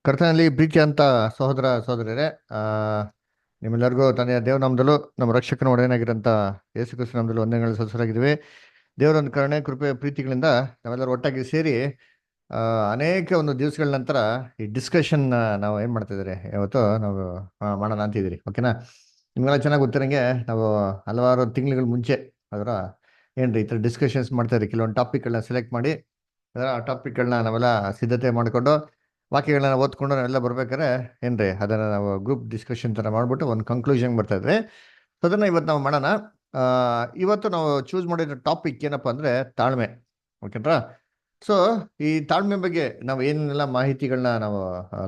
ಕರ್ತನಲ್ಲಿ ಪ್ರೀತಿ ಅಂತ ಸಹೋದರ ಸಹೋದರರೇ, ಆ ನಿಮ್ಮೆಲ್ಲರಿಗೂ ತಂದೆಯ ದೇವನಾಮದಲ್ಲೂ ನಮ್ಮ ರಕ್ಷಕನ ಒಡೆಯನಾಗಿರಂತ ಯೇಸು ಕ್ರಿಸ್ತ ನಾಮದಲ್ಲೂ ವಂದನೆಗಳು ಸಲ್ಲಿಸಲಾಗಿದ್ದೇವೆ. ದೇವರೊಂದು ಕರುಣೆ ಕೃಪೆ ಪ್ರೀತಿಗಳಿಂದ ನಾವೆಲ್ಲರೂ ಒಟ್ಟಾಗಿ ಸೇರಿ ಆ, ಅನೇಕ ಒಂದು ದಿವಸಗಳ ನಂತರ ಈ ಡಿಸ್ಕಷನ್ ನಾವು ಏನು ಮಾಡ್ತಾ ಇದ್ದೀರಿ ಇವತ್ತು ನಾವು ಮಾಡೋಣ ಅಂತಿದ್ದೀರಿ. ಓಕೆನಾ? ನಿಮ್ಗೆಲ್ಲ ಚೆನ್ನಾಗಿ ಗೊತ್ತಿರಂಗೆ ನಾವು ಹಲವಾರು ತಿಂಗಳುಗಳ ಮುಂಚೆ ಅದರ ಏನ್ರಿ ಈ ಥರ ಡಿಸ್ಕಷನ್ಸ್ ಮಾಡ್ತಾ ಇದ್ರಿ. ಕೆಲವೊಂದು ಟಾಪಿಕ್ಗಳನ್ನ ಸೆಲೆಕ್ಟ್ ಮಾಡಿ ಅದರ ಆ ಟಾಪಿಕ್ಗಳನ್ನ ನಾವೆಲ್ಲ ಸಿದ್ಧತೆ ಮಾಡಿಕೊಂಡು ವಾಕ್ಯಗಳನ್ನ ಓದ್ಕೊಂಡು ನಾವೆಲ್ಲ ಬರ್ಬೇಕಾದ್ರೆ ಏನ್ರಿ ಅದನ್ನ ನಾವು ಗ್ರೂಪ್ ಡಿಸ್ಕಷನ್ ತರ ಮಾಡ್ಬಿಟ್ಟು ಒಂದು ಕನ್ಕ್ಲೂಷನ್ ಬರ್ತಾ ಇದ್ರಿ. ಸೊ ಅದನ್ನ ಇವತ್ತು ನಾವು ಮಾಡೋಣ. ಆ, ಇವತ್ತು ನಾವು ಚೂಸ್ ಮಾಡಿರೋ ಟಾಪಿಕ್ ಏನಪ್ಪಾ ಅಂದ್ರೆ ತಾಳ್ಮೆ. ಓಕೆನಾ? ಸೊ ಈ ತಾಳ್ಮೆ ಬಗ್ಗೆ ನಾವು ಏನೆಲ್ಲ ಮಾಹಿತಿಗಳನ್ನ ನಾವು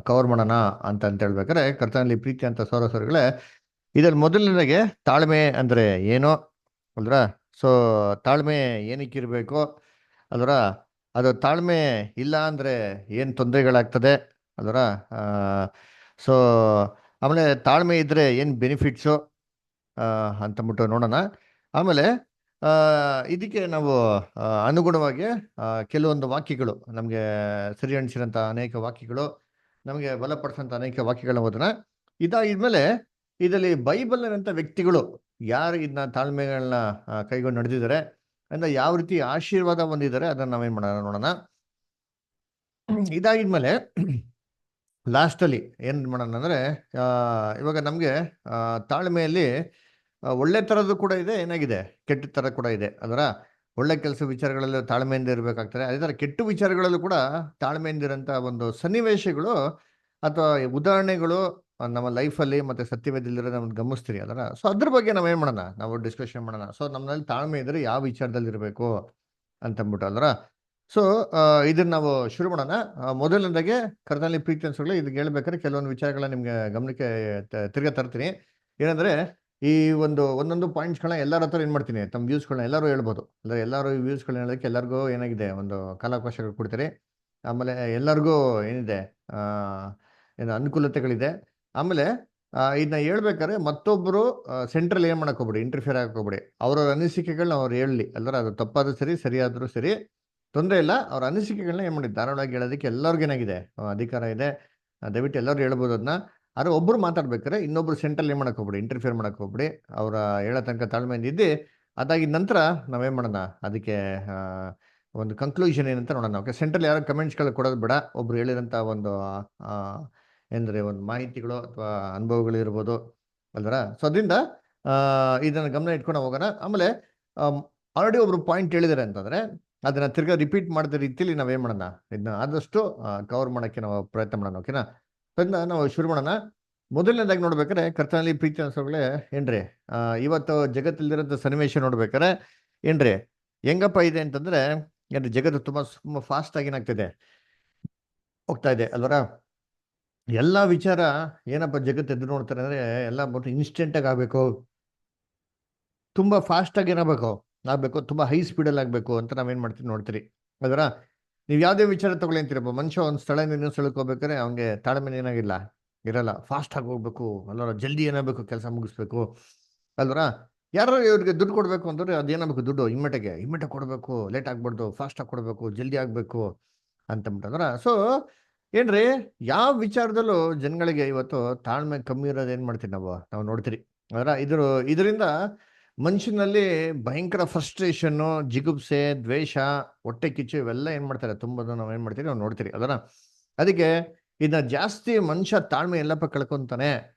ಕವರ್ ಮಾಡೋಣ ಅಂತ ಹೇಳ್ಬೇಕಾದ್ರೆ ಕರ್ತನಲ್ಲಿ ಪ್ರೀತಿ ಅಂತ ಸೌರಸರುಗಳೇ, ಇದ್ರಲ್ಲಿ ಮೊದಲನೇದಾಗೆ ತಾಳ್ಮೆ ಅಂದ್ರೆ ಏನು ಅಲ್ರ? ಸೊ ತಾಳ್ಮೆ ಏನಕ್ಕೆ ಇರಬೇಕು ಅಲ್ರ? ಅದು ತಾಳ್ಮೆ ಇಲ್ಲ ಅಂದ್ರೆ ಏನು ತೊಂದರೆಗಳಾಗ್ತದೆ ಅಲ್ರ? ಸೊ ಆಮೇಲೆ ತಾಳ್ಮೆ ಇದ್ರೆ ಏನು ಬೆನಿಫಿಟ್ಸು ಅಂತಂದ್ಬಿಟ್ಟು ನೋಡೋಣ. ಆಮೇಲೆ ಆ, ಇದಕ್ಕೆ ನಾವು ಅನುಗುಣವಾಗಿ ಕೆಲವೊಂದು ವಾಕ್ಯಗಳು ನಮಗೆ ಸರಿ ಅನಿಸಿರೋಂಥ ಅನೇಕ ವಾಕ್ಯಗಳು, ನಮಗೆ ಬಲಪಡಿಸೋಂಥ ಅನೇಕ ವಾಕ್ಯಗಳನ್ನ ಓದೋಣ. ಇದಾದ್ಮೇಲೆ ಇದರಲ್ಲಿ ಬೈಬಲ್ನಂಥ ವ್ಯಕ್ತಿಗಳು ಯಾರು ಇದನ್ನ ತಾಳ್ಮೆಗಳನ್ನ ಕೈಗೊಂಡು ನಡೆದಿದ್ದಾರೆ ಅಂದ್ರೆ ಯಾವ ರೀತಿ ಆಶೀರ್ವಾದ ಹೊಂದಿದ್ದಾರೆ ಅದನ್ನ ನಾವೇನ್ ಮಾಡೋಣ ನೋಡೋಣ. ಇದಾಗಿದ್ಮೇಲೆ ಲಾಸ್ಟ್ ಅಲ್ಲಿ ಏನ್ ಮಾಡೋಣ ಅಂದ್ರೆ ಆ, ಇವಾಗ ನಮ್ಗೆ ತಾಳ್ಮೆಯಲ್ಲಿ ಒಳ್ಳೆ ತರದ್ದು ಕೂಡ ಇದೆ, ಏನಾಗಿದೆ ಕೆಟ್ಟ ತರ ಕೂಡ ಇದೆ. ಅದರ ಒಳ್ಳೆ ಕೆಲಸ ವಿಚಾರಗಳಲ್ಲೂ ತಾಳ್ಮೆಯಿಂದ ಇರಬೇಕಾಗ್ತದೆ. ಅದೇ ತರ ಕೆಟ್ಟ ವಿಚಾರಗಳಲ್ಲೂ ಕೂಡ ತಾಳ್ಮೆಯಿಂದ ಇರೋಂಥ ಒಂದು ಸನ್ನಿವೇಶಗಳು ಅಥವಾ ಉದಾಹರಣೆಗಳು ನಮ್ಮ ಲೈಫಲ್ಲಿ ಮತ್ತೆ ಸತ್ಯವೇದಲ್ಲಿರೋ ನಾವು ಗಮನಿಸ್ತೀರಿ ಅದರ. ಸೊ ಅದ್ರ ಬಗ್ಗೆ ನಾವೇನ್ ಮಾಡೋಣ, ನಾವು ಡಿಸ್ಕಷನ್ ಮಾಡೋಣ. ಸೊ ನಮ್ಮಲ್ಲಿ ತಾಳ್ಮೆ ಇದ್ರೆ ಯಾವ ವಿಚಾರದಲ್ಲಿ ಇರಬೇಕು ಅಂತಂದ್ಬಿಟ್ಟು ಅಲ್ರ. ಸೊ ಇದನ್ನ ನಾವು ಶುರು ಮಾಡೋಣ. ಮೊದಲನೇದಾಗೆ ಕರ್ತನಲ್ಲಿ ಪ್ರೀತಿ ಅನ್ಸೋಗಳು ಇದಕ್ಕೆ ಹೇಳ್ಬೇಕಾದ್ರೆ ಕೆಲವೊಂದು ವಿಚಾರಗಳನ್ನ ನಿಮ್ಗೆ ಗಮನಕ್ಕೆ ತಿರ್ಗಾ ತರ್ತೀನಿ. ಏನಂದ್ರೆ ಈ ಒಂದೊಂದು ಪಾಯಿಂಟ್ಸ್ಗಳನ್ನ ಎಲ್ಲರ ಹತ್ರ ಏನ್ ಮಾಡ್ತೀನಿ, ತಮ್ಮ ವ್ಯೂಸ್ಗಳನ್ನ ಎಲ್ಲರೂ ಹೇಳ್ಬೋದು. ಅಂದ್ರೆ ಎಲ್ಲರೂ ಈ ವ್ಯೂಸ್ಗಳನ್ನ ಹೇಳೋದಕ್ಕೆ ಎಲ್ಲರಿಗೂ ಏನಾಗಿದೆ ಒಂದು ಕಾಲಾವಕಾಶಗಳು ಕೊಡ್ತೀರಿ. ಆಮೇಲೆ ಎಲ್ಲರಿಗೂ ಏನಿದೆ ಆ ಏನು ಅನುಕೂಲತೆಗಳಿದೆ. ಆಮೇಲೆ ಇದನ್ನ ಹೇಳ್ಬೇಕಾದ್ರೆ ಮತ್ತೊಬ್ಬರು ಸೆಂಟ್ರಲ್ ಏನ್ ಮಾಡಕ್ ಹೋಗ್ಬಿಡಿ, ಇಂಟರ್ಫಿಯರ್ ಆಗಕ್ ಹೋಗ್ಬಿಡಿ. ಅವ್ರವ್ರ ಅನಿಸಿಕೆಗಳನ್ನ ಅವ್ರು ಹೇಳಲಿ ಅಲ್ದ್ರ. ಅದು ತಪ್ಪಾದ್ರೂ ಸರಿ ಸರಿಯಾದ್ರೂ ಸರಿ ತೊಂದರೆ ಇಲ್ಲ. ಅವ್ರ ಅನಿಸಿಕೆಗಳನ್ನ ಏನ್ ಮಾಡಿ ಧಾರಾಳವಾಗಿ ಹೇಳೋದಕ್ಕೆ ಎಲ್ಲರಿಗೂ ಏನಾಗಿದೆ ಅಧಿಕಾರ ಇದೆ. ದಯವಿಟ್ಟು ಎಲ್ಲರೂ ಹೇಳ್ಬೋದು ಅದನ್ನ. ಆದ್ರೆ ಒಬ್ರು ಮಾತಾಡ್ಬೇಕಾದ್ರೆ ಇನ್ನೊಬ್ರು ಸೆಂಟ್ರಲ್ ಏನ್ ಮಾಡಕ್ ಹೋಗ್ಬಿಡಿ, ಇಂಟರ್ಫಿಯರ್ ಮಾಡಕ್ ಹೋಗ್ಬಿಡಿ. ಅವರ ಹೇಳೋ ತನಕ ತಾಳ್ಮೆಯಿಂದ ಇದ್ದು ಅದಾಗಿದ ನಂತರ ನಾವೇನ್ ಮಾಡೋಣ ಅದಕ್ಕೆ ಆ, ಒಂದು ಕನ್ಕ್ಲೂಷನ್ ಏನಂತ ನೋಡೋಣ. ಓಕೆ, ಸೆಂಟ್ರಲ್ ಯಾರು ಕಮೆಂಟ್ಸ್ಗಳು ಕೊಡೋದು ಬೇಡ. ಒಬ್ರು ಹೇಳಿದಂತ ಒಂದು ಆ, ಏನಂದ್ರೆ ಒಂದು ಮಾಹಿತಿಗಳು ಅಥವಾ ಅನುಭವಗಳು ಇರ್ಬೋದು ಅಲ್ವರ. ಸೊ ಅದರಿಂದ ಆ, ಇದನ್ನ ಗಮನ ಇಟ್ಕೊಂಡು ಹೋಗೋಣ. ಆಮೇಲೆ ಆಲ್ರೆಡಿ ಒಬ್ರು ಪಾಯಿಂಟ್ ಹೇಳಿದಾರೆ ಅಂತಂದ್ರೆ ಅದನ್ನ ತಿರ್ಗಾ ರಿಪೀಟ್ ಮಾಡಿದ ರೀತಿಯಲ್ಲಿ ನಾವೇನ್ ಮಾಡೋಣ, ಇದನ್ನ ಆದಷ್ಟು ಕವರ್ ಮಾಡಕ್ಕೆ ನಾವು ಪ್ರಯತ್ನ ಮಾಡೋಣ. ಓಕೆನಾ? ಅದನ್ನ ನಾವು ಶುರು ಮಾಡೋಣ. ಮೊದಲನೇದಾಗಿ ನೋಡ್ಬೇಕಾದ್ರೆ ಕರ್ತನಲ್ಲಿ ಪ್ರೀತಿ ಅನ್ಸೋಗಳೇ ಏನ್ರಿ, ಇವತ್ತು ಜಗತ್ತಲ್ಲಿರೋಂಥ ಸನ್ನಿವೇಶ ನೋಡ್ಬೇಕಾರೆ ಏನ್ರಿ ಹೆಂಗಪ್ಪ ಇದೆ ಅಂತಂದ್ರೆ, ಏನ್ರಿ ಜಗತ್ತು ತುಂಬಾ ಫಾಸ್ಟ್ ಆಗಿ ಏನಾಗ್ತಿದೆ, ಹೋಗ್ತಾ ಇದೆ ಅಲ್ವರ. ಎಲ್ಲಾ ವಿಚಾರ ಏನಪ್ಪ ಜಗತ್ತು ಎದುರು ನೋಡ್ತಾರೆ ಅಂದ್ರೆ ಎಲ್ಲ ಇನ್ಸ್ಟೆಂಟ್ ಆಗಿ ಆಗ್ಬೇಕು, ತುಂಬಾ ಫಾಸ್ಟ್ ಆಗಿ ಏನಾಗಬೇಕು ಆಗ್ಬೇಕು, ತುಂಬಾ ಹೈ ಸ್ಪೀಡಲ್ಲಿ ಆಗ್ಬೇಕು ಅಂತ ನಾವೇನ್ ಮಾಡ್ತೀವಿ ನೋಡ್ತೀರಿ ಅದರ. ನೀವು ಯಾವುದೇ ವಿಚಾರ ತಗೊಳ್ಳಿ ಅಂತೀರಪ್ಪ, ಮನುಷ್ಯ ಒಂದು ಸ್ಥಳದಿಂದ ಇನ್ನೊಂದು ಸ್ಥಳಕ್ಕೆ ಹೋಗ್ಬೇಕಾದ್ರೆ ಅವ್ನಿಗೆ ತಾಳ್ಮೆ ಏನಾಗಿಲ್ಲ ಇರಲ್ಲ. ಫಾಸ್ಟ್ ಆಗಿ ಹೋಗ್ಬೇಕು ಅಲ್ವರ, ಜಲ್ದಿ ಏನಾಗಬೇಕು ಕೆಲಸ ಮುಗಿಸ್ಬೇಕು ಅಲ್ವರ. ಯಾರು ಇವ್ರಿಗೆ ದುಡ್ಡು ಕೊಡ್ಬೇಕು ಅಂದ್ರೆ ಅದೇನಾಗಬೇಕು, ದುಡ್ಡು ಇಮ್ಮಿಡಿಯೇಟ್ ಕೊಡಬೇಕು, ಲೇಟ್ ಆಗ್ಬಾರ್ದು, ಫಾಸ್ಟ್ ಆಗಿ ಕೊಡಬೇಕು, ಜಲ್ದಿ ಆಗ್ಬೇಕು ಅಂತಂದ್ರ. ಸೊ ಏನ್ರಿ ಯಾವ ವಿಚಾರದಲ್ಲೂ ಜನಗಳಿಗೆ ಇವತ್ತು ತಾಳ್ಮೆ ಕಮ್ಮಿ ಇರೋದು ಏನ್ ಮಾಡ್ತೀವಿ ನಾವು ನೋಡ್ತೀರಿ ಅದರ. ಇದರಿಂದ ಮನುಷ್ಯನಲ್ಲಿ ಭಯಂಕರ ಫ್ರಸ್ಟ್ರೇಷನ್ನು, ಜಿಗುಪ್ಸೆ, ದ್ವೇಷ, ಹೊಟ್ಟೆ ಕಿಚ್ಚು ಇವೆಲ್ಲ ಏನ್ ಮಾಡ್ತಾರೆ ತುಂಬ ನಾವ್ ಏನ್ ಮಾಡ್ತೀರಿ ನಾವು ನೋಡ್ತೀರಿ ಅದರ. ಅದಕ್ಕೆ ಇದನ್ನ ಜಾಸ್ತಿ ಮನುಷ್ಯ ತಾಳ್ಮೆ ಎಲ್ಲಪ್ಪ ಕಳ್ಕೊಂತಾನೆ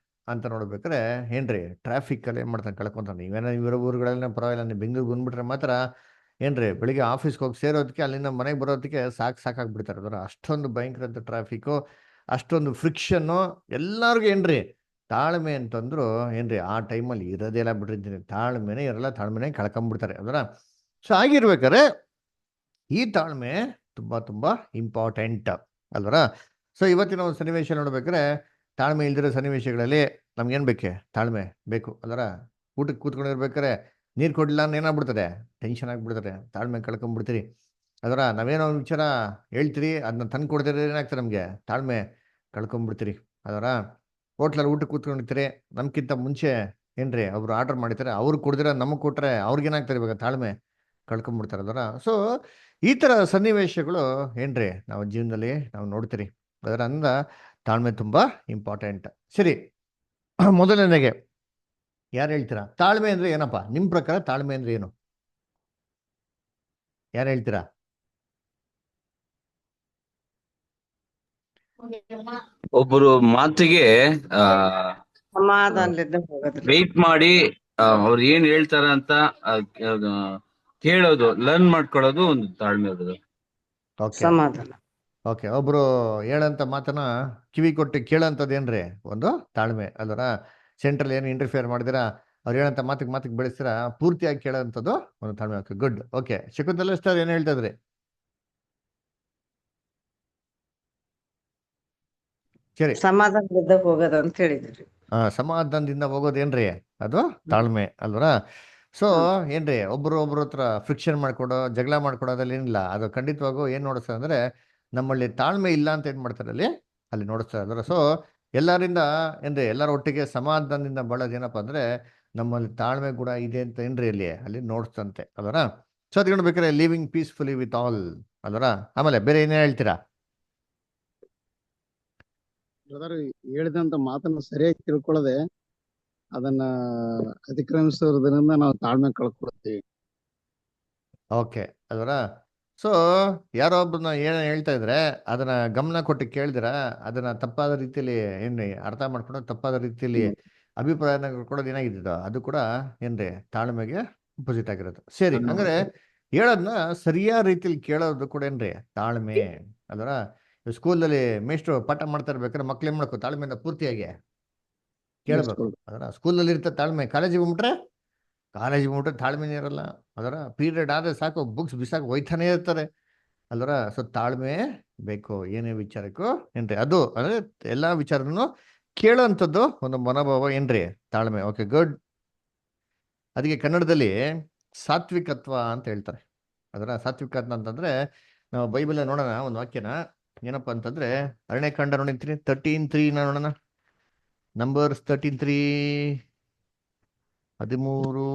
ಅಂತ ನೋಡ್ಬೇಕಾರೆ ಏನ್ರಿ ಟ್ರಾಫಿಕ್ ಅಲ್ಲಿ ಏನ್ ಮಾಡ್ತಾನೆ ಕಳ್ಕೊಂತಾನೆ. ಇವೇನೋ ಇವರ ಊರುಗಳೆಲ್ಲ ಪರವಾಗಿಲ್ಲ, ನೀವು ಬೆಂಗಳೂರು ಬಂದ್ಬಿಟ್ರೆ ಮಾತ್ರ ಏನ್ರಿ ಬೆಳಿಗ್ಗೆ ಆಫೀಸ್ಗೆ ಹೋಗಿ ಸೇರೋದಕ್ಕೆ ಅಲ್ಲಿಂದ ಮನೆಗೆ ಬರೋದಕ್ಕೆ ಸಾಕಾಗ್ಬಿಡ್ತಾರೆ ಅದರ. ಅಷ್ಟೊಂದು ಭಯಂಕರ ಟ್ರಾಫಿಕ್ಕು, ಅಷ್ಟೊಂದು ಫ್ರಿಕ್ಷನ್ನು ಎಲ್ಲಾರ್ಗು. ಏನ್ರಿ ತಾಳ್ಮೆ ಅಂತಂದ್ರು ಏನ್ರಿ ಆ ಟೈಮಲ್ಲಿ ಇರೋದೇ ಇಲ್ಲ ಬಿಟ್ಟಿರ್ತೀನಿ, ತಾಳ್ಮೆನೇ ಇರಲ್ಲ, ತಾಳ್ಮೆನೇ ಕಳ್ಕೊಂಡ್ಬಿಡ್ತಾರೆ ಅದರ. ಸೊ ಆಗಿರ್ಬೇಕಾರೆ ಈ ತಾಳ್ಮೆ ತುಂಬಾ ತುಂಬಾ ಇಂಪಾರ್ಟೆಂಟ್ ಅಲ್ವರ. ಸೊ ಇವತ್ತಿನ ಒಂದು ಸನ್ನಿವೇಶ ನೋಡ್ಬೇಕಾದ್ರೆ ತಾಳ್ಮೆ ಇಲ್ದಿರೋ ಸನ್ನಿವೇಶಗಳಲ್ಲಿ ನಮ್ಗೇನ್ ಬೇಕೆ, ತಾಳ್ಮೆ ಬೇಕು ಅಲ್ವರ. ಊಟಕ್ಕೆ ಕೂತ್ಕೊಂಡಿರ್ಬೇಕಾರೆ ನೀರು ಕೊಡ್ಲಿಲ್ಲ ಅಂದ್ರೆ ಏನಾಗ್ಬಿಡ್ತದೆ, ಟೆನ್ಷನ್ ಆಗ್ಬಿಡ್ತಾರೆ, ತಾಳ್ಮೆ ಕಳ್ಕೊಂಡ್ಬಿಡ್ತೀರಿ ಅದರ. ನಾವೇನೋ ಒಂದು ವಿಚಾರ ಹೇಳ್ತೀರಿ ಅದನ್ನ ತಂದು ಕೊಡ್ತೀರಿ, ಏನಾಗ್ತದೆ ನಮಗೆ ತಾಳ್ಮೆ ಕಳ್ಕೊಂಡ್ಬಿಡ್ತೀರಿ ಅದರ. ಹೋಟ್ಲಲ್ಲಿ ಊಟಕ್ಕೆ ಕೂತ್ಕೊಂಡಿರ್ತೀರಿ, ನಮ್ಗಿಂತ ಮುಂಚೆ ಏನ್ರಿ ಅವ್ರು ಆರ್ಡರ್ ಮಾಡಿರ್ತಾರೆ, ಅವ್ರು ಕೊಡ್ದಿರ ನಮಗೆ ಕೊಟ್ರೆ ಅವ್ರಿಗೇನಾಗ್ತಾರೆ ಇವಾಗ ತಾಳ್ಮೆ ಕಳ್ಕೊಂಡ್ಬಿಡ್ತಾರೆ ಅದರ. ಸೊ ಈ ತರ ಸನ್ನಿವೇಶಗಳು ಏನ್ರಿ ನಾವು ಜೀವನದಲ್ಲಿ ನಾವು ನೋಡ್ತೀರಿ ಅದರಿಂದ ತಾಳ್ಮೆ ತುಂಬಾ ಇಂಪಾರ್ಟೆಂಟ್. ಸರಿ, ಮೊದಲನೇಗೆ ಯಾರು ಹೇಳ್ತೀರಾ ತಾಳ್ಮೆ ಅಂದ್ರೆ ಏನಪ್ಪಾ? ನಿಮ್ ಪ್ರಕಾರ ತಾಳ್ಮೆ ಅಂದ್ರೆ ಏನು? ಯಾರು ಹೇಳ್ತೀರಾ? ಒಬ್ಬರು ಮಾತಿಗೆ ಆ ಸಮಾಧಾನದಿಂದ ಹೋಗೋದ್ರಿ. ವೆಯ್ಟ್ ಮಾಡಿ ಅವ್ರು ಏನ್ ಹೇಳ್ತಾರ ಅಂತ ಆ, ಆ, ಕೇಳೋದು, ಲರ್ನ್ ಮಾಡ್ಕೊಳ್ಳೋದು ಒಂದು ತಾಳ್ಮೆ ಅದು. ಓಕೆ ಸಮಾಧಾನ. ಓಕೆ. ಒಬ್ರು ಹೇಳಂತ ಮಾತನ್ನ ಕಿವಿ ಕೊಟ್ಟು ಕೇಳೋಂಥದ್ದೇನ್ರಿ ಒಂದು ತಾಳ್ಮೆ ಅಲ್ವರ. ಸೆಂಟ್ರಲ್ ಏನು ಇಂಟರ್ಫಿಯರ್ ಮಾಡಿದಿರಾ, ಅವ್ರು ಹೇಳಂತ ಮಾತಿಗೆ ಬೆಳೆಸ್ತೀರಾ, ಪೂರ್ತಿಯಾಗಿ ಕೇಳೋಂಥದ್ದು ಒಂದು ತಾಳ್ಮೆ. Okay, good. Okay, Shakuntala star ಏನು ಹೇಳ್ತಾ ಇದ್ರಿ? ಸರಿ, ಸಮಾಧಾನದಿಂದ ಹೋಗೋದು ಅಂತ ಹೇಳಿದ್ರಿ. ಸಮಾಧಾನದಿಂದ ಹೋಗೋದೇನ್ರಿ ಅದು ತಾಳ್ಮೆ ಅಲ್ವರ. ಸೊ ಹ್ಮ್. ಏನ್ರಿ, ಒಬ್ರು ಹತ್ರ ಫ್ರಿಕ್ಷನ್ ಮಾಡ್ಕೊಡೋ, ಜಗಳ ಮಾಡ್ಕೊಡೋದಲ್ಲಿ ಏನಿಲ್ಲ, ಅದು ಖಂಡಿತವಾಗೂ ಏನ್ ನೋಡಿಸ್ತಾರೆ ಅಂದ್ರೆ ನಮ್ಮಲ್ಲಿ ತಾಳ್ಮೆ ಇಲ್ಲ ಅಂತ ಏನ್ ಮಾಡ್ತಾರೆ ಅಲ್ಲಿ ನೋಡಿಸ್ತಾರೆ ಅಲ್ವರ. ಸೊ ಎಲ್ಲರಿಂದ ಏನ್ರಿ, ಎಲ್ಲರ ಒಟ್ಟಿಗೆ ಸಮಾಧಾನದಿಂದ ಬಾಳೋದು ಏನಪ್ಪಾ ಅಂದ್ರೆ ನಮ್ಮಲ್ಲಿ ತಾಳ್ಮೆ ಕೂಡ ಇದೆ ಅಂತ ಏನ್ರಿ ಅಲ್ಲಿ ನೋಡ್ಸ್ತಂತೆ ಅಲ್ವರ. ಸೊ ಅದ್ ಬೇಕಾದ್ರೆ ಲಿವಿಂಗ್ ಪೀಸ್ಫುಲಿ ವಿತ್ ಆಲ್ ಅಲ್ವರ. ಆಮೇಲೆ ಬೇರೆ ಏನೇ ಹೇಳ್ತೀರಾ? ಬ್ರದರ್ ಹೇಳಿದಂತ ಮಾತನ್ನ ಸರಿಯಾಗಿ ತಿಳ್ಕೊಳ್ಳದೆ ಅದನ್ನ ಅತಿಕ್ರಮಿಸೋದ್ರಿಂದ ನಾವು ತಾಳ್ಮೆ ಕಳ್ಕೊಳ್ತೀವಿ. ಓಕೆ ಅದರ. ಸೊ ಯಾರೋ ಒಬ್ಬರನ್ನ ಏನೋ ಹೇಳ್ತಾ ಇದ್ರೆ ಅದನ್ನ ಗಮನ ಕೊಟ್ಟು ಕೇಳಿದಿರ, ಅದನ್ನ ತಪ್ಪಾದ ರೀತಿಯಲ್ಲಿ ಏನ್ರಿ ಅರ್ಥ ಮಾಡ್ಕೊಂಡು ತಪ್ಪಾದ ರೀತಿಯಲ್ಲಿ ಅಭಿಪ್ರಾಯನ ಕೊಡೋದು ಏನಾಗಿದ್ದು, ಅದು ಕೂಡ ಏನ್ರಿ ತಾಳ್ಮೆಗೆ ಅಪೋಸಿಟ್ ಆಗಿರೋದು. ಸರಿ, ಹಂಗಾರೆ ಹೇಳೋದನ್ನ ಸರಿಯಾದ ರೀತಿಯಲ್ಲಿ ಕೇಳೋದು ಕೂಡ ಏನ್ರಿ ತಾಳ್ಮೆ ಅದರ. ಸ್ಕೂಲಲ್ಲಿ ಮೇಷ್ಟ್ರು ಪಾಠ ಮಾಡ್ತಾ ಇರ್ಬೇಕಾದ್ರೆ ಮಕ್ಳು ಏನ್ ಮಾಡ್ಕೋ ತಾಳ್ಮೆಯಿಂದ ಪೂರ್ತಿಯಾಗಿ ಕೇಳಬೇಕು ಅದರ. ಸ್ಕೂಲಲ್ಲಿ ಇರ್ತ ತಾಳ್ಮೆ, ಕಾಲೇಜಿಗೆ ಬಿಟ್ರೆ ತಾಳ್ಮೆನೇ ಇರಲ್ಲ ಅದರ. ಪೀರಿಯಡ್ ಆದ್ರೆ ಸಾಕು ಬುಕ್ಸ್ ಬಿಸಾಕ್ ಹೋಯ್ತಾನೆ ಇರ್ತಾರೆ ಅಲ್ವರ. ಸೊ ತಾಳ್ಮೆ ಬೇಕು ಏನೇ ವಿಚಾರಕ್ಕೂ ಏನ್ರಿ, ಅದು ಅಂದ್ರೆ ಎಲ್ಲಾ ವಿಚಾರನು ಕೇಳೋಂಥದ್ದು ಒಂದು ಮನೋಭಾವ ಏನ್ರಿ ತಾಳ್ಮೆ. Okay, good. ಅದಕ್ಕೆ ಕನ್ನಡದಲ್ಲಿ ಸಾತ್ವಿಕತ್ವ ಅಂತ ಹೇಳ್ತಾರೆ ಅದರ. ಸಾತ್ವಿಕತ್ವ ಅಂತಂದ್ರೆ ನಾವು ಬೈಬಲ್ ನೋಡೋಣ ಒಂದು ವಾಕ್ಯನ, ಏನಪ್ಪಾ ಅಂತಂದ್ರೆ ಅರಣ್ಯಕಾಂಡ ನೋಡಿರ್ತೀನಿ 13:3 ನೋಡೋಣ. ನಂಬರ್ಸ್ 13:3, 13.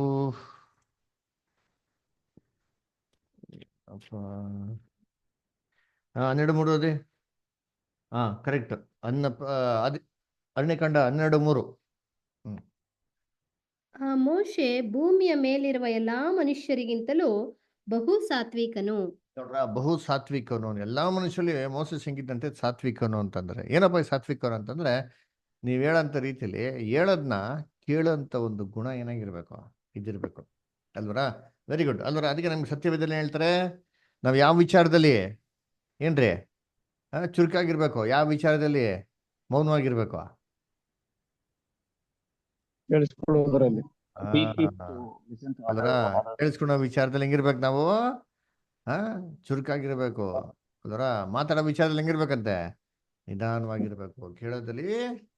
12:3 ಅದೇ. ಕರೆಕ್ಟ್. ಅನ್ನ ಅದ್ ಅರಣ್ಯಕಾಂಡ 12:3. ಹ್ಮ್. ಮೋಶೆ ಭೂಮಿಯ ಮೇಲಿರುವ ಎಲ್ಲಾ ಮನುಷ್ಯರಿಗಿಂತಲೂ ಬಹು ಸಾತ್ವಿಕನು. ನೋಡ್ರ, ಬಹು ಸಾತ್ವಿಕನು. ಎಲ್ಲಾ ಮನುಷ್ಯರಲ್ಲಿ ಮೋಸಸ್ ಹೆಂಗಿದ್ದಂತೆ ಸಾತ್ವಿಕನು ಅಂತಂದ್ರೆ ಏನಪ್ಪ ಈ ಸಾತ್ವಿಕನು ಅಂತಂದ್ರೆ, ನೀವ್ ಹೇಳಂತ ರೀತಿಯಲ್ಲಿ ಹೇಳೋದ್ನ ಕೇಳೋಂತ ಒಂದು ಗುಣ ಏನಾಗಿರ್ಬೇಕು, ಇದಿರ್ಬೇಕು ಅಲ್ವರ. ವೆರಿ ಗುಡ್ ಅಲ್ವರ. ಅದಕ್ಕೆ ನಮ್ಗೆ ಸತ್ಯವೇದಲ್ಲಿ ಹೇಳ್ತಾರೆ ನಾವ್ ಯಾವ ವಿಚಾರದಲ್ಲಿ ಏನ್ರಿ ಚುರುಕಾಗಿರ್ಬೇಕು, ಯಾವ ವಿಚಾರದಲ್ಲಿ ಮೌನವಾಗಿರ್ಬೇಕು. ಕೇಳಿಸ್ಕೊಳ್ಳೋದ್ರಲ್ಲಿ ಅಲ್ವರ, ಕೇಳಿಸ್ಕೊಳೋ ವಿಚಾರದಲ್ಲಿ ಹೆಂಗಿರ್ಬೇಕು ನಾವು, ಚುರುಕಾಗಿರ್ಬೇಕು ಅಲ್ವರ. ಮಾತಾಡೋ ವಿಚಾರದಲ್ಲಿ ಹೆಂಗಿರ್ಬೇಕಂತೆ, ನಿಧಾನವಾಗಿರ್ಬೇಕು. ಕೇಳೋದಲ್ಲಿ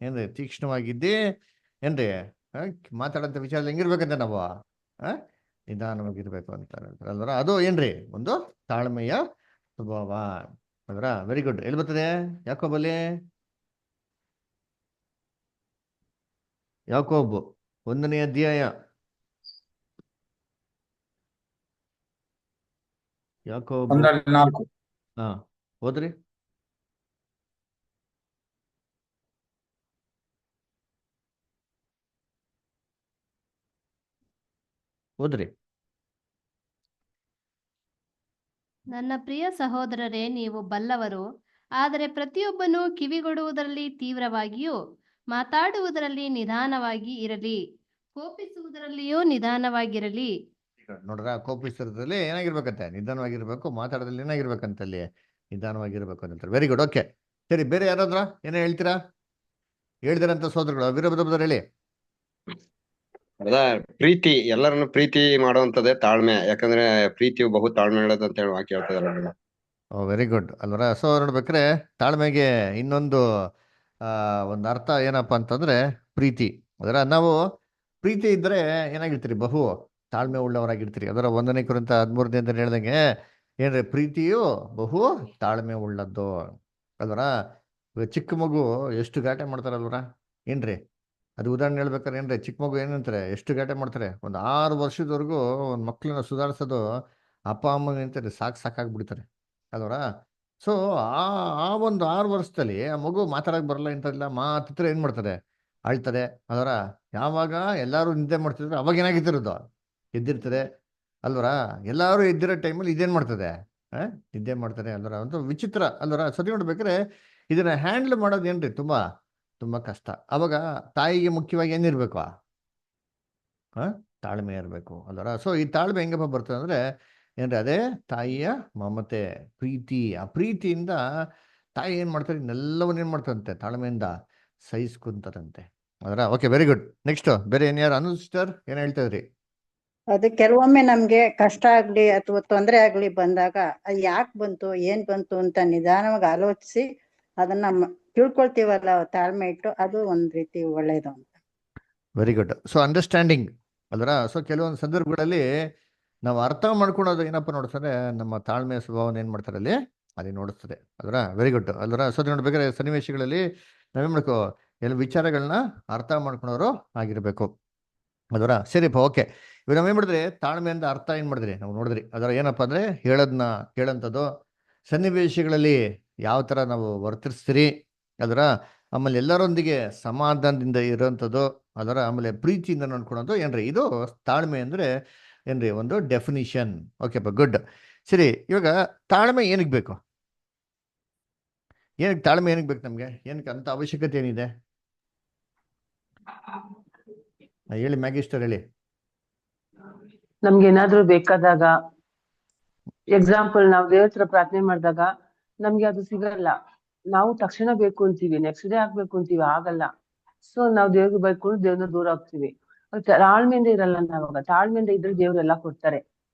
ಏನ್ರಿ ತೀಕ್ಷ್ಣವಾಗಿದ್ದಿ ಏನ್ರಿ, ಮಾತಾಡೋಂಥ ವಿಚಾರದಲ್ಲಿ ಹೆಂಗಿರ್ಬೇಕಂತೆ ನಾವು ನಿಧಾನವಾಗಿರ್ಬೇಕು ಅಂತ ಹೇಳ್ತಾರೆ ಅಲ್ವರ. ಅದು ಏನ್ರಿ ಒಂದು ತಾಳ್ಮೆಯ ಸ್ವಭಾವ ಅಲ್ವರ. Very good. ಎಲ್ಲಿ ಬರ್ತದೆ ಯಾಕೋಬಲ್ಲಿ? ಯಾಕೋಬ್ 1ನೇ ಅಧ್ಯಾಯ. ಯಾಕೋಬ್ 1:4. ಹಾ, ಹೋದ್ರಿ. ಹೋದ್ರಿ. ನನ್ನ ಪ್ರಿಯ ಸಹೋದರರೇ, ನೀವು ಬಲ್ಲವರು, ಆದರೆ ಪ್ರತಿಯೊಬ್ಬನು ಕಿವಿಗೊಡುವುದರಲ್ಲಿ ತೀವ್ರವಾಗಿಯೂ ಮಾತಾಡುವುದರಲ್ಲಿ ನಿಧಾನವಾಗಿ ಇರಲಿ, ಕೋಪಿಸುವುದರಲ್ಲಿಯೂ ನಿಧಾನವಾಗಿರಲಿ. ನೋಡ್ರ, ಕೋಪಿಸೋದ್ರಲ್ಲಿ ಏನಾಗಿರ್ಬೇಕಂತೆ ನಿಧಾನವಾಗಿರ್ಬೇಕು, ಮಾತಾಡೋದ್ರಲ್ಲಿ ಏನಾಗಿರ್ಬೇಕಂತ ಅಲ್ಲಿ ನಿಧಾನವಾಗಿರ್ಬೇಕು ಅಂತ. Very good. ಓಕೆ, ಸರಿ. ಬೇರೆ ಯಾರಾದ್ರ ಏನೋ ಹೇಳ್ತೀರಾ? ಹೇಳ್ದಿರಂತ ಸೋದರಗಳು ವಿರೋಧ ಹೇಳಿ. ಅದ ಪ್ರೀತಿ, ಎಲ್ಲರನ್ನು ಪ್ರೀತಿ ಮಾಡುವಂತದ್ದೇ ತಾಳ್ಮೆ. ಯಾಕಂದ್ರೆ ಪ್ರೀತಿಯು ಬಹು ತಾಳ್ಮೆ ಹೇಳೋದು ಅಂತ ಹೇಳಿ ವಾಕ್ಯ ಹೇಳ್ತದಲ್ಲ. ಓ, ವೆರಿ ಗುಡ್ ಅಲ್ವರ. ಸೊ ನೋಡ್ಬೇಕ್ರೆ ತಾಳ್ಮೆಗೆ ಇನ್ನೊಂದು ಒಂದು ಅರ್ಥ ಏನಪ್ಪಾ ಅಂತಂದ್ರೆ ಪ್ರೀತಿ ಅದರ. ನಾವು ಪ್ರೀತಿ ಇದ್ರೆ ಏನಾಗಿರ್ತೀರಿ, ಬಹು ತಾಳ್ಮೆ ಉಳ್ಳವರಾಗಿರ್ತೀರಿ ಅದರ. 1ನೇ ಕೊರಿಂಥ 13 ಅಂತ ಹೇಳ್ದಂಗೆ ಏನ್ರಿ, ಪ್ರೀತಿಯು ಬಹು ತಾಳ್ಮೆ ಉಳ್ಳದ್ದು ಅಲ್ವರ. ಚಿಕ್ಕ ಮಗು ಎಷ್ಟು ಗಾಟೆ ಮಾಡ್ತಾರಲ್ವರ ಏನ್ರಿ, ಅದು ಉದಾಹರಣೆ ಹೇಳ್ಬೇಕಾರೆ ಏನ್ರಿ, ಚಿಕ್ಕ ಮಗು ಏನಂತಾರೆ ಎಷ್ಟು ಗಾಟೆ ಮಾಡ್ತಾರೆ. ಒಂದು 6 ವರ್ಷದವರೆಗೂ ಒಂದು ಮಕ್ಕಳನ್ನ ಸುಧಾರಿಸೋದು ಅಪ್ಪ ಅಮ್ಮ ನಿಂತಾರೆ ಸಾಕಾಗ್ಬಿಡ್ತಾರೆ ಅಲ್ವರ. ಸೊ ಆ ಆ ಒಂದು 6 ವರ್ಷದಲ್ಲಿ ಆ ಮಗು ಮಾತಾಡಕ್ ಬರಲ್ಲ ಇಂಥದ್ದಿಲ್ಲ ಮಾತಿದ್ರೆ ಏನ್ ಮಾಡ್ತಾರೆ, ಅಳ್ತದೆ. ಅದರ ಯಾವಾಗ ಎಲ್ಲಾರು ನಿದ್ದೆ ಮಾಡ್ತಿದ್ರು ಅವಾಗ ಏನಾಗಿತ್ತಿರೋದು, ಎದ್ದಿರ್ತದೆ ಅಲ್ವರ. ಎಲ್ಲಾರು ಎದ್ದಿರೋ ಟೈಮಲ್ಲಿ ಇದೇನ್ ಮಾಡ್ತದೆ, ನಿದ್ದೆ ಮಾಡ್ತಾರೆ ಅಲ್ವರ. ಒಂದು ವಿಚಿತ್ರ ಅಲ್ವರ. ಸತಿ ನೋಡ್ಬೇಕಾದ್ರೆ ಇದನ್ನ ಹ್ಯಾಂಡಲ್ ಮಾಡೋದು ಏನ್ರಿ ತುಂಬಾ ತುಂಬಾ ಕಷ್ಟ. ಅವಾಗ ತಾಯಿಗೆ ಮುಖ್ಯವಾಗಿ ಏನಿರ್ಬೇಕು, ಆ ತಾಳ್ಮೆ ಇರಬೇಕು ಅಲ್ವರ. ಸೊ ಈ ತಾಳ್ಮೆ ಹೆಂಗಪ್ಪ ಬರ್ತದೆ ಅಂದ್ರೆ ಏನ್ರಿ, ಅದೇ ತಾಯಿಯ ಮಮತೆ, ಪ್ರೀತಿ. ಆ ಪ್ರೀತಿಯಿಂದ ತಾಯಿ ಏನ್ ಮಾಡ್ತಾರೆ, ಇದನ್ನೆಲ್ಲವನ್ನ ಏನ್ ಮಾಡ್ತಾರಂತೆ, ತಾಳ್ಮೆಯಿಂದ ಸಹಿಸ್ಕೊಂತಾರಂತೆ ಅದರ. Okay, very good. ನೆಕ್ಸ್ಟ್ ಬೇರೆ ಏನ್ಯಾರು ಅನು ಸಿಸ್ಟರ್ ಏನ್ ಹೇಳ್ತಾ ಇದ್ರಿ? ಅದು ಕೆಲವೊಮ್ಮೆ ನಮ್ಗೆ ಕಷ್ಟ ಆಗ್ಲಿ ಅಥವಾ ತೊಂದರೆ ಆಗ್ಲಿ ಬಂದಾಗ ಅದು ಯಾಕೆ ಬಂತು ಏನ್ ಬಂತು ಅಂತ ನಿಧಾನವಾಗಿ ಆಲೋಚಿಸಿ ಅದನ್ನ ತಿಳ್ಕೊಳ್ತೀವಲ್ಲ, ತಾಳ್ಮೆ ಇಟ್ಟು, ಅದು ಒಂದ್ ರೀತಿ ಒಳ್ಳೇದು ಅಂತ. Very good. ಸೊ ಅಂಡರ್ಸ್ಟ್ಯಾಂಡಿಂಗ್ ಅಲ್ವರ. ಸೊ ಕೆಲವೊಂದು ಸಂದರ್ಭಗಳಲ್ಲಿ ನಾವು ಅರ್ಥ ಮಾಡ್ಕೊಳೋದು ಏನಪ್ಪ ನೋಡ್ತಾರೆ, ನಮ್ಮ ತಾಳ್ಮೆಯ ಸ್ವಭಾವನ ಏನ್ ಮಾಡ್ತಾರೆ ಅಲ್ಲಿ ಅಲ್ಲಿ ನೋಡಿಸ್ತದೆ ಅಲ್ವರ. ವೆರಿ ಗುಡ್ ಅಲ್ವರ. ಸೊ ನೋಡ್ಬೇಕಾದ್ರೆ ಸನ್ನಿವೇಶಗಳಲ್ಲಿ ನಾವೇನ್ ಮಾಡ್ಕೋ, ಎಲ್ಲ ವಿಚಾರಗಳನ್ನ ಅರ್ಥ ಮಾಡ್ಕೊಳೋರು ಆಗಿರ್ಬೇಕು ಅಲ್ವರ. ಸರಿಪ್ಪ, ಓಕೆ. ಇವಾಗ ನಾವೇನ್ ಮಾಡಿದ್ರಿ, ತಾಳ್ಮೆಯಿಂದ ಅರ್ಥ ಏನ್ ಮಾಡಿದ್ರಿ ನಾವು ನೋಡಿದ್ರಿ. ಅದರ ಏನಪ್ಪ ಅಂದ್ರೆ ಹೇಳೋದನ್ನ ಕೇಳಂಥದ್ದು, ಸನ್ನಿವೇಶಗಳಲ್ಲಿ ಯಾವ ತರ ನಾವು ವರ್ತಿಸ್ತೀರಿ ಅದರ, ಆಮೇಲೆ ಎಲ್ಲರೊಂದಿಗೆ ಸಮಾಧಾನದಿಂದ ಇರೋಂಥದ್ದು ಅದರ, ಆಮೇಲೆ ಪ್ರೀತಿಯಿಂದ ನೋಡ್ಕೊಳೋದು ಏನ್ರಿ, ಇದು ತಾಳ್ಮೆ ಅಂದ್ರೆ ಏನ್ರಿ ಒಂದು ಡೆಫಿನಿಷನ್. ಓಕೆಪ್ಪ, ಗುಡ್. ಸರಿ, ಇವಾಗ ತಾಳ್ಮೆ ಏನಕ್ಕೆ ಬೇಕು, ಏನಕ್ಕೆ ತಾಳ್ಮೆ ಏನಕ್ಕೆ ಬೇಕು ನಮ್ಗೆ, ಏನಕ್ಕೆ ಅಂತ ಅವಶ್ಯಕತೆ ಏನಿದೆ ಹೇಳಿ ಮ್ಯಾಗಿಸ್ಟರ್ ಹೇಳಿ. ನಮ್ಗೆ ಏನಾದ್ರೂ ಬೇಕಾದಾಗ, ಎಕ್ಸಾಂಪಲ್ ನಾವು ದೇವ್ರ ಹತ್ರ ಪ್ರಾರ್ಥನೆ ಮಾಡಿದಾಗ ನಮ್ಗೆ ಅದು ಸಿಗಲ್ಲ, ನಾವು ತಕ್ಷಣ ಬೇಕು ಅಂತೀವಿ, ನೆಕ್ಸ್ಟ್ ಡೇ ಆಗ್ಬೇಕು ಅಂತೀವಿ, ಆಗಲ್ಲ. ಸೊ ನಾವು ದೇವ್ರಿಗೆ ಬೈಕೊಂಡು ದೇವ್ರನ್ನ ದೂರ ಹೋಗ್ತೀವಿ. ತಾಳ್ಮೆಯಿಂದ ಇರಲ್ಲ ನಾವಾಗ. ತಾಳ್ಮೆಯಿಂದ ಇದ್ರೆ ದೇವ್ರೆಲ್ಲ ಕೊಡ್ತಾರೆ.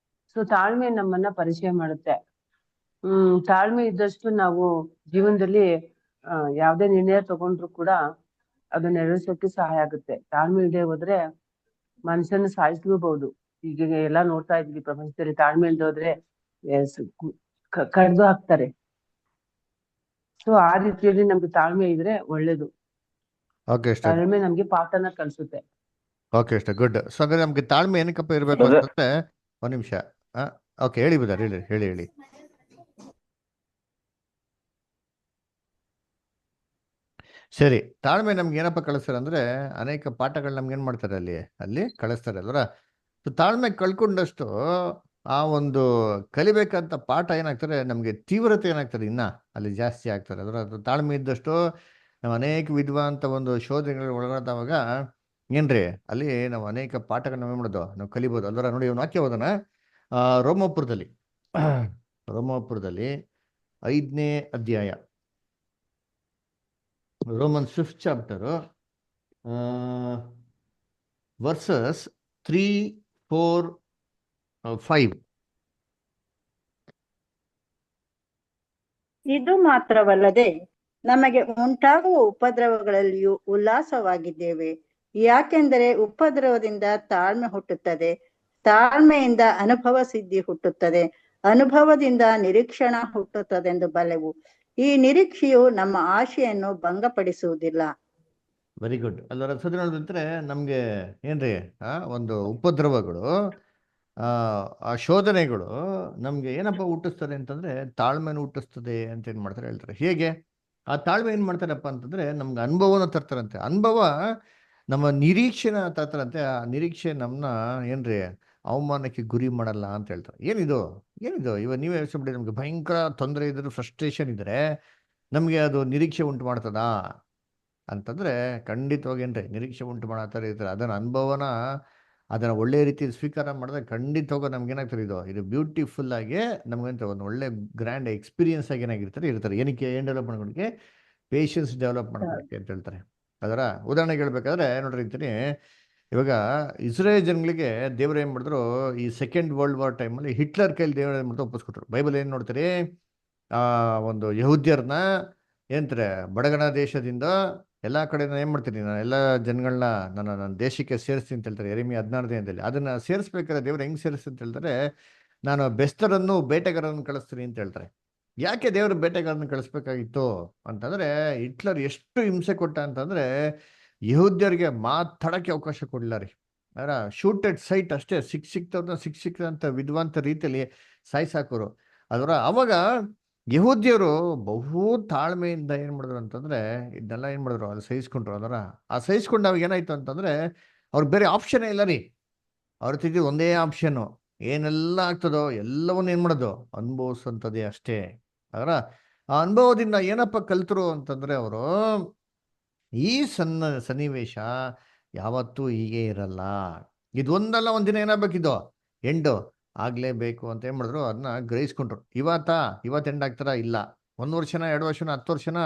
ಸೊ ತಾಳ್ಮೆ ನಮ್ಮನ್ನ ಪರಿಚಯ ಮಾಡುತ್ತೆ. ತಾಳ್ಮೆ ಇದ್ದಷ್ಟು ನಾವು ಜೀವನದಲ್ಲಿ ಯಾವ್ದೇ ನಿರ್ಣಯ ತಗೊಂಡ್ರು ಕೂಡ ಅದನ್ನ ನೆರವೇರ್ಸೋಕೆ ಸಹಾಯ ಆಗುತ್ತೆ. ತಾಳ್ಮೆ ಇಲ್ಲದೆ ಹೋದ್ರೆ ಮನುಷ್ಯನ ಸಾಯಿಸ್ಲೂಬಹುದು. ಈಗ ಎಲ್ಲಾ ನೋಡ್ತಾ ಇದ್ವಿ ಪ್ರಪಂಚದಲ್ಲಿ, ತಾಳ್ಮೆ ಇಲ್ಲದೆ ಹೋದ್ರೆ ಕಡ್ದು ಹಾಕ್ತಾರೆ. ಸೊ ಆ ರೀತಿಯಲ್ಲಿ ನಮ್ಗೆ ತಾಳ್ಮೆ ಇದ್ರೆ ಒಳ್ಳೇದು. ತಾಳ್ಮೆ ನಮ್ಗೆ ಪಾಠನ ಕಲಿಸುತ್ತೆ. ಓಕೆ ಅಷ್ಟೇ, ಗುಡ್. ಸೊ ಹಾಗಾದ್ರೆ ನಮ್ಗೆ ತಾಳ್ಮೆ ಏನಕ್ಕಪ್ಪ ಇರ್ಬೇಕು ಅಂತಂದ್ರೆ, ಒಂದ್ ನಿಮಿಷ. ಓಕೆ, ಹೇಳಿ ಬದಾರ್, ಹೇಳಿ ಹೇಳಿ ಹೇಳಿ. ಸರಿ, ತಾಳ್ಮೆ ನಮ್ಗೆ ಏನಪ್ಪ ಕಳಿಸ್ತಾರೆ ಅಂದ್ರೆ, ಅನೇಕ ಪಾಠಗಳು ನಮ್ಗೆ ಏನ್ ಮಾಡ್ತಾರೆ ಅಲ್ಲಿ ಅಲ್ಲಿ ಕಳಿಸ್ತಾರೆ ಅಲ್ವರ. ತಾಳ್ಮೆ ಕಳ್ಕೊಂಡಷ್ಟು ಆ ಒಂದು ಕಲಿಬೇಕಂತ ಪಾಠ ಏನಾಗ್ತಾರೆ, ನಮ್ಗೆ ತೀವ್ರತೆ ಏನಾಗ್ತದೆ ಇನ್ನ ಅಲ್ಲಿ ಜಾಸ್ತಿ ಆಗ್ತಾರೆ ಅದರ. ತಾಳ್ಮೆ ಇದ್ದಷ್ಟು ನಾವು ಅನೇಕ ವಿಧವಾದಂತ ಒಂದು ಶೋಧನೆಗಳು ಒಳಗಾದವಾಗ ಏನ್ರಿ, ಅಲ್ಲಿ ನಾವು ಅನೇಕ ಪಾಠಗಳನ್ನ ಏನ್ ಮಾಡೋದು, ನಾವು ಕಲಿಬೋದು ಅಲ್ವರ. ನೋಡಿ, ಇವನು ವಾಕ್ಯ ಓದೋಣ. ರೋಮಾಪುರದಲ್ಲಿ ರೋಮಾಪುರದಲ್ಲಿ 5ನೇ ಅಧ್ಯಾಯ, ರೋಮನ್ 5th ಚಾಪ್ಟರ್, ವರ್ಸಸ್ 3, 4, 5. ಇದು ಮಾತ್ರವಲ್ಲದೆ ನಮಗೆ ಉಂಟಾಗುವ ಉಪದ್ರವಗಳಲ್ಲಿಯೂ ಉಲ್ಲಾಸವಾಗಿದ್ದೇವೆ. ಯಾಕೆಂದರೆ ಉಪದ್ರವದಿಂದ ತಾಳ್ಮೆ ಹುಟ್ಟುತ್ತದೆ, ತಾಳ್ಮೆಯಿಂದ ಅನುಭವ ಸಿದ್ಧಿ ಹುಟ್ಟುತ್ತದೆ, ಅನುಭವದಿಂದ ನಿರೀಕ್ಷಣ ಹುಟ್ಟುತ್ತದೆಂದು ಬಲ್ಲೆವು. ಈ ನಿರೀಕ್ಷೆಯು ನಮ್ಮ ಆಶೆಯನ್ನು ಭಂಗಪಡಿಸುವುದಿಲ್ಲ. ವೆರಿ ಗುಡ್ ಅಲ್ವರ. ಸದ್ಯ ನೋಡಿದ್ರೆ ನಮ್ಗೆ ಏನ್ರಿ, ಒಂದು ಉಪದ್ರವಗಳು, ಆ ಶೋಧನೆಗಳು ನಮ್ಗೆ ಏನಪ್ಪ ಹುಟ್ಟಿಸ್ತದೆ ಅಂತಂದ್ರೆ, ತಾಳ್ಮೆನ ಹುಟ್ಟಿಸ್ತದೆ ಅಂತ ಏನ್ ಮಾಡ್ತಾರೆ ಹೇಳ್ತಾರೆ. ಹೇಗೆ ಆ ತಾಳ್ಮೆ ಏನ್ ಮಾಡ್ತಾರಪ್ಪ ಅಂತಂದ್ರೆ, ನಮ್ಗೆ ಅನುಭವನ ತರ್ತಾರಂತೆ. ಅನುಭವ ನಮ್ಮ ನಿರೀಕ್ಷೆನ ತರ್ತಾರಂತೆ. ಆ ನಿರೀಕ್ಷೆ ನಮ್ನ ಏನ್ರಿ ಅವಮಾನಕ್ಕೆ ಗುರಿ ಮಾಡಲ್ಲ ಅಂತ ಹೇಳ್ತಾರೆ. ಏನಿದು ಏನಿದು, ಇವಾಗ ನೀವೇ ಯೋಚನೆ ಮಾಡಿ, ನಮ್ಗೆ ಭಯಂಕರ ತೊಂದರೆ ಇದ್ರೆ, ಫ್ರಸ್ಟ್ರೇಷನ್ ಇದ್ರೆ ನಮ್ಗೆ ಅದು ನಿರೀಕ್ಷೆ ಉಂಟು ಮಾಡ್ತದಾ ಅಂತಂದ್ರೆ ಖಂಡಿತವಾಗಿ ಏನ್ರಿ ನಿರೀಕ್ಷೆ ಉಂಟು ಮಾಡತ್ತಾರೆ ಇರ್ತಾರೆ. ಅದನ್ನ ಅನುಭವನ ಅದನ್ನ ಒಳ್ಳೆ ರೀತಿ ಸ್ವೀಕಾರ ಮಾಡಿದ್ರೆ ಖಂಡಿತವಾಗ ನಮ್ಗೆ ಏನಾಗ್ತಾರೆ, ಇದು ಬ್ಯೂಟಿಫುಲ್ ಆಗಿ ನಮ್ಗಂತ ಒಂದು ಒಳ್ಳೆ ಗ್ರ್ಯಾಂಡ್ ಎಕ್ಸ್ಪೀರಿಯನ್ಸ್ ಆಗಿ ಏನಾಗಿರ್ತಾರೆ ಏನಕ್ಕೆ, ಏನ್ ಡೆವಲಪ್ ಮಾಡ್ಕೊಳಕ್ಕೆ, ಪೇಷನ್ಸ್ ಡೆವಲಪ್ ಮಾಡ್ಕೊಳಕ್ಕೆ ಅಂತ ಹೇಳ್ತಾರೆ. ಅದರ ಉದಾಹರಣೆಗೆ ಹೇಳ್ಬೇಕಾದ್ರೆ ನೋಡ್ರಿ ಅಂತೀನಿ, ಇವಾಗ ಇಸ್ರೇಲ್ ಜನಗಳಿಗೆ ದೇವ್ರು ಏನ್ ಮಾಡಿದ್ರು, ಈ ಸೆಕೆಂಡ್ ವರ್ಲ್ಡ್ ವಾರ್ ಟೈಮಲ್ಲಿ ಹಿಟ್ಲರ್ ಕೈಲಿ ದೇವ್ರ ಏನ್ ಮಾಡ್ತಾರೆ ಒಪ್ಪಿಸ್ಕೊಟ್ರು. ಬೈಬಲ್ ಏನ್ ನೋಡ್ತೀರಿ, ಒಂದು ಯಹೂದ್ಯರನ್ನ ಏನಂತಾರೆ, ಬಡಗಣ ದೇಶದಿಂದ ಎಲ್ಲಾ ಕಡೆ ಏನ್ ಮಾಡ್ತೀನಿ, ನಾನು ಎಲ್ಲ ಜನಗಳನ್ನ ನನ್ನ ದೇಶಕ್ಕೆ ಸೇರಿಸ್ತೀನಿ ಅಂತ ಹೇಳ್ತಾರೆ. ಯೆರೆಮೀಯ 16 ಅದನ್ನ ಸೇರಿಸ್ಬೇಕಾದ್ರೆ ದೇವ್ರು ಹೆಂಗ್ ಸೇರಿಸ್ತೀನಿ ಅಂತ ಹೇಳ್ತಾರೆ, ನಾನು ಬೆಸ್ತರನ್ನು ಬೇಟೆಗಾರರನ್ನು ಕಳಿಸ್ತೀನಿ ಅಂತ ಹೇಳ್ತಾರೆ. ಯಾಕೆ ದೇವರು ಬೇಟೆಗಾರರನ್ನು ಕಳಿಸ್ಬೇಕಾಗಿತ್ತು ಅಂತಂದ್ರೆ, ಹಿಟ್ಲರ್ ಎಷ್ಟು ಹಿಂಸೆ ಕೊಟ್ಟ ಅಂತಂದ್ರೆ, ಯಹೂದ್ಯರಿಗೆ ಮಾತಾಡಕ್ಕೆ ಅವಕಾಶ ಕೊಡ್ಲಿಲ್ಲ ರೀ. ಅದರ ಶೂಟೆಡ್ ಸೈಟ್ ಅಷ್ಟೇ, ಸಿಕ್ತಂತ ವಿದ್ವಾಂತ ರೀತಿಯಲ್ಲಿ ಸಾಯಿಸಾಕೋರು. ಅದರ ಅವಾಗ ಯಹೂದ್ಯರು ಬಹು ತಾಳ್ಮೆಯಿಂದ ಏನ್ ಮಾಡಿದ್ರು ಅಂತಂದ್ರೆ ಇದನ್ನೆಲ್ಲ ಏನ್ ಮಾಡಿದ್ರು ಅದು ಸಹಿಸ್ಕೊಂಡ್ರು ಅದರ ಆ ಸಹಿಸ್ಕೊಂಡಾಗ ಏನಾಯ್ತು ಅಂತಂದ್ರೆ ಅವ್ರಿಗೆ ಬೇರೆ ಆಪ್ಷನ್ ಇಲ್ಲ ರೀ. ಅವ್ರ ತಿದ್ದಿ ಒಂದೇ ಆಪ್ಷನ್, ಏನೆಲ್ಲ ಆಗ್ತದೋ ಎಲ್ಲವನ್ನ ಏನ್ ಮಾಡೋದು ಅನುಭವಿಸುವಂಥದ್ದೇ ಅಷ್ಟೇ. ಅದರ ಆ ಅನುಭವದಿಂದ ಏನಪ್ಪ ಕಲ್ತರು ಅಂತಂದ್ರೆ ಅವರು ಈ ಸನ್ನಿವೇಶ ಯಾವತ್ತೂ ಹೀಗೆ ಇರಲ್ಲ, ಇದೊಂದಲ್ಲ ಒಂದಿನ ಏನಾಗಬೇಕಿದ್ದು ಎಂಡು ಆಗ್ಲೇಬೇಕು ಅಂತ ಏನ್ ಮಾಡಿದ್ರು, ಅದನ್ನ ಗ್ರಹಿಸ್ಕೊಂಡ್ರು. ಇವತ್ತು ಎಂಡ್ ಆಗ್ತಾರ ಇಲ್ಲ, 1 ವರ್ಷನ 2 ವರ್ಷನ 10 ವರ್ಷನ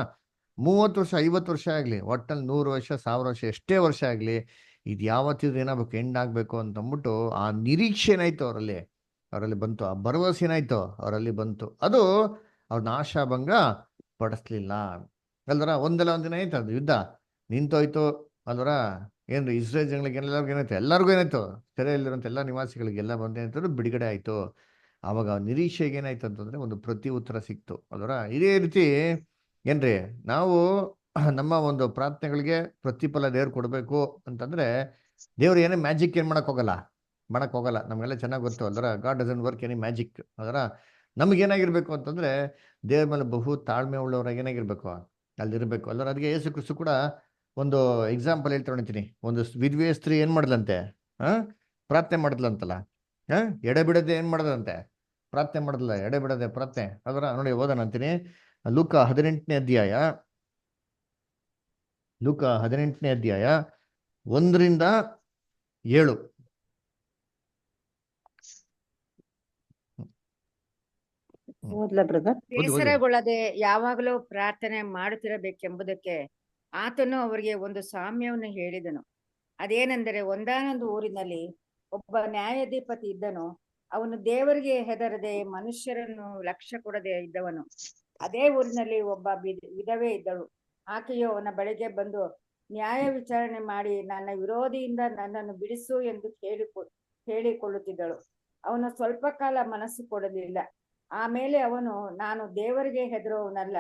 30 ವರ್ಷ 50 ವರ್ಷ ಆಗ್ಲಿ, ಒಟ್ಟಲ್ಲಿ 100 ವರ್ಷ 1000 ವರ್ಷ ಎಷ್ಟೇ ವರ್ಷ ಆಗ್ಲಿ, ಇದು ಯಾವತ್ತಿದ್ರು ಏನಾಗಬೇಕು ಎಂಡ್ ಆಗ್ಬೇಕು ಅಂತ ಅಂದ್ಬಿಟ್ಟು ಆ ನಿರೀಕ್ಷೆ ಏನಾಯ್ತು ಅವರಲ್ಲಿ ಬಂತು, ಆ ಭರವಸೆ ಏನಾಯ್ತು ಅವರಲ್ಲಿ ಬಂತು. ಅದು ಅವ್ರನ್ನ ಆಶಾಭಂಗ ಪಡಿಸ್ಲಿಲ್ಲ ಅಲ್ದರ. ಒಂದಲ್ಲ ಒಂದಿನ ಆಯ್ತು ಅದು ಯುದ್ಧ ನಿಂತೋಯ್ತು ಅಲ್ವರ. ಏನ್ರಿ ಇಸ್ರೇಲ್ ಜನಗಳಿಗೆ ಎಲ್ಲರಿಗೂ ಏನಾಯ್ತು ಸೆರೆಯಲ್ಲಿರುವಂಥ ಎಲ್ಲ ನಿವಾಸಿಗಳಿಗೆಲ್ಲ ಬಂದೇನಾಯ್ತು ಬಿಡುಗಡೆ ಆಯ್ತು. ಆವಾಗ ನಿರೀಕ್ಷೆಗೆ ಏನಾಯ್ತು ಅಂತಂದ್ರೆ ಒಂದು ಪ್ರತಿ ಉತ್ತರ ಸಿಕ್ತು ಅಲ್ವರ. ಇದೇ ರೀತಿ ಏನ್ರಿ ನಾವು ನಮ್ಮ ಒಂದು ಪ್ರಾರ್ಥನೆಗಳಿಗೆ ಪ್ರತಿಫಲ ದೇವ್ರು ಕೊಡಬೇಕು ಅಂತಂದ್ರೆ ದೇವ್ರು ಏನೇ ಮ್ಯಾಜಿಕ್ ಏನ್ ಮಾಡಕ್ ಹೋಗಲ್ಲ. ನಮ್ಗೆಲ್ಲ ಚೆನ್ನಾಗಿ ಗೊತ್ತು ಅಲ್ವರ. God doesn't work any magic ಅದರ. ನಮಗೇನಾಗಿರ್ಬೇಕು ಅಂತಂದ್ರೆ ದೇವ್ರ ಮೇಲೆ ಬಹು ತಾಳ್ಮೆ ಉಳ್ಳವರಾಗ ಏನಾಗಿರ್ಬೇಕು ಅಲ್ಲಿರ್ಬೇಕು ಅಲ್ವರ. ಅದಕ್ಕೆ ಯೇಸು ಕ್ರಿಸ್ತು ಕೂಡ ಒಂದು ಎಕ್ಸಾಂಪಲ್ ಹೇಳ್ತಾ ಒಂದು ವಿಧವೆ ಸ್ತ್ರೀ ಏನ್ ಮಾಡ್ಲಂತೆ, ಪ್ರಾರ್ಥನೆ ಮಾಡಿದ್ಲಂತಲ್ಲ, ಎಡೆಬಿಡದೆ ಏನ್ ಮಾಡದಂತೆ ಪ್ರಾರ್ಥನೆ ಮಾಡಿದ್ಲ, ಎಡೆಬಿಡದೆ ಪ್ರಾರ್ಥನೆ ಅದರ. ನೋಡಿ ಓದೋಣ ಅಂತೀನಿ. ಲೂಕ 18ನೇ ಅಧ್ಯಾಯ 1-7. ಓದ್ಲಾ ಬ್ರದರ್? ಬೇಸರಗೊಳ್ಳದೆ ಯಾವಾಗಲೂ ಪ್ರಾರ್ಥನೆ ಮಾಡುತ್ತಿರಬೇಕೆಂಬುದಕ್ಕೆ ಆತನು ಅವರಿಗೆ ಒಂದು ಸಾಮ್ಯವನ್ನು ಹೇಳಿದನು. ಅದೇನೆಂದರೆ, ಒಂದಾನೊಂದು ಊರಿನಲ್ಲಿ ಒಬ್ಬ ನ್ಯಾಯಾಧಿಪತಿ ಇದ್ದನು. ಅವನು ದೇವರಿಗೆ ಹೆದರದೆ ಮನುಷ್ಯರನ್ನು ಲಕ್ಷ್ಯ ಕೊಡದೆ ಇದ್ದವನು. ಅದೇ ಊರಿನಲ್ಲಿ ಒಬ್ಬ ವಿಧವೆ ಇದ್ದಳು. ಆಕೆಯು ಅವನ ಬಳಿಗೆ ಬಂದು ನ್ಯಾಯ ವಿಚಾರಣೆ ಮಾಡಿ ನನ್ನ ವಿರೋಧಿಯಿಂದ ನನ್ನನ್ನು ಬಿಡಿಸು ಎಂದು ಹೇಳಿಕೊಳ್ಳುತ್ತಿದ್ದಳು. ಅವನು ಸ್ವಲ್ಪ ಕಾಲ ಮನಸ್ಸು ಕೊಡಲಿಲ್ಲ. ಆಮೇಲೆ ಅವನು, ನಾನು ದೇವರಿಗೆ ಹೆದರುವವನಲ್ಲ,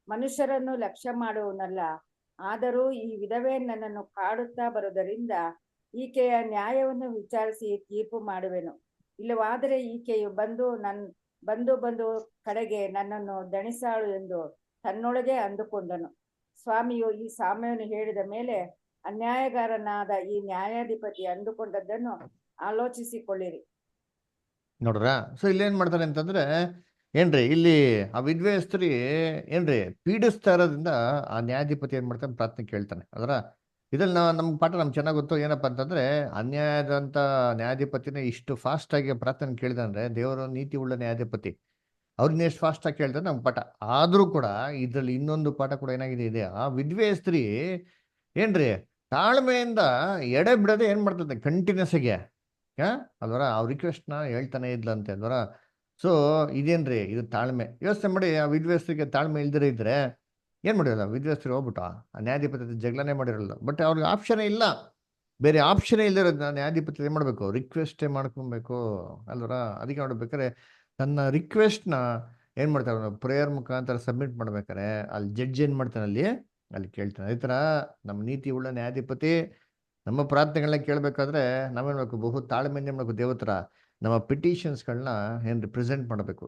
ಮನುಷ್ಯರನ್ನು ಲಕ್ಷ್ಯ ಮಾಡುವವನಲ್ಲ, ಆದರೂ ಈ ವಿಧವೆ ನನ್ನನ್ನು ಕಾಡುತ್ತಾ ಬರುವುದರಿಂದ ಈಕೆಯ ನ್ಯಾಯವನ್ನು ವಿಚಾರಿಸಿ ತೀರ್ಪು ಮಾಡುವೆನು. ಇಲ್ಲವಾದರೆ ಈಕೆಯು ಬಂದು ಕಡೆಗೆ ನನ್ನನ್ನು ದಣಿಸಾಳು ಎಂದು ತನ್ನೊಳಗೆ ಅಂದುಕೊಂಡನು. ಸ್ವಾಮಿಯು ಈ ಸಾಮ್ಯವನ್ನು ಹೇಳಿದ ಮೇಲೆ, ಅನ್ಯಾಯಗಾರನಾದ ಈ ನ್ಯಾಯಾಧಿಪತಿ ಅಂದುಕೊಂಡದ್ದನ್ನು ಆಲೋಚಿಸಿಕೊಳ್ಳಿರಿ. ನೋಡ್ರ. ಸೊ ಇಲ್ಲಿ ಏನ್ ಮಾಡ್ತಾರೆ ಅಂತಂದ್ರೆ ಏನ್ರಿ, ಇಲ್ಲಿ ಆ ವಿಧವೆ ಸ್ತ್ರೀ ಏನ್ರಿ ಪೀಡಿಸ್ತಾ ಇರೋದ್ರಿಂದ ಆ ನ್ಯಾಯಾಧಿಪತಿ ಏನ್ ಮಾಡ್ತಾನೆ, ಪ್ರಾರ್ಥನೆ ಕೇಳ್ತಾನೆ ಅದರ. ಇದ್ರಲ್ಲಿ ನಮ್ಗೆ ಪಾಠ ನಮ್ಗೆ ಚೆನ್ನಾಗಿ ಗೊತ್ತು ಏನಪ್ಪಾ ಅಂತಂದ್ರೆ, ಅನ್ಯಾಯದಂತ ನ್ಯಾಯಾಧಿಪತಿನ ಇಷ್ಟು ಫಾಸ್ಟ್ ಆಗಿ ಪ್ರಾರ್ಥನೆ ಕೇಳಿದಂದ್ರೆ ದೇವರ ನೀತಿ ಉಳ್ಳ ನ್ಯಾಯಾಧಿಪತಿ ಅವ್ರನ್ನ ಎಷ್ಟು ಫಾಸ್ಟ್ ಆಗಿ ಕೇಳ್ತಾರೆ ನಮ್ಗೆ ಪಾಠ. ಆದ್ರೂ ಕೂಡ ಇದ್ರಲ್ಲಿ ಇನ್ನೊಂದು ಪಾಠ ಕೂಡ ಏನಾಗಿದೆ, ಆ ವಿಧವೆ ಸ್ತ್ರೀ ಏನ್ರಿ ತಾಳ್ಮೆಯಿಂದ ಎಡೆ ಬಿಡದೆ ಏನ್ ಮಾಡ್ತದೆ ಕಂಟಿನ್ಯೂಸ್ ಆಗಿ ಅಲ್ವರ ಅವ್ರ ರಿಕ್ವೆಸ್ಟ್ನ ಹೇಳ್ತಾನೆ ಇದ್ಲಂತೆ ಅಲ್ವರ. ಸೊ ಇದೇನ್ರಿ ಇದು ತಾಳ್ಮೆ. ಯೋಚನೆ ಮಾಡಿ, ಆ ವಿದ್ವೇಸ್ತ್ರಿಗೆ ತಾಳ್ಮೆ ಇಲ್ದಿರ ಇದ್ರೆ ಏನ್ ಮಾಡಿರಲ್ಲ, ವಿದ್ವೇಸ್ತ್ರಿಗೆ ಹೋಗ್ಬಿಟ್ಟು ಆ ನ್ಯಾಯಾಧಿಪತಿ ಜಗಳನೆ ಮಾಡಿರಲ್ಲ. ಬಟ್ ಅವ್ರಿಗೆ ಆಪ್ಷನೇ ಇಲ್ಲ, ಬೇರೆ ಆಪ್ಷನೇ ಇಲ್ದಿರೋದನ್ನ ನ್ಯಾಯಾಧಿಪತಿ ಏನ್ ಮಾಡ್ಬೇಕು, ರಿಕ್ವೆಸ್ಟೇ ಮಾಡ್ಕೊಬೇಕು ಅಲ್ವರ. ಅದಕ್ಕೆ ನೋಡ್ಬೇಕಾರೆ ತನ್ನ ರಿಕ್ವೆಸ್ಟ್ನ ಏನ್ ಮಾಡ್ತಾರೆ, ಪ್ರೇಯರ್ ಮುಖಾಂತರ ಸಬ್ಮಿಟ್ ಮಾಡ್ಬೇಕಾರೆ ಅಲ್ಲಿ ಜಡ್ಜ್ ಏನ್ ಮಾಡ್ತಾನೆ, ಅಲ್ಲಿ ಕೇಳ್ತಾನೆ. ಅದೇ ತರ ನಮ್ಮ ನೀತಿ ಉಳ್ಳ ನ್ಯಾಯಾಧಿಪತಿ ನಮ್ಮ ಪ್ರಾರ್ಥನೆಗಳನ್ನ ಕೇಳಬೇಕಾದ್ರೆ ನಾವೇನ್ ಮಾಡಬೇಕು, ಬಹು ತಾಳ್ಮೆಯಿಂದ ಮಾಡಬೇಕು. ದೇವತರ ನಮ್ಮ ಪಿಟಿಷನ್ಸ್ಗಳನ್ನ ಏನ್ರಿ ಪ್ರೆಸೆಂಟ್ ಮಾಡಬೇಕು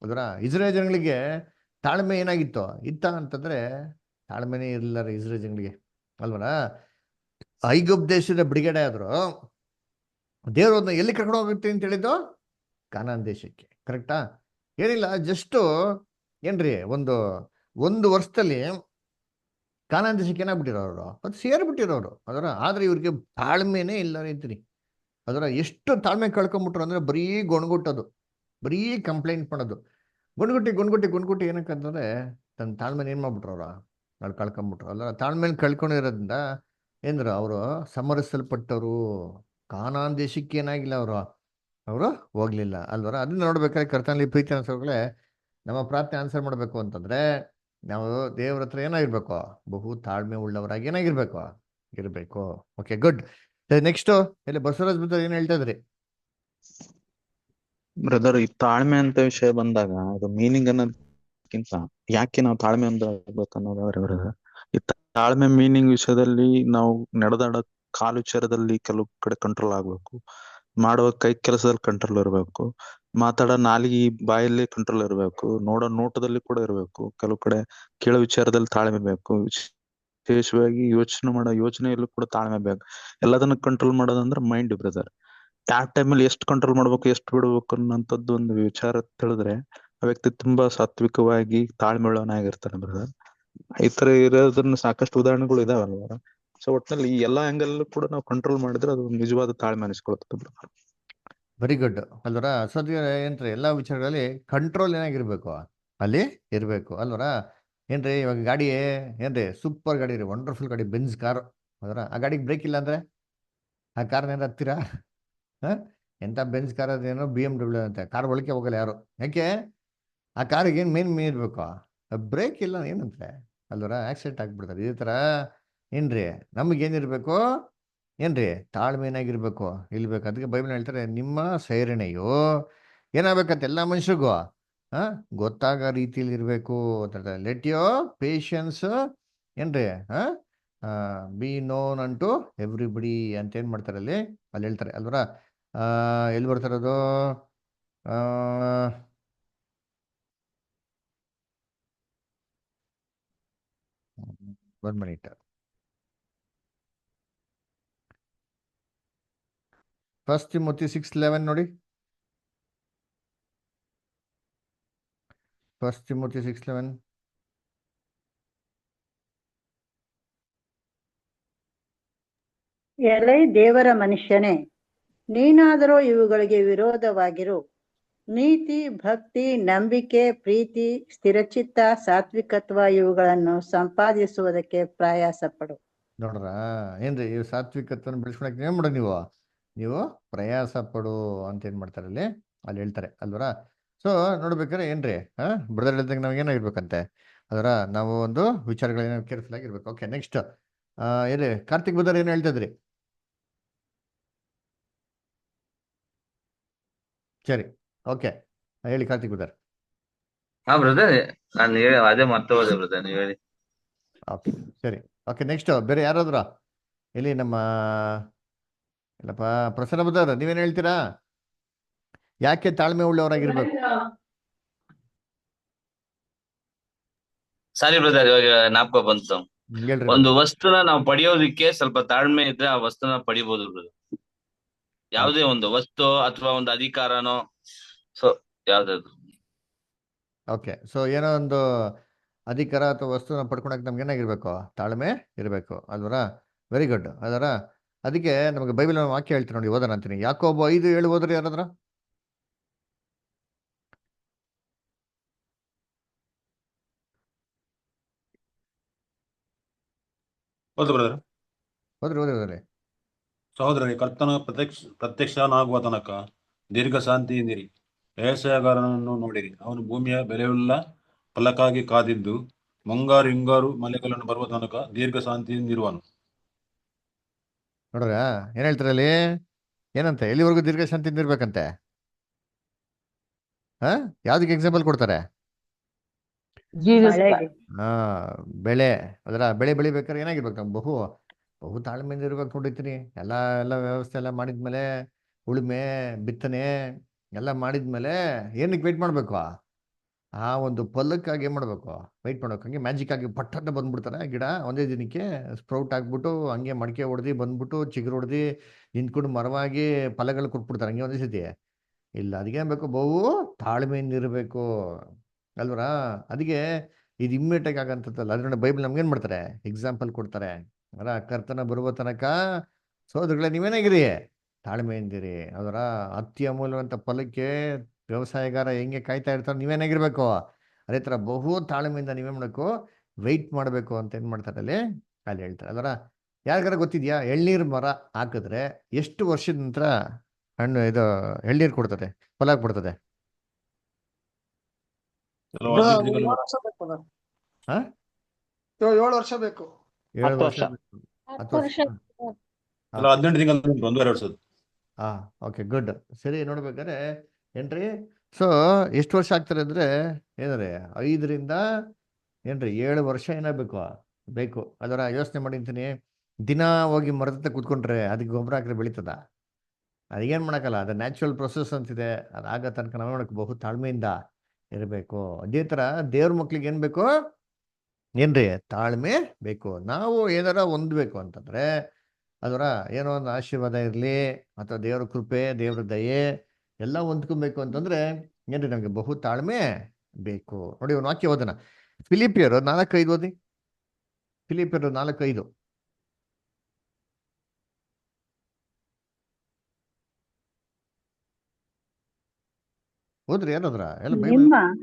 ಅದರ. ಇಸ್ರೇಲ್ ಜನಗಳಿಗೆ ತಾಳ್ಮೆ ಏನಾಗಿತ್ತು ಅಂತಂದ್ರೆ, ತಾಳ್ಮೆನೇ ಇರಲಿಲ್ಲ ರೀ ಇಸ್ರೇಲ್ ಜನಗಳಿಗೆ ಅಲ್ವರ. ಐಗುಪ್ತ ದೇಶದ ಬಿಡುಗಡೆ ಆದ್ರು, ದೇವ್ರನ್ನ ಎಲ್ಲಿ ಕರ್ಕೊಂಡು ಹೋಗುತ್ತೆ ಅಂತ ಹೇಳಿದ್ದು, ಕಾನಾನ್ ದೇಶಕ್ಕೆ. ಕರೆಕ್ಟಾ? ಏನಿಲ್ಲ, ಜಸ್ಟ್ ಏನ್ರಿ ಒಂದು ವರ್ಷದಲ್ಲಿ ಕಾನಾನ್ ದೇಶಕ್ಕೆ ಏನಾಗ್ಬಿಟ್ಟಿರೋರು, ಅದು ಸೇರ್ಬಿಟ್ಟಿರೋರು ಅದರ. ಆದ್ರೆ ಇವ್ರಿಗೆ ತಾಳ್ಮೆನೇ ಇಲ್ಲ ಅಂತೀನಿ ಅದರ. ಎಷ್ಟು ತಾಳ್ಮೆ ಕಳ್ಕೊಂಬಿಟ್ರು ಅಂದ್ರೆ ಬರೀ ಗೊಣಗುಟ್ಟೋದು, ಬರೀ ಕಂಪ್ಲೇಂಟ್ ಮಾಡೋದು, ಗುಣ್ಗುಟ್ಟಿ ಏನಕ್ಕಂತಂದ್ರೆ ತನ್ನ ತಾಳ್ಮೆನ ಏನ್ ಮಾಡ್ಬಿಟ್ರು ಅವ್ರು ಕಳ್ಕೊಂಬಿಟ್ರು ಅಲ್ಲ. ತಾಳ್ಮೆನ ಕಳ್ಕೊಂಡಿರೋದ್ರಿಂದ ಏನ್ರ ಅವರು ಸಮರಿಸಲ್ಪಟ್ಟವರು, ಕಾನಾನ್ ದೇಶಕ್ಕೆ ಏನಾಗಿಲ್ಲ ಅವರು ಹೋಗ್ಲಿಲ್ಲ ಅಲ್ವರ. ಅದನ್ನ ನೋಡ್ಬೇಕಾದ್ರೆ ಕರ್ತನಲ್ಲಿ ಪ್ರೀತಿ ಅನ್ಸೋಗಳೇ, ನಮ್ಮ ಪ್ರಾರ್ಥನೆ ಆನ್ಸರ್ ಮಾಡ್ಬೇಕು ಅಂತಂದ್ರೆ ನಾವು ದೇವ್ರ ಹತ್ರ ಏನಾಗಿರ್ಬೇಕು, ಬಹು ತಾಳ್ಮೆ ಉಳ್ಳವರಾಗಿ ಇರಬೇಕು. Okay, good. ನೆಕ್ಸ್ಟ್ ಇಲ್ಲಿ ಬಸವರಾಜ್ ಬ್ರದರ್ ಏನ್ ಹೇಳ್ತಾ ಇದ್ರಿ? ಬ್ರದರ್, ಈ ತಾಳ್ಮೆ ಅಂತ ವಿಷಯ ಬಂದಾಗ ಅದು ಮೀನಿಂಗ್ ಅನ್ನೋದಕ್ಕಿಂತ ಯಾಕೆ ನಾವು ತಾಳ್ಮೆ ಅನ್ನೋದಾದ್ರೆ ಬ್ರದರ್, ಈ ತಾಳ್ಮೆ ಮೀನಿಂಗ್ ವಿಷಯದಲ್ಲಿ ನಾವು ನಡೆದಾಡೋ ಕಾಲು ವಿಚಾರದಲ್ಲಿ ಕೆಲವು ಕಡೆ ಕಂಟ್ರೋಲ್ ಆಗ್ಬೇಕು, ಮಾಡುವ ಕೈ ಕೆಲಸದಲ್ಲಿ ಕಂಟ್ರೋಲ್ ಇರಬೇಕು, ಮಾತಾಡೋ ನಾಲಿಗೆ ಬಾಯಲ್ಲಿ ಕಂಟ್ರೋಲ್ ಇರಬೇಕು, ನೋಡೋ ನೋಟದಲ್ಲಿ ಕೂಡ ಇರಬೇಕು, ಕೆಲವು ಕಡೆ ಕೇಳೋ ವಿಚಾರದಲ್ಲಿ ತಾಳ್ಮೆ ಬೇಕು, ವಿಶೇಷವಾಗಿ ಯೋಚನೆ ಮಾಡೋ ಯೋಚನೆಯಲ್ಲೂ ಕೂಡ ತಾಳ್ಮೆ ಬೇಕು. ಎಲ್ಲದನ್ನ ಕಂಟ್ರೋಲ್ ಮಾಡೋದಂದ್ರೆ ಮೈಂಡ್ ಬ್ರದರ್. ಯಾವ ಟೈಮಲ್ಲಿ ಎಷ್ಟು ಕಂಟ್ರೋಲ್ ಮಾಡ್ಬೇಕು ಎಷ್ಟು ಬಿಡ್ಬೇಕು ಅನ್ನೋಂಥದ್ದು ಒಂದು ವಿಚಾರ ತಿಳಿದ್ರೆ ಆ ವ್ಯಕ್ತಿ ತುಂಬಾ ಸಾತ್ವಿಕವಾಗಿ ತಾಳ್ಮೆಯುಳ್ಳವನಾಗಿರ್ತಾನೆ ಬ್ರದರ್. ಈ ತರ ಇರೋದನ್ನ ಸಾಕಷ್ಟು ಉದಾಹರಣೆಗಳು ಇದಾವಲ್ವ. ಸೊ ಒಟ್ಟಿನಲ್ಲಿ ಈ ಎಲ್ಲಾ ಆಂಗಲ್ ಕೂಡ ನಾವು ಕಂಟ್ರೋಲ್ ಮಾಡಿದ್ರೆ ಅದು ನಿಜವಾದ ತಾಳ್ಮೆ ಅನಿಸ್ಕೊಳ್ತದೆ ಬ್ರದರ್. ವೆರಿ ಗುಡ್ ಅಲ್ವರ. ಸದ್ಯ ಏನ್ರಿ ಎಲ್ಲ ವಿಚಾರಗಳಲ್ಲಿ ಕಂಟ್ರೋಲ್ ಏನಾಗಿರ್ಬೇಕು ಅಲ್ಲಿ ಇರಬೇಕು ಅಲ್ವರ. ಏನ್ರಿ ಇವಾಗ ಗಾಡಿ ಏನ್ರಿ ಸೂಪರ್ ಗಾಡಿ ರೀ, ವಂಡರ್ಫುಲ್ ಗಾಡಿ, ಬೆನ್ಸ್ ಕಾರ್ ಅದರ. ಆ ಗಾಡಿಗೆ ಬ್ರೇಕ್ ಇಲ್ಲ ಅಂದ್ರೆ ಆ ಕಾರ್ನ ಏನ್ ಹತ್ತೀರಾ? ಎಂತ ಬೆನ್ಸ್ ಕಾರ್ ಅದೇನೋ BMW ಅಂತೆ, ಕಾರ್ ಒಳಗೆ ಹೋಗಲ್ಲ ಯಾರು. ಯಾಕೆ? ಆ ಕಾರಿಗೆ ಏನು ಮೇನ್ ಇರಬೇಕು, ಬ್ರೇಕ್ ಇಲ್ಲ ಏನಂತೆ ಅಲ್ವರ, ಆಕ್ಸಿಡೆಂಟ್ ಆಗ್ಬಿಡ್ತಾರೆ. ಇದೇ ಥರ ಏನ್ರಿ ನಮಗೇನಿರ್ಬೇಕು ಏನ್ರಿ ತಾಳ್ಮೆನಾಗಿರ್ಬೇಕು ಇಲ್ಬೇಕು. ಅದಕ್ಕೆ ಬೈಬಲ್ ಹೇಳ್ತಾರೆ ನಿಮ್ಮ ಸೈರಣೆಯು ಏನಾಗಬೇಕಂತ ಎಲ್ಲ ಮನುಷ್ಯರಿಗೂ ಗೊತ್ತಾಗೋ ರೀತಿಯಲ್ಲಿ ಇರಬೇಕು ಅಂತ. ಲೆಟ್ ಯೋ ಪೇಷನ್ಸ್ ಏನ್ರಿ be known unto everybody ಅಂತ ಏನ್ ಮಾಡ್ತಾರೆ ಅಲ್ಲಿ ಹೇಳ್ತಾರೆ ಅಲ್ವರ. ಎಲ್ಲಿ ಬರ್ತಾರದು? One minute. ಫಸ್ಟ್ ತಿಮೋಥಿ 6:11 ನೋಡಿ. First Timothy 6:11. ಎಲೈ ದೇವರ ಮನುಷ್ಯನೇ, ನೀನಾದರೂ ಇವುಗಳಿಗೆ ವಿರೋಧವಾಗಿರು. ನೀತಿ, ಭಕ್ತಿ, ನಂಬಿಕೆ, ಪ್ರೀತಿ, ಸ್ಥಿರಚಿತ್ತ, ಸಾತ್ವಿಕತ್ವ ಇವುಗಳನ್ನು ಸಂಪಾದಿಸುವುದಕ್ಕೆ ಪ್ರಯಾಸ ಪಡು. ನೋಡ್ರ ಏನ್ರಿ ಈ ಸಾತ್ವಿಕತ್ವನ ಬೆಳೆಸ್ಕೊಳಕ್ ಏನ್ ಮಾಡ ನೀವು ಪ್ರಯಾಸ ಪಡು ಅಂತ ಏನ್ ಮಾಡ್ತಾರೆ ಅಲ್ಲಿ ಹೇಳ್ತಾರೆ ಅಲ್ವರ. ಸೊ ನೋಡ್ಬೇಕಾದ್ರೆ ಏನ್ರಿ ಬ್ರದರ್ ಹೇಳ್ದಂಗೆ ನಾವ್ ಏನಾಗಿರ್ಬೇಕಂತೆ ಅದರ ನಾವು ಒಂದು ವಿಚಾರಗಳೇನೋ ಕೇರ್ಫುಲ್ ಆಗಿರ್ಬೇಕು. ಓಕೆ, ನೆಕ್ಸ್ಟ್ ಏನ್ರಿ ಕಾರ್ತಿಕ್ ಬ್ರದರ್ ಏನ್ ಹೇಳ್ತಿದ್ರಿ? ಸರಿ, ಓಕೆ, ಹೇಳಿ ಕಾರ್ತಿಕ್ ಬ್ರದರ್. ಹಾ ಬ್ರದರ್, ನಾನು ಹೇಳಿ ಅದೇ ಮತ್ತೆ ಹೋದೆ ಬ್ರದರ್, ನೀವು ಹೇಳಿ. ಓಕೆ ಸರಿ, ಓಕೆ ನೆಕ್ಸ್ಟ್ ಬೇರೆ ಯಾರಾದ್ರ ಇಲ್ಲಿ ನಮ್ಮ ಇಲ್ಲಪ್ಪ ಪ್ರಸನ್ನ ಬ್ರದರ್ ನೀವೇನ್ ಹೇಳ್ತೀರಾ? ಯಾಕೆ ತಾಳ್ಮೆ ಉಳ್ಳವರಾಗಿರ್ಬೇಕು? ಸಾರಿ ಬ್ರದರ್, ಇವಾಗ ಜ್ಞಾಪಕ ಬಂತು. ಹೇಳ್ರಿ ಒಂದು ವಸ್ತುನ ನಾವು ಪಡೆಯೋದಿಕ್ಕೆ ಸ್ವಲ್ಪ ತಾಳ್ಮೆ ಇದ್ರೆ ಆ ವಸ್ತುನ ಪಡಿಬಹುದು ಬ್ರದರ್. ಯಾವುದೇ ಒಂದು ವಸ್ತು ಅಥವಾ ಒಂದು ಅಧಿಕಾರನೋ, ಸೊ ಯಾವ್ದಾದ್ರು. ಓಕೆ, ಸೊ ಏನೋ ಒಂದು ಅಧಿಕಾರ ಅಥವಾ ವಸ್ತುನ ಪಡ್ಕೊಳಕ್ ನಮ್ಗೆ ಏನಾಗಿರ್ಬೇಕು? ತಾಳ್ಮೆ ಇರಬೇಕು ಅಲ್ವರ. ವೆರಿ ಗುಡ್ ಅದರ. ಅದಕ್ಕೆ ನಮಗೆ ಬೈಬಲ್ ವಾಕ್ಯ ಹೇಳ್ತೀನಿ ನೋಡಿ, ಓದೋಣ ಅಂತೀನಿ. ಯಾಕೋಬ 5:7 ಓದ್ರಿ ಯಾರಾದ್ರ? ಹೌದು ಬ್ರದರ್. ಓದ್ರಿ ಓದ್ರಿ ಓದ್ರಿ. ಸಹೋದರರೇ, ಕರ್ತನ ಪ್ರತ್ಯಕ್ಷನಾಗುವ ತನಕ ದೀರ್ಘ ಶಾಂತಿಯಿಂದಿರಿ. ವ್ಯವಸಾಯಗಾರನನ್ನು ನೋಡಿರಿ, ಅವನು ಭೂಮಿಯ ಬೆಲೆಯುಳ್ಳ ಫಲಕ್ಕಾಗಿ ಕಾದಿದ್ದು ಮುಂಗಾರು ಹಿಂಗಾರು ಮಳೆಗಳನ್ನು ಬರುವ ತನಕ ದೀರ್ಘ ಶಾಂತಿಯಿಂದಿರುವನು. ನೋಡ್ರ ಏನ್ ಹೇಳ್ತಾರೆ ಅಲ್ಲಿ? ಏನಂತೆ? ಎಲ್ಲಿವರೆಗೂ ದೀರ್ಘ ಶಾಂತಿಯಿಂದ ಇರ್ಬೇಕಂತೆ? ಯಾವ್ದಕ್ಕೆ ಎಕ್ಸಾಂಪಲ್ ಕೊಡ್ತಾರೆ? ಮಳೆಗೆ. ಬೆಳೆ ಅದರ. ಬೆಳೆ ಬೆಳಿಬೇಕಾದ್ರೆ ಏನಾಗಿರ್ಬೇಕು? ನಾವು ಬಹು ತಾಳ್ಮೆಯಿಂದ ಇರ್ಬೇಕು ನೋಡಿರ್ತೀನಿ. ಎಲ್ಲ ವ್ಯವಸ್ಥೆ ಎಲ್ಲ ಮಾಡಿದ್ಮೇಲೆ ಉಳುಮೆ ಬಿತ್ತನೆ ಎಲ್ಲ ಮಾಡಿದ್ಮೇಲೆ ಏನಕ್ಕೆ ವೆಯ್ಟ್ ಮಾಡ್ಬೇಕು? ಆ ಒಂದು ಫಲಕ್ಕಾಗಿ ಏನ್ ಮಾಡ್ಬೇಕು? ವೆಯ್ಟ್ ಮಾಡ್ಬೇಕು. ಹಂಗೆ ಮ್ಯಾಜಿಕ್ ಆಗಿ ಪಟ್ಟಂತ ಬಂದ್ಬಿಡ್ತಾರೆ ಗಿಡ ಒಂದೇ ದಿನಕ್ಕೆ ಸ್ಪ್ರೌಟ್ ಆಗ್ಬಿಟ್ಟು ಹಂಗೆ ಮಡಿಕೆ ಹೊಡೆದಿ ಬಂದ್ಬಿಟ್ಟು ಚಿಗುರು ಹೊಡೆದಿ ನಿಂತ್ಕೊಂಡು ಮರವಾಗಿ ಫಲಗಳು ಕೊಟ್ಬಿಡ್ತಾರೆ ಹಂಗೆ ಒಂದೇ ಸತಿ. ಇಲ್ಲ, ಅದಕ್ಕೆ ಬೇಕು ಬಹು ತಾಳ್ಮೆಯಿಂದ ಇರಬೇಕು ಅಲ್ವರ. ಅದಕ್ಕೆ ಇದು ಇಮ್ಮಿಡಿಯೇಟ್ ಆಗಂತಲ್ಲ. ಅದ್ರ ಬೈಬಲ್ ನಮ್ಗೇನ್ ಮಾಡ್ತಾರೆ? ಎಕ್ಸಾಂಪಲ್ ಕೊಡ್ತಾರೆ ಅಲ್ಲ. ಕರ್ತನ ಬರುವ ತನಕ ಸೋದರಗಳೇ ನೀವೇನಾಗಿರಿ? ತಾಳ್ಮೆಯಿಂದಿರಿ ಅದರ. ಅತಿ ಅಮೂಲ್ಯವಂತ ಫಲಕ್ಕೆ ವ್ಯವಸಾಯಗಾರ ಹೆಂಗೆ ಕಾಯ್ತಾ ಇರ್ತಾರೆ, ನೀವೇನಾಗಿರ್ಬೇಕು ಅದೇ ತರ ಬಹು ತಾಳ್ಮೆಯಿಂದ ನೀವೇನ್ ಮಾಡಬೇಕು? ವೆಯ್ಟ್ ಮಾಡಬೇಕು ಅಂತ ಏನ್ ಮಾಡ್ತಾರೆ ಅಲ್ಲಿ ಹೇಳ್ತಾರೆ ಅದರ. ಯಾರಿಗಾರ ಗೊತ್ತಿದ್ಯಾ ಎಳ್ನೀರ್ ಮರ ಹಾಕಿದ್ರೆ ಎಷ್ಟು ವರ್ಷದ ನಂತರ ಹಣ್ಣು ಇದು ಎಳ್ನೀರ್ ಕೊಡ್ತದೆ, ಫಲ ಕೊಡ್ತದೆ? ಕೆಲವು 18 ತಿಂಗಳು 7 ವರ್ಷ ಬೇಕು. 7 ವರ್ಷ ಬೇಕು. 10 ವರ್ಷ. ಕೆಲವು 18 ತಿಂಗಳು ಉಂಟು, 1.5 ವರ್ಷದ. Okay good. ಸರಿ, ನೋಡ್ಬೇಕಾದ್ರೆ ಏನ್ರಿ ಸೊ ಎಷ್ಟು ವರ್ಷ ಆಗ್ತಾರೆ ಅಂದ್ರೆ ಏನ್ರಿ 5ರಿಂದ ಏನ್ರಿ 7 ವರ್ಷ ಏನಾಗಬೇಕು ಬೇಕು ಅದರ. ಯೋಚನೆ ಮಾಡಿರ್ತೀನಿ, ದಿನ ಹೋಗಿ ಮರದ ಕೂತ್ಕೊಂಡ್ರೆ ಅದಕ್ಕೆ ಗೊಬ್ಬರ ಹಾಕಿದ್ರೆ ಬೆಳೀತದ? ಅದೇನು ಮಾಡೋಕ್ಕಲ್ಲ, ಅದು ನ್ಯಾಚುರಲ್ ಪ್ರೊಸೆಸ್ ಅಂತಿದೆ. ಅದಾಗೋ ತನಕ ನಾವು ನೋಡಕ್ಕೆ ಬಹು ತಾಳ್ಮೆಯಿಂದ ಇರಬೇಕು. ಅದೇ ಥರ ದೇವ್ರ ಮಕ್ಳಿಗೆ ಏನು ಬೇಕು ಏನ್ರಿ? ತಾಳ್ಮೆ ಬೇಕು. ನಾವು ಏನಾರ ಹೊಂದಬೇಕು ಅಂತಂದ್ರೆ ಅದರ ಏನೋ ಒಂದು ಆಶೀರ್ವಾದ ಇರಲಿ ಅಥವಾ ದೇವ್ರ ಕೃಪೆ, ದೇವ್ರ ದಯೆ ಎಲ್ಲ ಹೊಂದ್ಕೊಬೇಕು ಅಂತಂದ್ರೆ ಏನ್ರಿ ನಮಗೆ ಬಹು ತಾಳ್ಮೆ ಬೇಕು. ನೋಡಿ ಒಂದು ವಾಕ್ಯ ಓದೋಣ. ಫಿಲಿಪಿಯರು 4:5 ಓದಿ. ಫಿಲಿಪಿಯರು 4:5. ಓದ್ರಿ ಯಾರಾದ್ರ ಎಲ್ಲ ಬೈಬಲ್.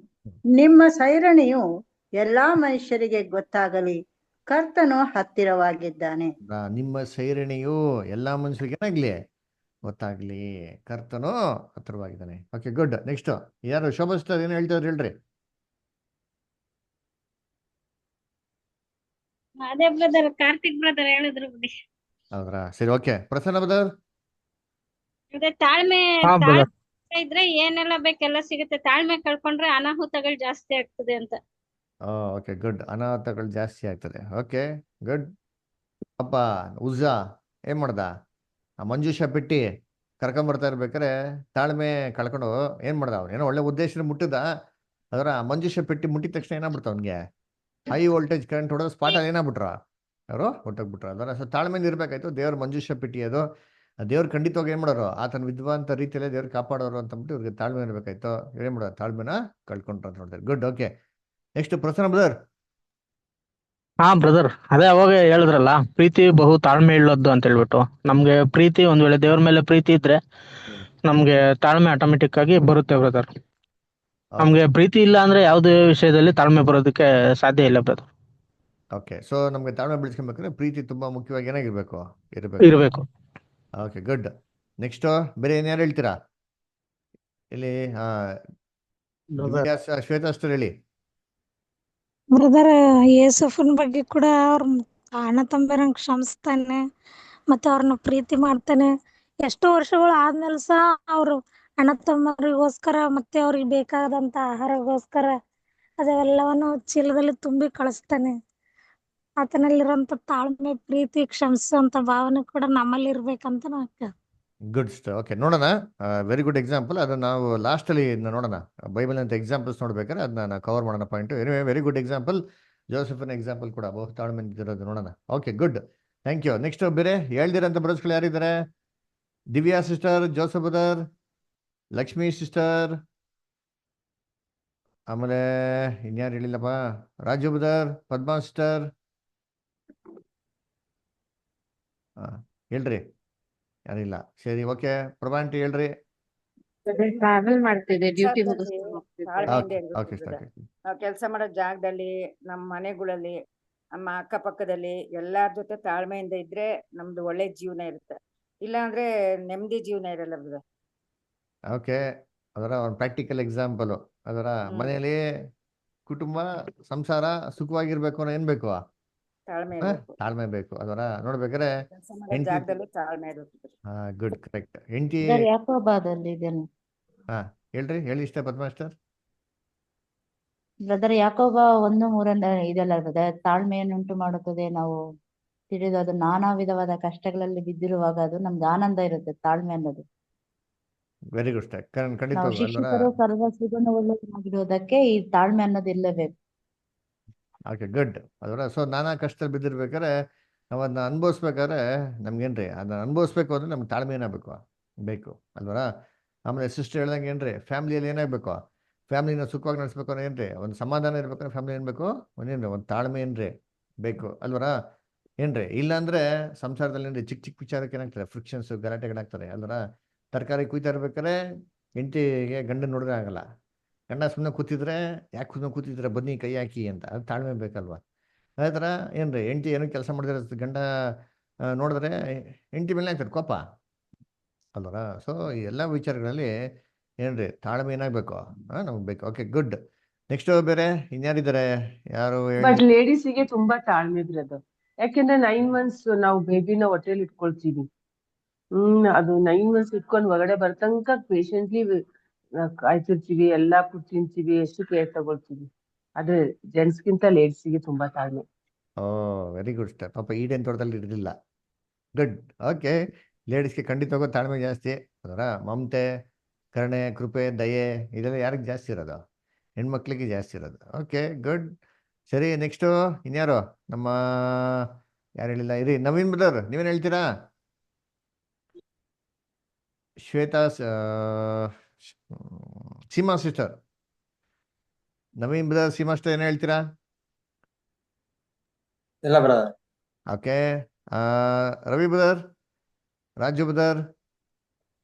ನಿಮ್ಮ ಸೈರಣೆಯು ಎಲ್ಲಾ ಮನುಷ್ಯರಿಗೆ ಗೊತ್ತಾಗಲಿ, ಕರ್ತನು ಹತ್ತಿರವಾಗಿದ್ದಾನೆ. ನಿಮ್ಮ ಸೈರಣೆಯು ಎಲ್ಲಾ ಮನುಷ್ಯರಿಗೆ ಏನಾಗ್ಲಿ? ಗೊತ್ತಾಗ್ಲಿ, ಕರ್ತನು ಹತ್ತಿರವಾಗಿದ್ದಾನೆ. Okay, good. ನೆಕ್ಸ್ಟ್ ಯಾರು ಶೋಭಾ ಸಿಸ್ಟರ್ ಏನು ಹೇಳ್ತಾರೆ ಹೇಳ್ರಿ. ಅದೇ ಬ್ರದರ್, ಕಾರ್ತಿಕ್ ಬ್ರದರ್ ಹೇಳಿದ್ರು ಬಿಡಿ. ಹೌದ್ರಾ? ಸರಿ, ಓಕೆ. ಪ್ರಸನ್ನ ಬ್ರದರ್. ಅದೇ ತಾಳ್ಮೆ ಇದ್ರೆ ಏನೆಲ್ಲ ಬೇಕೆಲ್ಲ ಸಿಗುತ್ತೆ. ತಾಳ್ಮೆ ಕಳ್ಕೊಂಡ್ರೆ ಅನಾಹುತಗಳು ಜಾಸ್ತಿ ಆಗ್ತದೆ ಅಂತ. Okay, good. ಅನಾಹುತಗಳು ಜಾಸ್ತಿ ಆಗ್ತದೆ. Okay, good. ಅಪ್ಪ ಉಜ್ಜಾ ಏನ್ ಮಾಡ್ದ? ಆ ಮಂಜುಷ ಪೆಟ್ಟಿ ಕರ್ಕೊಂಬರ್ತಾ ಇರ್ಬೇಕಾರೆ ತಾಳ್ಮೆ ಕಳ್ಕೊಂಡು ಏನ್ ಮಾಡ್ದ? ಅವ್ನು ಏನೋ ಒಳ್ಳೆ ಉದ್ದೇಶ ಮುಟ್ಟಿದ. ಅದರ ಮಂಜುಷ ಪೆಟ್ಟಿ ಮುಟ್ಟಿದ ತಕ್ಷಣ ಏನಾಗ್ಬಿಡ್ತ ಅವ್ನಿಗೆ? ಹೈ ವೋಲ್ಟೇಜ್ ಕರೆಂಟ್ ಹೊಡೆದ ಸ್ಪಾಟಲ್ಲಿ ಏನಾಗ್ಬಿಟ್ರ ಅವರು? ಹೊಟ್ಟೋಗ್ಬಿಟ್ರು. ಅದರ ಸೊ ತಾಳ್ಮೆಯಿಂದ ಇರ್ಬೇಕಾಯ್ತು. ದೇವ್ರ ಮಂಜುಷ ಪೆಟ್ಟಿ ಅದು ದೇವ್ರು ಖಂಡಿತವಾಗಿ ಏನ್ ಮಾಡೋರು? ಆತನ ವಿದ್ವಾಂತ ರೀತಿಯಲ್ಲೇ ದೇವ್ರು ಕಾಪಾಡೋರು ಅಂತಂದ್ಬಿಟ್ಟು ಇವ್ರಿಗೆ ತಾಳ್ಮೆ ಇರ್ಬೇಕಾಯ್ತು. ಏನ್ ಮಾಡೋದು? ತಾಳ್ಮೆನ ಕಳ್ಕೊಂಡ್ರು ಅಂತ ನೋಡ್ತಾರೆ. Good. Okay, next Prasanna brother. ಹಾ ಬ್ರದರ್, ಅದೇ ಅವಾಗ ಹೇಳಿದ್ರಲ್ಲ, ಪ್ರೀತಿ ಬಹು ತಾಳ್ಮೆ ಇಳ್ಳದ್ದು ಅಂತ ಹೇಳ್ಬಿಟ್ಟು. ನಮ್ಗೆ ಪ್ರೀತಿ, ಒಂದ್ ವೇಳೆ ದೇವ್ರ ಮೇಲೆ ಪ್ರೀತಿ ಇದ್ರೆ ನಮ್ಗೆ ತಾಳ್ಮೆ ಆಟೋಮೆಟಿಕ್ ಆಗಿ ಬರುತ್ತೆ ಬ್ರದರ್. ನಮ್ಗೆ ಪ್ರೀತಿ ಇಲ್ಲ ಅಂದ್ರೆ ಯಾವುದೇ ವಿಷಯದಲ್ಲಿ ತಾಳ್ಮೆ ಬರೋದಕ್ಕೆ ಸಾಧ್ಯ ಇಲ್ಲ ಬ್ರದರ್. ಓಕೆ, ಸೊ ನಮ್ಗೆ ತಾಳ್ಮೆ ಬೆಳೆಸ್ಕೊಬೇಕಂದ್ರೆ ಪ್ರೀತಿ ತುಂಬಾ ಮುಖ್ಯವಾಗಿ ಏನಾಗಿರ್ಬೇಕು? ಇರಬೇಕು. Okay, good. ನೆಕ್ಸ್ಟ್ ಬೇರೆ ಏನ್ಯಾರು ಹೇಳ್ತೀರಾ ಇಲ್ಲಿ? ಶ್ವೇತಾ ಅಷ್ಟರ್ ಹೇಳಿ. ಬ್ರದರ್, ಯೇಸುಫನ್ ಬಗ್ಗೆ ಕೂಡ ಅವ್ರ ಅಣ್ಣ ತಮ್ಮರನ್ನ ಕ್ಷಮಿಸ್ತಾನೆ, ಮತ್ತೆ ಅವ್ರನ್ನ ಪ್ರೀತಿ ಮಾಡ್ತಾನೆ. ಎಷ್ಟೋ ವರ್ಷಗಳು ಆದ್ಮೇಲೆ ಸಹ ಅವ್ರು ಅಣ್ಣ ತಮ್ಮರಿಗೋಸ್ಕರ ಮತ್ತೆ ಅವ್ರಿಗೆ ಬೇಕಾದಂತ ಆಹಾರಗೋಸ್ಕರ ಅದೆಲ್ಲವನ್ನು ಚೀಲದಲ್ಲಿ ತುಂಬಿ ಕಳಿಸ್ತಾನೆ. ಆತನಲ್ಲಿರುವಂತ ತಾಳ್ಮೆ, ಪ್ರೀತಿ, ಕ್ಷಮಿಸುವಂತ ಭಾವನೆ ಕೂಡ ನಮ್ಮಲ್ಲಿ ಇರ್ಬೇಕಂತ ನಾನು. ಗುಡ್. ಓಕೆ, ನೋಡೋಣ. Very good example. ಅದನ್ನ ನಾವು ಲಾಸ್ಟ್ ಅಲ್ಲಿ ನೋಡೋಣ. ಬೈಬಲ್ ಅಂತ ಎಕ್ಸಾಂಪಲ್ಸ್ ನೋಡ್ಬೇಕಾದ್ರೆ ಅದನ್ನ ಕವರ್ ಮಾಡೋಣ point. Anyway, very good example. ಜೋಸೆಫಿನ ಎಕ್ಸಾಂಪಲ್ ಕೂಡ ಬಹು ತಾಳ್ಮೆ ಇರೋದು ನೋಡೋಣ. Okay, good. Thank you. Next ಬೇರೆ ಹೇಳ್ದಿರಂತ ಬ್ರದರ್ಸ್ಗಳು ಯಾರಿದ್ದಾರೆ? Divya sister, Joseph brother, Lakshmi sister, ಆಮೇಲೆ ಇನ್ಯಾರು ಹೇಳಿಲ್ಲಪ್ಪ? Raju brother, Padma sister. ಹೇಳ್ರಿ, ಯಾರಿಲ್ಲ. ಸರಿ, ಓಕೆ. ಪ್ರಭಾಂಟಿ ಹೇಳ್ರಿ. ಟ್ರಾವೆಲ್ ಮಾಡ್ತಿದ್ದೆ, ಡ್ಯೂಟಿ ನಾವು ಕೆಲಸ ಮಾಡೋ ಜಾಗದಲ್ಲಿ, ನಮ್ಮ ಮನೆಗಳಲ್ಲಿ, ನಮ್ಮ ಅಕ್ಕಪಕ್ಕದಲ್ಲಿ ಎಲ್ಲಾರ ಜೊತೆ ತಾಳ್ಮೆಯಿಂದ ಇದ್ರೆ ನಮ್ದು ಒಳ್ಳೆ ಜೀವನ ಇರುತ್ತೆ. ಇಲ್ಲ ಅಂದ್ರೆ ನೆಮ್ಮದಿ ಜೀವನ ಇರಲ್ಲ ಬ್ರದರ್. ಓಕೆ, ಅದರ ಒಂದು ಪ್ರಾಕ್ಟಿಕಲ್ ಎಕ್ಸಾಂಪಲ್. ಅದರ ಮನೆಯಲ್ಲಿ ಕುಟುಂಬ ಸಂಸಾರ ಸುಖವಾಗಿರ್ಬೇಕು ಅನ್ನೋ ಏನ್ ಬೇಕು? ತಾಳ್ಮೆ ಬೇಕು. ಅದರ ನೋಡ್ಬೇಕಾದ್ರೆ ಜಾಗದಲ್ಲಿ ತಾಳ್ಮೆ ಇರುತ್ತೆ. Good, correct. ಹೆಂಡತಿ ಹೇಳ್ರಿ, ಹೇಳಿ ಇಷ್ಟ ಪದ್ಮಾಸ್ಟರ್. ಬ್ರದರ್, ಯಾಕೋಬ 1:3 ಇದೆಲ್ಲ ಬ್ರದರ್, ತಾಳ್ಮೆಯನ್ನುಂಟು ಮಾಡುತ್ತದೆ. ನಾವು ತಿಳಿದು ಅದು ನಾನಾ ವಿಧವಾದ ಕಷ್ಟಗಳಲ್ಲಿ ಬಿದ್ದಿರುವಾಗ ಅದು ನಮ್ಗೆ ಆನಂದ ಇರುತ್ತೆ, ತಾಳ್ಮೆ ಅನ್ನೋದು. Very good. ನಾವು ಶಿಕ್ಷಕರು ಸರ್ವ ಸುಗುಣವುಳ್ಳವರಾಗಿರುವುದಕ್ಕೆ ಈ ತಾಳ್ಮೆ ಅನ್ನೋದು ಇಲ್ಲಬೇಕು. Okay, good. ಅದರ ಸೊ ನಾನಾ ಕಷ್ಟದಲ್ಲಿ ಬಿದ್ದಿರ್ಬೇಕಾದ್ರೆ ನಾವು ಅದನ್ನ ಅನುಭವಿಸ್ಬೇಕಾದ್ರೆ ನಮ್ಗೇನ್ರಿ ಅದನ್ನ ಅನುಭವಿಸ್ಬೇಕು ಅಂದ್ರೆ ನಮ್ಗೆ ತಾಳ್ಮೆ ಏನಾಗಬೇಕು? ಬೇಕು ಅಲ್ವರ? ಆಮೇಲೆ ಸಿಸ್ಟರ್ ಹೇಳ್ದಂಗೆ ಏನ್ರಿ, ಫ್ಯಾಮಿಲಿಯಲ್ಲಿ ಏನಾಗಬೇಕು? ಫ್ಯಾಮಿಲಿನ ಸುಖವಾಗಿ ನಡೆಸ್ಬೇಕು ಅಂದ್ರೆ ಏನ್ರಿ, ಒಂದು ಸಮಾಧಾನ ಇರ್ಬೇಕಂದ್ರೆ ಫ್ಯಾಮಿಲಿ ಏನ್ ಬೇಕು? ಒಂದೇನ್ರಿ, ಒಂದು ತಾಳ್ಮೆ ಏನ್ರಿ ಬೇಕು ಅಲ್ವರ? ಏನ್ರಿ, ಇಲ್ಲಾಂದ್ರೆ ಸಂಸಾರದಲ್ಲಿ ಏನ್ರಿ ಚಿಕ್ಕ ಚಿಕ್ಕ ವಿಚಾರಕ್ಕೆ ಏನಾಗ್ತದೆ? ಫ್ರಿಕ್ಷನ್ಸ್, ಗಲಾಟೆಗಳಾಗ್ತದೆ ಅಲ್ವರ? ತರಕಾರಿ ಕುಯ್ತಾ ಇರ್ಬೇಕಾದ್ರೆ ಹೆಂಡತಿಗೆ ಗಂಡನ ನೋಡಿದ್ರೆ ಆಗಲ್ಲ. ಗಂಡ ಸುಮ್ಮನೆ ಕೂತಿದ್ರೆ, ಯಾಕೆ ಸುಮ್ಮನೆ ಕೂತಿದ್ರೆ ಬನ್ನಿ ಕೈ ಹಾಕಿ ಅಂತ. ಅದು ತಾಳ್ಮೆ ಬೇಕಲ್ವಾ? ಅದೇ ಥರ ಏನ್ರಿ, ಹೆಂಡತಿ ಏನೋ ಕೆಲಸ ಮಾಡಿದ್ರೆ ಗಂಡ ನೋಡಿದ್ರೆ ಹೆಂಡತಿ ಮೇಲೆ ಆಗ್ತದೆ ಕೋಪ ಅಲ್ವರ? ಸೊ ಈ ಎಲ್ಲ ವಿಚಾರಗಳಲ್ಲಿ ಏನ್ರಿ ತಾಳ್ಮೆ ಏನಾಗಬೇಕು? ನಮ್ಗೆ ಬೇಕು. Okay, good. ನೆಕ್ಸ್ಟ್ ಬೇರೆ ಇನ್ಯಾರಿದ್ದಾರೆ? ಯಾರು ಬಟ್ ಲೇಡೀಸಿಗೆ ತುಂಬಾ ತಾಳ್ಮೆ ಬ್ರದರ್. ಯಾಕೆಂದ್ರೆ 9 months ನಾವು ಬೇಬಿನ ಹೊಟ್ಟೆಲಿ ಇಟ್ಕೊಳ್ತೀವಿ. ಅದು 9 months ಇಟ್ಕೊಂಡು ಹೊರಗಡೆ ಬರ್ತಂಕ ಪೇಷಂಟ್ಲಿ ಕಾಯ್ತಿರ್ತೀವಿ, ಎಲ್ಲಾ ತಿಂತೀವಿ, ಎಷ್ಟು ಕೇರ್ ತಗೊಳ್ತೀವಿ. ಆದ್ರೆ ಜೆಂಟ್ಸ್ಗಿಂತ ಲೇಡೀಸಿಗೆ ತುಂಬಾ ತಾಳ್ಮೆ. Very good star. ಪಾಪ ಈಡೇನ್ ತೋಟದಲ್ಲಿ ಇರಲಿಲ್ಲ. ಗುಡ್. ಓಕೆ, ಲೇಡೀಸ್ಗೆ ಖಂಡಿತವಾಗೂ ತಾಳ್ಮೆ ಜಾಸ್ತಿ. ಅದರ ಮಮತೆ, ಕರುಣೆ, ಕೃಪೆ, ದಯೆ ಇದೆಲ್ಲ ಯಾರಿಗೆ ಜಾಸ್ತಿ ಇರೋದು? ಹೆಣ್ಮಕ್ಳಿಗೆ ಜಾಸ್ತಿ ಇರೋದು. Okay, good. ಸರಿ, ನೆಕ್ಸ್ಟು ಇನ್ಯಾರು ನಮ್ಮ ಯಾರು ಹೇಳಿಲ್ಲ ಇರಿ, ನವೀನ್ ಬ್ರದರ್ ನೀವೇನು ಹೇಳ್ತೀರಾ? Shweta Seema sister, Naveen brother, Seema sister ಏನು ಹೇಳ್ತೀರಾ? ಇಲ್ಲ brother. Okay, Ravi brother, Raju brother.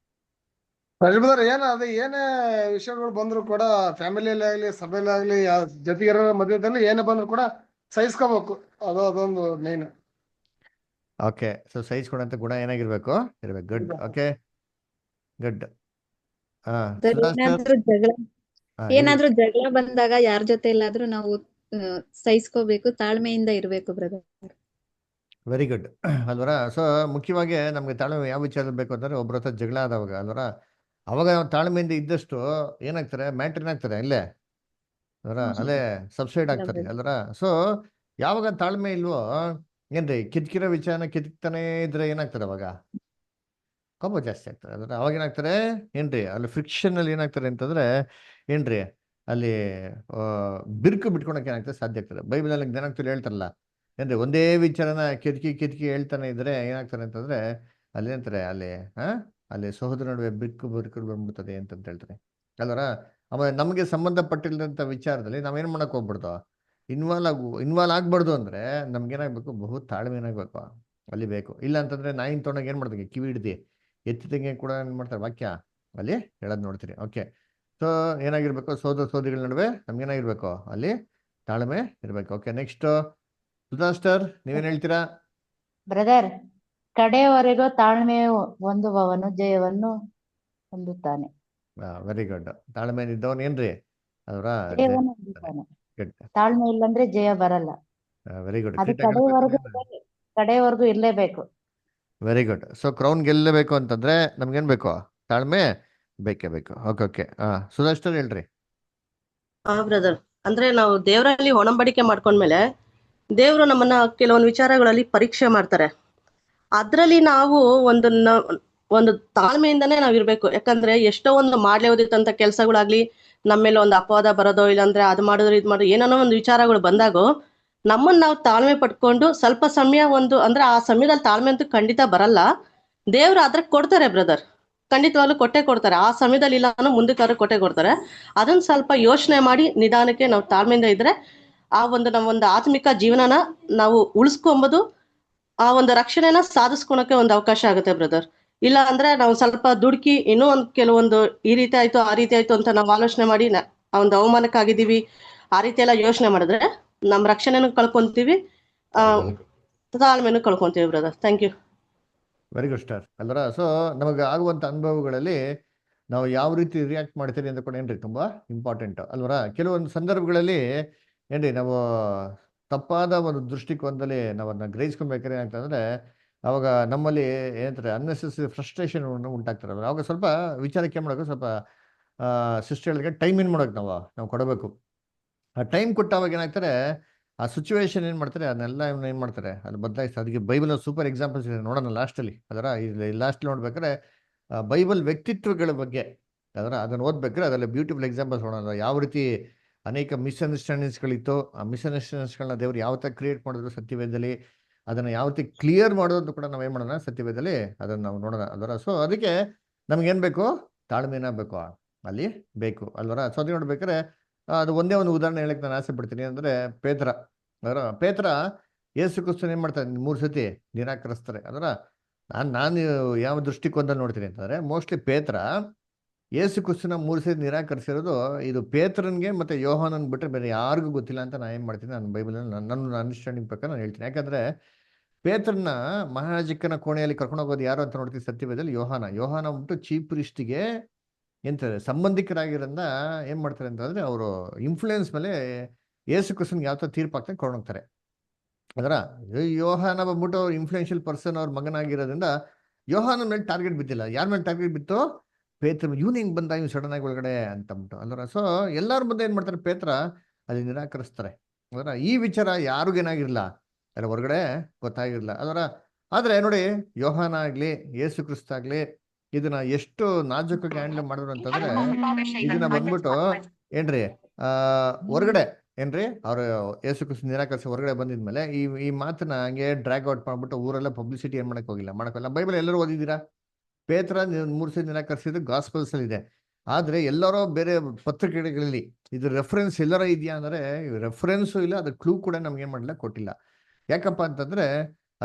ರಜಬದರ್ ಏನ ಅದೇ ಏನೇ ವಿಷಯಗಳು ಬಂದ್ರು ಕೂಡ ಫ್ಯಾಮಿಲಿಯಲ್ಲಿ ಆಗ್ಲಿ ಸಭೆಯಲ್ಲಿ ಆಗ್ಲಿ ಜೊತೆಗಿರೋ ಮಧ್ಯದಲ್ಲಿ ಏನೇ ಬಂದ್ರು ಕೂಡ ಸಹಿಸ್ಕೋಬೇಕು. ಅದೊಂದು ಮೇನ್. ಓಕೆ, ಸೊ ಸಹಿಸ್ಕೊಡಂತ ಗುಣ ಏನಾಗಿರ್ಬೇಕು? ಇರ್ಬೇಕು. ಗುಡ್. Okay, good. ಏನಾದ್ರೂ ಜಗಳ ಬಂದಾಗ ಯಾರ ಜೊತೆ ಎಲ್ಲಾದ್ರೂ ನಾವು ಸಹಿಸ್ಕೋಬೇಕು, ತಾಳ್ಮೆಯಿಂದ ಇರ್ಬೇಕು ಬ್ರದರ್. ವೆರಿ ಗುಡ್ ಅಲ್ವರ. ಸೊ ಮುಖ್ಯವಾಗಿ ನಮ್ಗೆ ತಾಳ್ಮೆ ಯಾವ ವಿಚಾರದಲ್ಲಿ ಬೇಕು ಅಂತಂದ್ರೆ ಒಬ್ಬರ ಹತ್ರ ಜಗಳ ಆದವಾಗ ಅಲ್ವರ, ಅವಾಗ ನಾವು ತಾಳ್ಮೆಯಿಂದ ಇದ್ದಷ್ಟು ಏನಾಗ್ತಾರೆ, ಮ್ಯಾಟ್ರಿನ್ ಆಗ್ತಾರೆ ಇಲ್ಲೇ ಅಲ್ವರ, ಅಲ್ಲೇ ಸಬ್ಸೈಡ್ ಆಗ್ತಾರೆ ಅಲ್ವರ. ಸೊ ಯಾವಾಗ ತಾಳ್ಮೆ ಇಲ್ವೋ ಏನ್ರಿ, ಕಿತ್ಕಿರೋ ವಿಚಾರನ ಕಿತ್ತಾನೆ ಇದ್ರೆ ಏನಾಗ್ತಾರೆ ಅವಾಗ? ಕೋಪ ಜಾಸ್ತಿ ಆಗ್ತದೆ ಅಲ್ವರ. ಅವಾಗ ಏನಾಗ್ತಾರೆ ಏನ್ರಿ, ಅಲ್ಲಿ ಫ್ರಿಕ್ಷನ್ ಅಲ್ಲಿ ಏನಾಗ್ತಾರೆ ಅಂತಂದ್ರೆ ಏನ್ರಿ, ಅಲ್ಲಿ ಬಿರುಕು ಬಿಟ್ಕೊಳಕ್ಕೆ ಏನಾಗ್ತದೆ ಸಾಧ್ಯ ಆಗ್ತದೆ. ಬೈಬಲಲ್ಲಿ ಜ್ಞಾನಾಕ್ತರು ಹೇಳ್ತಾರಲ್ಲ ಏನ್ರಿ, ಒಂದೇ ವಿಚಾರನ ಕಿತ್ಕಿ ಹೇಳ್ತಾನೆ ಇದ್ರೆ ಏನಾಗ್ತಾರೆ ಅಂತಂದ್ರೆ ಅಲ್ಲಿ ಏನಂತಾರೆ, ಅಲ್ಲಿ ಸಹೋದರ ನಡುವೆ ಬಿರುಕು ಬಂದ್ಬಿಡ್ತದೆ ಅಂತ ಹೇಳ್ತಾರೆ ಅಲ್ವರ. ಆಮೇಲೆ ನಮಗೆ ಸಂಬಂಧಪಟ್ಟಿಲ್ಲದಂತ ವಿಚಾರದಲ್ಲಿ ನಾವೇನ್ ಮಾಡಕ್ ಹೋಗ್ಬಿಡ್ದು, ಇನ್ವಾಲ್ವ್ ಆಗ್ಬಾರ್ದು ಅಂದ್ರೆ ನಮ್ಗೇನಾಗ್ಬೇಕು, ಬಹು ತಾಳ್ಮೆ ಏನಾಗ್ಬೇಕು ಅಲ್ಲಿ ಬೇಕು. ಇಲ್ಲ ಅಂತಂದ್ರೆ ನಾಯಿನ ತೊಗೊಂಡಾಗ ಏನ್ ಮಾಡ್ತೀವಿ, ಕಿವಿ ಹಿಡ್ದು ಎತ್ತಿದಂಗೆ ಕೂಡ ಏನ್ ಮಾಡ್ತಾರೆ ವಾಕ್ಯ ಅಲ್ಲಿ ಹೇಳೋದ್ ನೋಡ್ತೀರಿ. ಓಕೆ, ಸೊ ಏನಾಗಿರ್ಬೇಕು, ಸೋದರಿಗಳ ನಡುವೆ ನಮ್ಗೇನಾಗಿರ್ಬೇಕು, ಅಲ್ಲಿ ತಾಳ್ಮೆ ಇರ್ಬೇಕು. ಓಕೆ, ನೆಕ್ಸ್ಟ್ ಸುಧಾಸ್ಟರ್ ನೀವೇನ್ ಹೇಳ್ತೀರಾ? ಬ್ರದರ್, ಕಡೆಯವರೆಗೂ ತಾಳ್ಮೆ ಹೊಂದುವವನು ಜಯವನ್ನು ಹೊಂದುತ್ತಾನೆ. Very good. ತಾಳ್ಮೆ ಇದ್ದವನ್ ಏನ್ರಿ ಅದರ ಜಯವನ್ನು ಹೊಂದುತ್ತಾನೆ. ತಾಳ್ಮೆ ಇಲ್ಲಂದ್ರೆ ಜಯ ಬರಲ್ಲ. Very good. ಅದು ಕಡೆಯವರೆಗೂ ಇರ್ಲೇಬೇಕು. Very good. ಸೊ ಕ್ರೌನ್ ಗೆಲ್ಲಬೇಕು ಅಂತಂದ್ರೆ ನಮ್ಗೇನ್ ಬೇಕು, ತಾಳ್ಮೆ ಬೇಕೇ ಬೇಕು. ಓಕೆ ಓಕೆ, ಸುಧಾಸ್ಟರ್ ಹೇಳ್ರಿ. ಬ್ರದರ್, ಅಂದ್ರೆ ನಾವು ದೇವರಲ್ಲಿ ಒಡಂಬಡಿಕೆ ಮಾಡ್ಕೊಂಡ್ಮೇಲೆ ದೇವರು ನಮ್ಮನ್ನ ಕೆಲವೊಂದು ವಿಚಾರಗಳಲ್ಲಿ ಪರೀಕ್ಷೆ ಮಾಡ್ತಾರೆ. ಅದ್ರಲ್ಲಿ ನಾವು ಒಂದು ತಾಳ್ಮೆಯಿಂದಾನೇ ನಾವಿರ್ಬೇಕು. ಯಾಕಂದ್ರೆ ಎಷ್ಟೋ ಒಂದು ಮಾಡ್ಲೇವುದಿತ್ತಂತ ಕೆಲ್ಸಗಳಾಗ್ಲಿ ನಮ್ಮ ಮೇಲೆ ಒಂದು ಅಪವಾದ ಬರೋದೋ, ಇಲ್ಲಾಂದ್ರೆ ಅದು ಮಾಡಿದ್ರು ಇದು ಮಾಡೋದು ಏನೋ ಒಂದು ವಿಚಾರಗಳು ಬಂದಾಗೋ ನಮ್ಮನ್ನ ನಾವು ತಾಳ್ಮೆ ಪಡ್ಕೊಂಡು ಸ್ವಲ್ಪ ಸಮಯ ಅಂದ್ರೆ ಆ ಸಮಯದಲ್ಲಿ ತಾಳ್ಮೆ ಅಂತೂ ಖಂಡಿತ ಬರಲ್ಲ. ದೇವ್ರು ಅದ್ರ ಕೊಡ್ತಾರೆ ಬ್ರದರ್, ಖಂಡಿತವಾಗ್ಲೂ ಕೊಟ್ಟೆ ಕೊಡ್ತಾರೆ. ಆ ಸಮಯದಲ್ಲಿ ಇಲ್ಲ ಮುಂದಕ್ಕಾದ್ರೂ ಕೊಟ್ಟೆ ಕೊಡ್ತಾರೆ. ಅದನ್ನ ಸ್ವಲ್ಪ ಯೋಚನೆ ಮಾಡಿ ನಿಧಾನಕ್ಕೆ ನಾವು ತಾಳ್ಮೆಯಿಂದ ಇದ್ರೆ ಆ ನಮ್ಮ ಆತ್ಮಿಕ ಜೀವನನ ನಾವು ಉಳಿಸ್ಕೊಂಬೋದು, ಆ ಒಂದು ರಕ್ಷಣೆನ ಸಾಧಿಸ್ಕೊಳಕ್ಕೆ ಒಂದು ಅವಕಾಶ ಆಗುತ್ತೆ ಬ್ರದರ್. ಇಲ್ಲ ಅಂದ್ರೆ ನಾವು ಸ್ವಲ್ಪ ದುಡುಕಿ ಇನ್ನೂ ಕೆಲವೊಂದು ಈ ರೀತಿ ಆಯ್ತು ಆ ರೀತಿ ಆಯ್ತು ಅಂತ ನಾವು ಆಲೋಚನೆ ಮಾಡಿ ಆ ಒಂದು ಅವಮಾನಕ್ಕಾಗಿದ್ದೀವಿ, ಆ ರೀತಿ ಎಲ್ಲ ಯೋಚನೆ ಮಾಡಿದ್ರೆ ನಮ್ಮ ರಕ್ಷಣೆನೂ ಕಳ್ಕೊಂತೀವಿ, ತಾಳ್ಮೆನೂ ಕಳ್ಕೊಂತೀವಿ brother. Thank you. Very good star ಅಲ್ವರ. ಸೊ ನಮಗೆ ಆಗುವಂತ ಅನುಭವಗಳಲ್ಲಿ ನಾವು ಯಾವ ರೀತಿ ರಿಯಾಕ್ಟ್ ಮಾಡ್ತೀವಿ ಅಂತ ಕೂಡ ಏನ್ರಿ ತುಂಬಾ ಇಂಪಾರ್ಟೆಂಟ್ ಅಲ್ವರ. ಕೆಲವೊಂದು ಸಂದರ್ಭಗಳಲ್ಲಿ ಏನ್ರಿ ನಾವು ತಪ್ಪಾದ ಒಂದು ದೃಷ್ಟಿಕೋನದಲ್ಲಿ ನಾವನ್ನ ಗ್ರಹಿಸ್ಕೊಬೇಕಾದ್ರೆ ಏನಾಗ್ತದಂದ್ರೆ ಅವಾಗ ನಮ್ಮಲ್ಲಿ ಏನಂತಾರೆ ಅನ್ನೆಸೆಸರಿ ಫ್ರಸ್ಟ್ರೇಷನ್ ಉಂಟಾಗ್ತಾರಲ್ಲ. ಅವಾಗ ಸ್ವಲ್ಪ ವಿಚಾರಕ್ಕೆ ಏನ್ ಮಾಡೋದು, ಸ್ವಲ್ಪ ಸಿಸ್ಟರ್ಗಳಿಗೆ ಟೈಮ್ ಏನ್ ಮಾಡೋಕೆ ನಾವು ಕೊಡಬೇಕು. ಆ ಟೈಮ್ ಕೊಟ್ಟಾಗ ಏನಾಗ್ತಾರೆ, ಆ ಸಿಚುವೇಶನ್ ಏನ್ ಮಾಡ್ತಾರೆ ಅದನ್ನೆಲ್ಲ ಏನ್ ಮಾಡ್ತಾರೆ ಅಲ್ಲಿ ಬದಲಾಯಿಸ್ತಾರೆ. ಅದಕ್ಕೆ ಬೈಬಲ್ ಸೂಪರ್ ಎಕ್ಸಾಂಪಲ್ಸ್ ಇದೆ ನೋಡೋಣ ಲಾಸ್ಟಲ್ಲಿ. ಅದರ ಲಾಸ್ಟ್ ನೋಡ್ಬೇಕಾದ್ರೆ ಬೈಬಲ್ ವ್ಯಕ್ತಿತ್ವಗಳ ಬಗ್ಗೆ ಅದನ್ನ ಓದ್ಬೇಕಾದ್ರೆ ಅದರಲ್ಲಿ ಬ್ಯೂಟಿಫುಲ್ ಎಕ್ಸಾಂಪಲ್ಸ್ ನೋಡೋಣ. ಯಾವ ರೀತಿ ಅನೇಕ ಮಿಸ್ಅಂಡರ್ಸ್ಟ್ಯಾಂಡಿಂಗ್ಸ್ಗಳಿತ್ತು, ಆ ಮಿಸ್ಅಂಡರ್ಸ್ಟ್ಯಾಂಡಿಂಗ್ಸ್ಗಳನ್ನ ದೇವ್ರು ಯಾವ ತರ ಕ್ರಿಯೇಟ್ ಮಾಡಿದ್ರು ಸತ್ಯವೇದದಲ್ಲಿ, ಅದನ್ನ ಯಾವ ರೀತಿ ಕ್ಲಿಯರ್ ಮಾಡೋದು ಕೂಡ ನಾವೇನ್ ಮಾಡೋಣ ಸತ್ಯವೇದದಲ್ಲಿ ಅದನ್ನ ನಾವು ನೋಡೋಣ ಅಲ್ವರ. ಸೊ ಅದಕ್ಕೆ ನಮ್ಗೇನ್ ಬೇಕು, ತಾಳ್ಮೆನ ಬೇಕು ಅಲ್ಲಿ ಬೇಕು ಅಲ್ವರ. ಸೊ ಅದಕ್ಕೆ ನೋಡ್ಬೇಕಾದ್ರೆ ಅದು ಒಂದೇ ಒಂದು ಉದಾಹರಣೆ ಹೇಳಕ್ ನಾನು ಆಸೆ ಪಡ್ತೀನಿ. ಅಂದ್ರೆ ಪೇತ್ರ ಯೇಸು ಕ್ರಿಸ್ತನ ಏನ್ ಮಾಡ್ತಾರೆ 3 ಸತಿ ನಿರಾಕರಿಸ್ತಾರೆ ಅದರ. ನಾನು ಯಾವ ದೃಷ್ಟಿಕೋನದಲ್ಲಿ ನೋಡ್ತೀನಿ ಅಂತಂದ್ರೆ ಮೋಸ್ಟ್ಲಿ ಪೇತ್ರ ಯೇಸು ಕ್ರಿಸ್ತನ 3 ಸತಿ ನಿರಾಕರಿಸಿರೋದು ಇದು ಪೇತ್ರನ್ಗೆ ಮತ್ತೆ ಯೋಹಾನನ್ ಬಿಟ್ರೆ ಬೇರೆ ಯಾರಿಗೂ ಗೊತ್ತಿಲ್ಲ ಅಂತ ನಾನು ಏನ್ ಮಾಡ್ತೀನಿ, ನಾನು ಬೈಬಲಲ್ಲಿ ನನ್ನ ಅಂಡರ್ಸ್ಟ್ಯಾಂಡಿಂಗ್ ಪ್ರಕಾರ ನಾನು ಹೇಳ್ತೀನಿ. ಯಾಕಂದ್ರೆ ಪೇತ್ರನ ಮಹಾಯಾಜಕನ ಕೋಣೆಯಲ್ಲಿ ಕರ್ಕೊಂಡು ಹೋಗೋದು ಯಾರು ಅಂತ ನೋಡ್ತೀವಿ ಸತ್ಯವೇದದಲ್ಲಿ, ಯೋಹಾನ ಬಿಟ್ಟು ಚೀಫ್ ಪ್ರೀಸ್ಟ್ಗೆ ಎಂತಾರೆ ಸಂಬಂಧಿಕರಾಗಿರೋದ್ರಿಂದ ಏನ್ ಮಾಡ್ತಾರೆ ಅಂತಂದ್ರೆ ಅವರು ಇನ್ಫ್ಲೂಯೆನ್ಸ್ ಮೇಲೆ ಯೇಸು ಕ್ರಿಸ್ತನ್ಗೆ ಯಾವ ತರ ತೀರ್ಪು ಹಾಕ್ತಾರೆ ಕೊಂಡೋಗ್ತಾರೆ ಅದರ. ಯೋಹಾನ ಬಂದ್ಬಿಟ್ಟು ಅವ್ರು ಇನ್ಫ್ಲೂಯೆನ್ಷಿಯಲ್ ಪರ್ಸನ್ ಅವ್ರ ಮಗನಾಗಿರೋದ್ರಿಂದ ಯೋಹಾನ ಮೇಲೆ ಟಾರ್ಗೆಟ್ ಬಿದ್ದಿಲ್ಲ. ಯಾರ ಮೇಲೆ ಟಾರ್ಗೆಟ್ ಬಿತ್ತು, ಪೇತ್ರ. ಇವ್ನು ಹಿಂಗ್ ಬಂದ ಇವ್ನು ಸಡನ್ ಆಗಿ ಒಳಗಡೆ ಅಂತಂದ್ಬಿಟ್ಟು ಅಲ್ವರ. ಸೊ ಎಲ್ಲಾರ ಮುಂದೆ ಏನ್ ಮಾಡ್ತಾರೆ, ಪೇತ್ರ ಅಲ್ಲಿ ನಿರಾಕರಿಸ್ತಾರೆ ಅದರ. ಈ ವಿಚಾರ ಯಾರಿಗೇನಾಗಿರ್ಲಿಲ್ಲ, ಅಲ್ಲ ಹೊರಗಡೆ ಗೊತ್ತಾಗಿರ್ಲಿಲ್ಲ ಅದರ. ಆದ್ರೆ ನೋಡಿ, ಯೋಹಾನ ಆಗ್ಲಿ ಯೇಸು ಕ್ರಿಸ್ತ ಆಗ್ಲಿ ಇದನ್ನ ಎಷ್ಟು ನಾಜೂಕಾಗಿ ಹ್ಯಾಂಡಲ್ ಮಾಡಿದ್ರು ಅಂತಂದ್ರೆ, ಇದನ್ನ ಬಂದ್ಬಿಟ್ಟು ಏನ್ರಿ ಹೊರಗಡೆ ಏನ್ರಿ ಅವ್ರು ಯೇಸು ಕ್ರಿಸ್ತ ನಿರಾಕರಿಸಿ ಹೊರಗಡೆ ಬಂದಿದ್ಮೇಲೆ ಈ ಮಾತನ್ನ ಹಂಗೆ ಡ್ರ್ಯಾಗ್ ಔಟ್ ಮಾಡ್ಬಿಟ್ಟು ಊರೆಲ್ಲ ಪಬ್ಲಿಸಿಟಿ ಏನ್ ಮಾಡಕ್ ಹೋಗಿಲ್ಲ. ಬೈಬಲ್ ಎಲ್ಲರೂ ಓದಿದ್ದೀರಾ? ಪೇತ್ರ 3 ಸತಿ ನಿರಾಕರಿಸಿದ್ದು ಗಾಸ್ಪಲ್ಸ್ ಅಲ್ಲಿ ಇದೆ. ಆದ್ರೆ ಎಲ್ಲರೂ ಬೇರೆ ಪತ್ರಿಕೆಗಳಲ್ಲಿ ಇದು ರೆಫರೆನ್ಸ್ ಎಲ್ಲರ ಇದೆಯಾ ಅಂದ್ರೆ ರೆಫರೆನ್ಸು ಇಲ್ಲ, ಅದು ಕ್ಲೂ ಕೂಡ ನಮ್ಗೆ ಏನ್ ಮಾಡಲಿಲ್ಲ, ಕೊಟ್ಟಿಲ್ಲ. ಯಾಕಪ್ಪ ಅಂತಂದ್ರೆ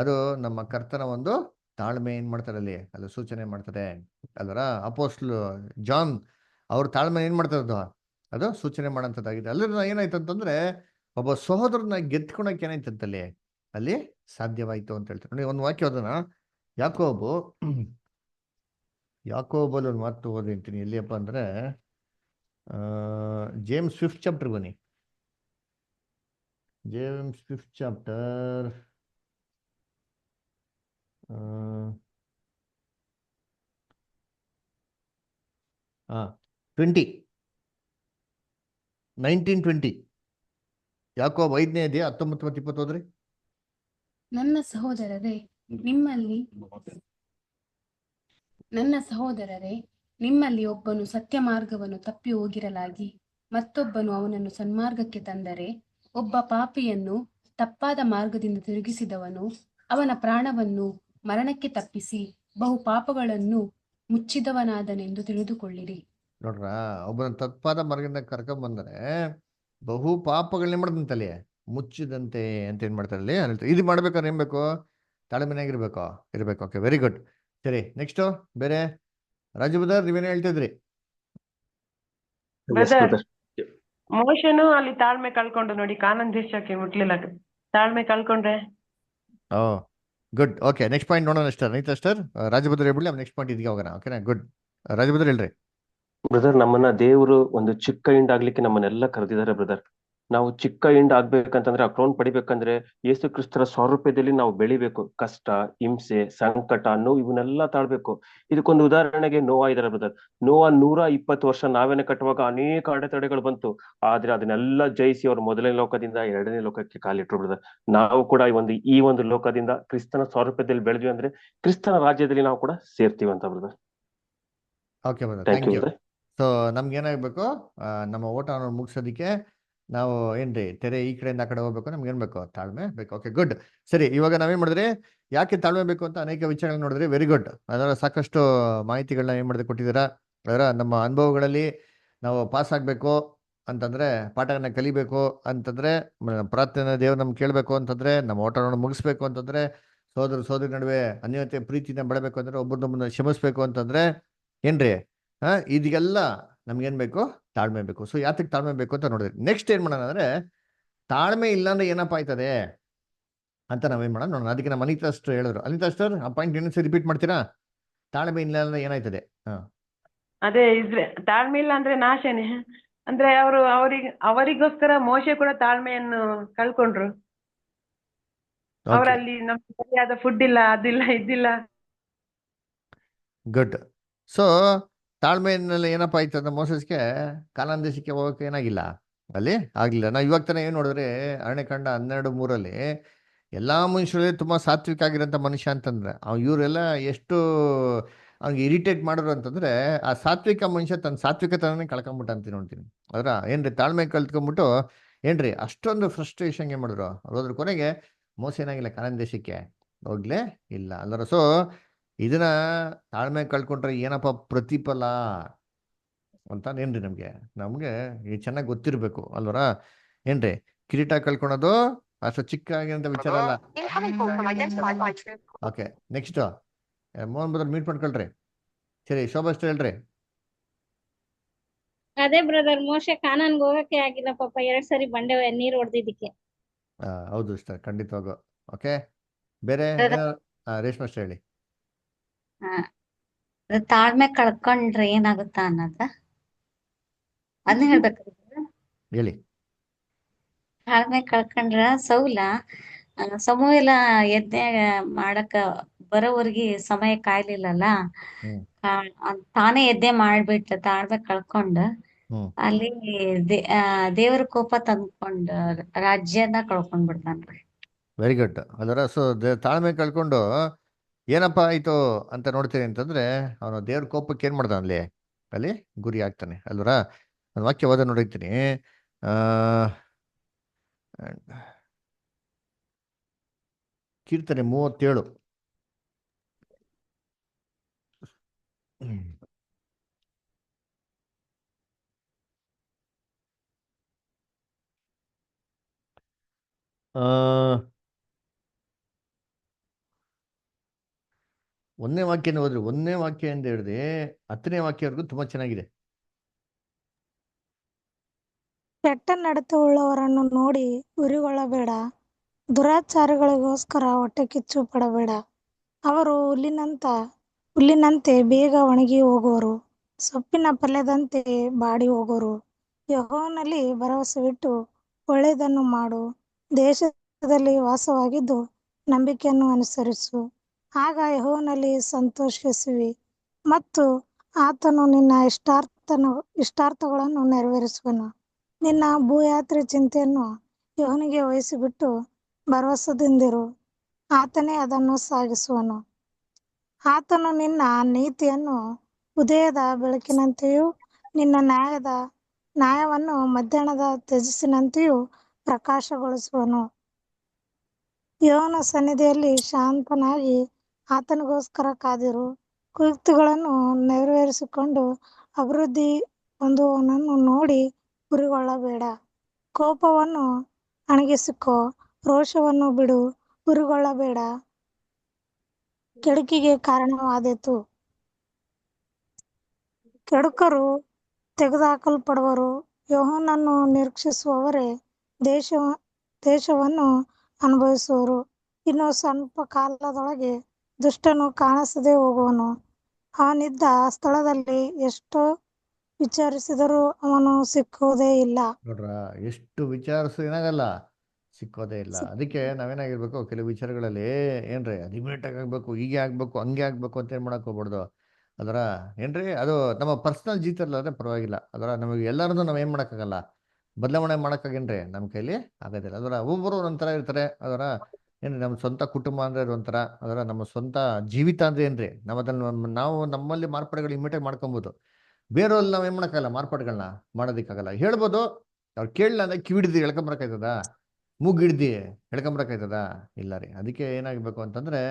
ಅದು ನಮ್ಮ ಕರ್ತನ ಒಂದು ತಾಳ್ಮೆ ಏನ್ ಮಾಡ್ತಾರೆ ಅಲ್ಲಿ ಸೂಚನೆ ಮಾಡ್ತಾರೆ ಅಲ್ವರ. ಅಪೋಸ್ಟ್ಲ್ ಜಾನ್ ಅವ್ರ ತಾಳ್ಮೆ ಏನ್ ಮಾಡ್ತಾರೆ, ಅದು ಸೂಚನೆ ಮಾಡೋಂಥದ್ದಾಗಿದೆ. ಅಲ್ಲಿಂದ ಏನಾಯ್ತು ಅಂತಂದ್ರೆ ಒಬ್ಬ ಸಹೋದರನ ಗೆದ್ಕೊಳಕ್ ಏನಾಯ್ತಂತಲ್ಲಿ ಅಲ್ಲಿ ಸಾಧ್ಯವಾಯ್ತು ಅಂತ ಹೇಳ್ತಾರೆ. ನೋಡಿ ಒಂದು ವಾಕ್ಯ ಅದನ್ನ ಯಾಕೋಬಲ್ಲಿ ಒಂದು ಮಾತು ಓದಿಂತೀನಿ. ಎಲ್ಲಿಯಪ್ಪ ಅಂದ್ರೆ ಜೇಮ್ಸ್ 5th ಚಾಪ್ಟರ್ ಬನ್ನಿ. ಜೇಮ್ಸ್ 5th ಚಾಪ್ಟರ್ 19-20 ಯಾಕೋಬ್ 5ನೇ ಅಧ್ಯಾಯ 19 ಮತ್ತು 20 ಹೋದ್ರಿ. ನನ್ನ ಸಹೋದರರೇ ನಿಮ್ಮಲ್ಲಿ ಒಬ್ಬನು ಸತ್ಯ ಮಾರ್ಗವನ್ನು ತಪ್ಪಿ ಹೋಗಿರಲಾಗಿ ಮತ್ತೊಬ್ಬನು ಅವನನ್ನು ಸನ್ಮಾರ್ಗಕ್ಕೆ ತಂದರೆ, ಒಬ್ಬ ಪಾಪಿಯನ್ನು ತಪ್ಪಾದ ಮಾರ್ಗದಿಂದ ತಿರುಗಿಸಿದವನು ಅವನ ಪ್ರಾಣವನ್ನು ಮರಣಕ್ಕೆ ತಪ್ಪಿಸಿ ಬಹು ಪಾಪಗಳನ್ನು ಮುಚ್ಚಿದವನಾದನೆಂದು ತಿಳಿದುಕೊಳ್ಳಿರಿ. ನೋಡ್ರ, ಒಬ್ಬನ ತಪ್ಪಾದ ಮಾರ್ಗದಿಂದ ಕರ್ಕೊಂಡ್ ಬಂದರೆ ಬಹು ಪಾಪಗಳನ್ನೇ ಮಾಡ್ದಂತಲ್ಲಿ ಮುಚ್ಚಿದಂತೆ ಅಂತ ಏನ್ ಮಾಡ್ತಾರೆ ಅಲ್ಲಿ. ಇದು ಮಾಡ್ಬೇಕಾದ್ರೆ ಏನ್ ಬೇಕು? ತಾಳ್ಮೆನಾಗಿರ್ಬೇಕು ಇರ್ಬೇಕು. Okay, very good. ಸರಿ, ನೆಕ್ಸ್ಟ್ ಬೇರೆ ರಾಜಬುದರ್ ನೀವೇನೇ ಹೇಳ್ತಿದ್ರಿ? ಮೋಶನು ಅಲ್ಲಿ ತಾಳ್ಮೆ ಕಳ್ಕೊಂಡು ನೋಡಿ, ಕಾನಾನ್ ದೇಶಕ್ಕೆ ಮುಟ್ಲಿಲ್ಲ. ತಾಳ್ಮೆ ಕಳ್ಕೊಂಡ್ರೆ ಗುಡ್. ಓಕೆ, ನೆಕ್ಸ್ಟ್ ಪಾಯಿಂಟ್ ನೋಡೋಣ. ಅಷ್ಟರ್ ರಾಜಭದ್ರ ಹೇಳ್ಬಿಡಿ, ನೆಕ್ಸ್ಟ್ ಪಾಯಿಂಟ್ ಇದಕ್ಕೆ ಹೋಗೋಣ. ಓಕೆನಾ? ಗುಡ್. ರಾಜಭದ್ರ ಹೇಳ್ರಿ. ಬ್ರದರ್, ನಮ್ಮನ್ನ ದೇವರು ಒಂದು ಚಿಕ್ಕ ಹಿಂಡ್ ಆಗ್ಲಿಕ್ಕೆ ನಮ್ಮನ್ನೆಲ್ಲ ಕರೆದಿದ್ದಾರೆ ಬ್ರದರ್. ನಾವು ಚಿಕ್ಕ ಹಿಂಡ್ ಆಗ್ಬೇಕಂತಂದ್ರೆ, ಆ ಕ್ರೌನ್ ಪಡಿಬೇಕಂದ್ರೆ ಯೇಸು ಕ್ರಿಸ್ತರ ಸ್ವರೂಪದಲ್ಲಿ ನಾವು ಬೆಳಿಬೇಕು. ಕಷ್ಟ, ಹಿಂಸೆ, ಸಂಕಟ, ನೋವು ಇವನ್ನೆಲ್ಲ ತಾಳ್ಬೇಕು. ಇದಕ್ಕೊಂದು ಉದಾಹರಣೆಗೆ ನೋವಾ ಇದಾರೆ ಬ್ರದರ್. ನೋವಾ 120 ವರ್ಷ ನಾವೇನೆ ಕಟ್ಟುವಾಗ ಅನೇಕ ಅಡೆತಡೆಗಳು ಬಂತು. ಆದ್ರೆ ಅದನ್ನೆಲ್ಲ ಜಯಿಸಿ ಅವ್ರು ಮೊದಲನೇ ಲೋಕದಿಂದ 2ನೇ ಲೋಕಕ್ಕೆ ಕಾಲಿಟ್ರು ಬ್ರದರ್. ನಾವು ಕೂಡ ಈ ಒಂದು ಲೋಕದಿಂದ ಕ್ರಿಸ್ತನ ಸ್ವರೂಪದಲ್ಲಿ ಬೆಳೆದ್ವಿ ಅಂದ್ರೆ ಕ್ರಿಸ್ತನ ರಾಜ್ಯದಲ್ಲಿ ನಾವು ಕೂಡ ಸೇರ್ತೀವಂತ brother. Okay brother, thank you. So ನಮ್ಗೆ ಏನಾಗಬೇಕು? ನಮ್ಮ ಓಟವನ್ನು ಮುಗಿಸೋದಕ್ಕೆ ನಾವು ಏನ್ರಿ ತೆರೆ ಈ ಕಡೆಯಿಂದ ಆ ಕಡೆ ಹೋಗ್ಬೇಕು. ನಮ್ಗೆ ಏನ್ ಬೇಕು? ತಾಳ್ಮೆ ಬೇಕು. Okay, good. ಸರಿ, ಇವಾಗ ನಾವೇನ್ ಮಾಡಿದ್ರಿ, ಯಾಕೆ ತಾಳ್ಮೆ ಬೇಕು ಅಂತ ಅನೇಕ ವಿಚಾರಗಳು ನೋಡಿದ್ರಿ. Very good. ಅದರ ಸಾಕಷ್ಟು ಮಾಹಿತಿಗಳನ್ನ ಏನ್ ಮಾಡಿದ್ರೆ ಕೊಟ್ಟಿದ್ದೀರಾ. ಅದರ ನಮ್ಮ ಅನುಭವಗಳಲ್ಲಿ ನಾವು ಪಾಸ್ ಆಗ್ಬೇಕು ಅಂತಂದ್ರೆ, ಪಾಠಗಳನ್ನ ಕಲಿಬೇಕು ಅಂತಂದ್ರೆ, ಪ್ರಾರ್ಥನೆ ದೇವ್ರು ನಮ್ಗೆ ಕೇಳಬೇಕು ಅಂತಂದ್ರೆ, ನಮ್ಮ ಓಟವನ್ನು ಮುಗಿಸ್ಬೇಕು ಅಂತಂದ್ರೆ, ಸೋದರಿ ನಡುವೆ ಅನ್ಯೋನ್ಯತೆ ಪ್ರೀತಿನ ಬೆಳಬೇಕು ಅಂದ್ರೆ, ಒಬ್ಬರನ್ನೊಬ್ಬನ ಕ್ಷಮಿಸ್ಬೇಕು ಅಂತಂದ್ರೆ ಏನ್ರಿ ಇದೆಲ್ಲ ನಮ್ಗೇನ್ ಬೇಕು? ತಾಳ್ಮೆ ಬೇಕು. ಸೊ ಯಾತಕ್ಕೆ ತಾಳ್ಮೆ ಬೇಕು ಅಂತ ನೋಡಿದ್ರಿ. ನೆಕ್ಸ್ಟ್ ಏನ್ ಮಾಡೋಣ ಅಂದ್ರೆ, ತಾಳ್ಮೆ ಇಲ್ಲ ಅಂದ್ರೆ ಏನಪ್ಪ ಆಯ್ತದೆ ಅಂತ ನಾವೇನ್ ಮಾಡೋಣ ನೋಡೋಣ. ಅದಕ್ಕೆ ನಮ್ಮ ಅನಿತಾಸ್ಟರ್ ಹೇಳಿದ್ರು. ಅನಿತಾಸ್ಟರ್, ಆ ಪಾಯಿಂಟ್ ಇನ್ನೊಂದ್ಸರಿ ರಿಪೀಟ್ ಮಾಡ್ತೀರಾ? ತಾಳ್ಮೆ ಇಲ್ಲ ಅಂದ್ರೆ ಏನಾಯ್ತದೆ? ಅದೇ ತಾಳ್ಮೆ ಇಲ್ಲ ಅಂದ್ರೆ ನಾಶನೇ. ಅಂದ್ರೆ ಅವರಿಗೋಸ್ಕರ ಮೋಶೆ ಕೂಡ ತಾಳ್ಮೆಯನ್ನು ಕಳ್ಕೊಂಡ್ರು. ಅವರಲ್ಲಿ ನಮ್ಗೆ ಸರಿಯಾದ ಫುಡ್ ಇಲ್ಲ, ಅದಿಲ್ಲ, ಇದಿಲ್ಲ. ಗುಡ್. ಸೊ ತಾಳ್ಮೆಯಲ್ಲಿ ಏನಪ್ಪ ಆಯ್ತು ಅಂದ್ರೆ ಮೋಸಸ್ಗೆ ಕಾನಾನ್ ದೇಶಕ್ಕೆ ಹೋಗಕ್ಕೆ ಏನಾಗಿಲ್ಲ, ಅಲ್ಲಿ ಆಗ್ಲಿಲ್ಲ. ನಾವು ಇವಾಗ ತಾನೇ ಏನ್ ನೋಡಿದ್ರೆ ಅರಣ್ಯಕಾಂಡ 12:3 ಎಲ್ಲಾ ಮನುಷ್ಯರಲ್ಲಿ ತುಂಬಾ ಸಾತ್ವಿಕ ಆಗಿರೋಂಥ ಮನುಷ್ಯ ಅಂತಂದ್ರೆ ಇವರೆಲ್ಲ ಎಷ್ಟು ಅವ್ನಿಗೆ ಇರಿಟೇಟ್ ಮಾಡಿದ್ರು ಅಂತಂದ್ರೆ, ಆ ಸಾತ್ವಿಕ ಮನುಷ್ಯ ತನ್ನ ಸಾತ್ವಿಕತನೇ ಕಳ್ಕೊಂಬಿಟ್ಟ ಅಂತ ನೋಡ್ತೀನಿ. ಅದ್ರ ಏನ್ರಿ ತಾಳ್ಮೆ ಕಲ್ತ್ಕೊಂಡ್ಬಿಟ್ಟು ಏನ್ರಿ ಅಷ್ಟೊಂದು ಫ್ರಸ್ಟ್ರೇಷನ್ ಏನ್ ಮಾಡಿದ್ರು ಅದ್ರ ಕೊನೆಗೆ ಮೋಸ ಏನಾಗಿಲ್ಲ, ಕಾನಾನ್ ದೇಶಕ್ಕೆ ಹೋಗ್ಲೇ ಇಲ್ಲ ಅಲ್ಲರ. ಸೊ ಇದನ್ನ ತಾಳ್ಮೆ ಕಳ್ಕೊಂಡ್ರೆ ಏನಪ್ಪ ಪ್ರತಿಫಲ ಅಂತ ಏನ್ರಿ ನಮ್ಗೆ ಚೆನ್ನಾಗಿ ಗೊತ್ತಿರ್ಬೇಕು ಅಲ್ವರ. ಏನ್ರಿ ಕಿರೀಟ ಕಳ್ಕೊಳೋದು ಅಷ್ಟು ಚಿಕ್ಕ ಆಗಿರೋಂಥ ವಿಚಾರ ಅಲ್ಲ. Okay, next Mohan brother meet ಮಾಡ್ಕೊಳ್ರಿ. ಸರಿ, ಶೋಭಾ ಅಷ್ಟೇ ಹೇಳ್ರಿ. ಅದೇ ಬ್ರದರ್, ಮೋಶೆ ಕಾನಾನ್ಗೆ ಹೋಗಕ್ಕೆ ಆಗಿಲ್ಲ ಪಾಪ, 2 ಸರಿ ಬಂಡೆ ನೀರ್ ಹೊಡೆದಿದ್ದಕ್ಕೆ. ಹೌದು ಇಷ್ಟ ಖಂಡಿತವಾಗೂ. ಓಕೆ, ಬೇರೆ ರೇಷ್ಮೆ ಅಷ್ಟೇ ಹೇಳಿ. ತಾಳ್ಮೆ ಕಳ್ಕೊಂಡ್ರೆ ಏನಾಗುತ್ತಾ ಅನ್ನೋದ ಅದನ್ನ ಹೇಳ್ಬೇಕು. ಹೇಳಿ. ತಾಳ್ಮೆ ಕಳ್ಕೊಂಡ್ರ ಸಮೂಹ ಯಜ್ಞ ಮಾಡಕ ಬರೋವರ್ಗಿ ಸಮಯ ಕಾಯ್ಲಿಲ್ಲಲ್ಲ, ತಾನೇ ಯಜ್ಞ ಮಾಡ್ಬಿಟ್ಟ ತಾಳ್ಮೆ ಕಳ್ಕೊಂಡ ಅಲ್ಲಿ ದೇವರ ಕೋಪ ತಂದ್ಕೊಂಡ್ ರಾಜ್ಯನ ಕಳ್ಕೊಂಡ್ಬಿಡ್ತಾನ್ರಿ. Very good. ಅದರ ಸೊ ತಾಳ್ಮೆ ಕಳ್ಕೊಂಡು ಏನಪ್ಪ ಆಯ್ತು ಅಂತ ನೋಡ್ತೀನಿ ಅಂತಂದ್ರೆ ಅವನು ದೇವ್ರ ಕೋಪಕ್ಕೆ ಏನ್ ಮಾಡ್ದ ಅಲ್ಲಿ ಗುರಿ ಆಗ್ತಾನೆ ಅಲ್ವರ. ನಾನು ವಾಕ್ಯ ಓದ ನೋಡಿರ್ತೀನಿ. ಆ ಕೀರ್ತನೆ 37. ಒಂದನೇ ವಾಕ್ಯನ ಹೋದ್ರಿ, ಒಂದನೇ ವಾಕ್ಯದಿಂದ ಹಿಡಿದು 10ನೇ ವಾಕ್ಯವರೆಗೂ ತುಂಬಾ ಚೆನ್ನಾಗಿದೆ. ಕೆಟ್ಟ ನಡತೆ ಉಳ್ಳವರನ್ನು ನೋಡಿ ಉರಿಗೊಳ್ಳಬೇಡ, ದುರಾಚಾರಿಗಳಿಗೋಸ್ಕರ ಹೊಟ್ಟೆ ಕಿಚ್ಚು ಪಡಬೇಡ. ಅವರು ಹುಲ್ಲಿನಂತೆ ಬೇಗ ಒಣಗಿ ಹೋಗುವರು, ಸೊಪ್ಪಿನ ಪಲ್ಯದಂತೆ ಬಾಡಿ ಹೋಗುವರು. ಯೆಹೋವನಲ್ಲಿ ಭರವಸವಿಟ್ಟು ಒಳ್ಳೆಯದನ್ನು ಮಾಡು, ದೇಶದಲ್ಲಿ ವಾಸವಾಗಿದ್ದು ನಂಬಿಕೆಯನ್ನು ಅನುಸರಿಸು. ಆಗ ಯೆಹೋವನಲ್ಲಿ ಸಂತೋಷಿಸುವಿ ಮತ್ತು ಆತನು ನಿನ್ನ ಇಷ್ಟಾರ್ಥಗಳನ್ನು ನೆರವೇರಿಸುವನು. ನಿನ್ನ ಭೂಯಾತ್ರೆ ಚಿಂತೆಯನ್ನು ಯೆಹೋವನಿಗೆ ವಹಿಸಿಬಿಟ್ಟು ಭರವಸದಿಂದಿರು, ಆತನೇ ಅದನ್ನು ಸಾಗಿಸುವನು. ಆತನು ನಿನ್ನ ನೀತಿಯನ್ನು ಉದಯದ ಬೆಳಕಿನಂತೆಯೂ ನಿನ್ನ ನ್ಯಾಯವನ್ನು ಮಧ್ಯಾಹ್ನದ ತೇಜಸ್ಸಿನಂತೆಯೂ ಪ್ರಕಾಶಗೊಳಿಸುವನು. ಯೆಹೋವನ ಸನ್ನಿಧಿಯಲ್ಲಿ ಶಾಂತನಾಗಿ ಆತನಿಗೋಸ್ಕರ ಕಾದಿರು. ಕುಯುಕ್ತಿಗಳನ್ನು ನೆರವೇರಿಸಿಕೊಂಡು ಅಭಿವೃದ್ಧಿ ಹೊಂದುವವನನ್ನು ನೋಡಿ ಉರಿಗೊಳ್ಳಬೇಡ. ಕೋಪವನ್ನು ಅಣಗಿಸಿಕೋ, ರೋಷವನ್ನು ಬಿಡು, ಉರಿಗೊಳ್ಳಬೇಡ, ಕೆಡುಕಿಗೆ ಕಾರಣವಾದೀತು. ಕೆಡುಕರು ತೆಗೆದುಹಾಕಲ್ಪಡುವರು, ಯೆಹೋವನನ್ನು ನಿರೀಕ್ಷಿಸುವವರೇ ದೇಶವನ್ನು ಅನುಭವಿಸುವರು. ಇನ್ನು ಸ್ವಲ್ಪ ಕಾಲದೊಳಗೆ ದುಷ್ಟನು ಕಾಣಿಸದೆ ಹೋಗುವನು, ಅವನಿದ್ದ ಸ್ಥಳದಲ್ಲಿ ಎಷ್ಟು ವಿಚಾರಿಸಿದರೂ ಅವನು ಸಿಕ್ಕುವುದೇ ಇಲ್ಲ. ನೋಡ್ರ, ಎಷ್ಟು ವಿಚಾರಿಸು ಏನಾಗಲ್ಲ, ಸಿಕ್ಕೋದೇ ಇಲ್ಲ. ಅದಕ್ಕೆ ನಾವೇನಾಗಿರ್ಬೇಕು, ಕೆಲವು ವಿಚಾರಗಳಲ್ಲಿ ಏನ್ರಿ ಅಲ್ಟಿಮೇಟ್ ಆಗ್ಬೇಕು, ಹೀಗೆ ಆಗ್ಬೇಕು, ಹಂಗೆ ಆಗ್ಬೇಕು ಅಂತ ಏನ್ ಮಾಡಕ್ ಹೋಗ್ಬಾರ್ದು. ಅದರ ಏನ್ರಿ ಅದು ನಮ್ಮ ಪರ್ಸನಲ್ ಜೀತಲ್ಲಾದ್ರೆ ಪರವಾಗಿಲ್ಲ. ಅದರ ನಮಗೆ ಎಲ್ಲರನ್ನೂ ನಾವ್ ಏನ್ ಮಾಡಕ್ಕಾಗಲ್ಲ, ಬದಲಾವಣೆ ಮಾಡಕ್ಕಾಗೇನ್ರಿ ನಮ್ಮ ಕೈಲಿ ಆಗೋದಿಲ್ಲ. ಅದರ ಒಬ್ಬೊಬ್ಬರು ಒಂಥರ ಇರ್ತಾರೆ. ಅದರ ಏನ್ರಿ ನಮ್ಮ ಸ್ವಂತ ಕುಟುಂಬ ಅಂದ್ರೆ ಒಂಥರ, ಅದರ ನಮ್ಮ ಸ್ವಂತ ಜೀವಿತ ಅಂದ್ರೆ ಏನ್ರಿ ನಾವು ನಮ್ಮಲ್ಲಿ ಮಾರ್ಪಾಡುಗಳು ಇಮಿಟೇಟ್ ಮಾಡ್ಕೊಬೋದು. ಬೇರೆಯವ್ರಲ್ಲಿ ನಾವ್ ಏನ್ ಮಾಡಕ್ಕಾಗಲ್ಲ, ಮಾರ್ಪಾಡುಗಳನ್ನ ಮಾಡೋದಕ್ಕಾಗಲ್ಲ. ಹೇಳ್ಬೋದು, ಅವ್ರು ಕೇಳಲ್ಲ ಅಂದ್ರೆ ಕಿವಿಡಿದು ಹೇಳ್ಕೊಂಬರಕಾಯ್ತದ, ಮೂಗಿಡ್ದಿ ಹೇಳ್ಕೊಂಬರಕಾಯ್ತದ? ಇಲ್ಲ ರೀ. ಅದಕ್ಕೆ ಏನಾಗಬೇಕು ಅಂತಂದ್ರೆ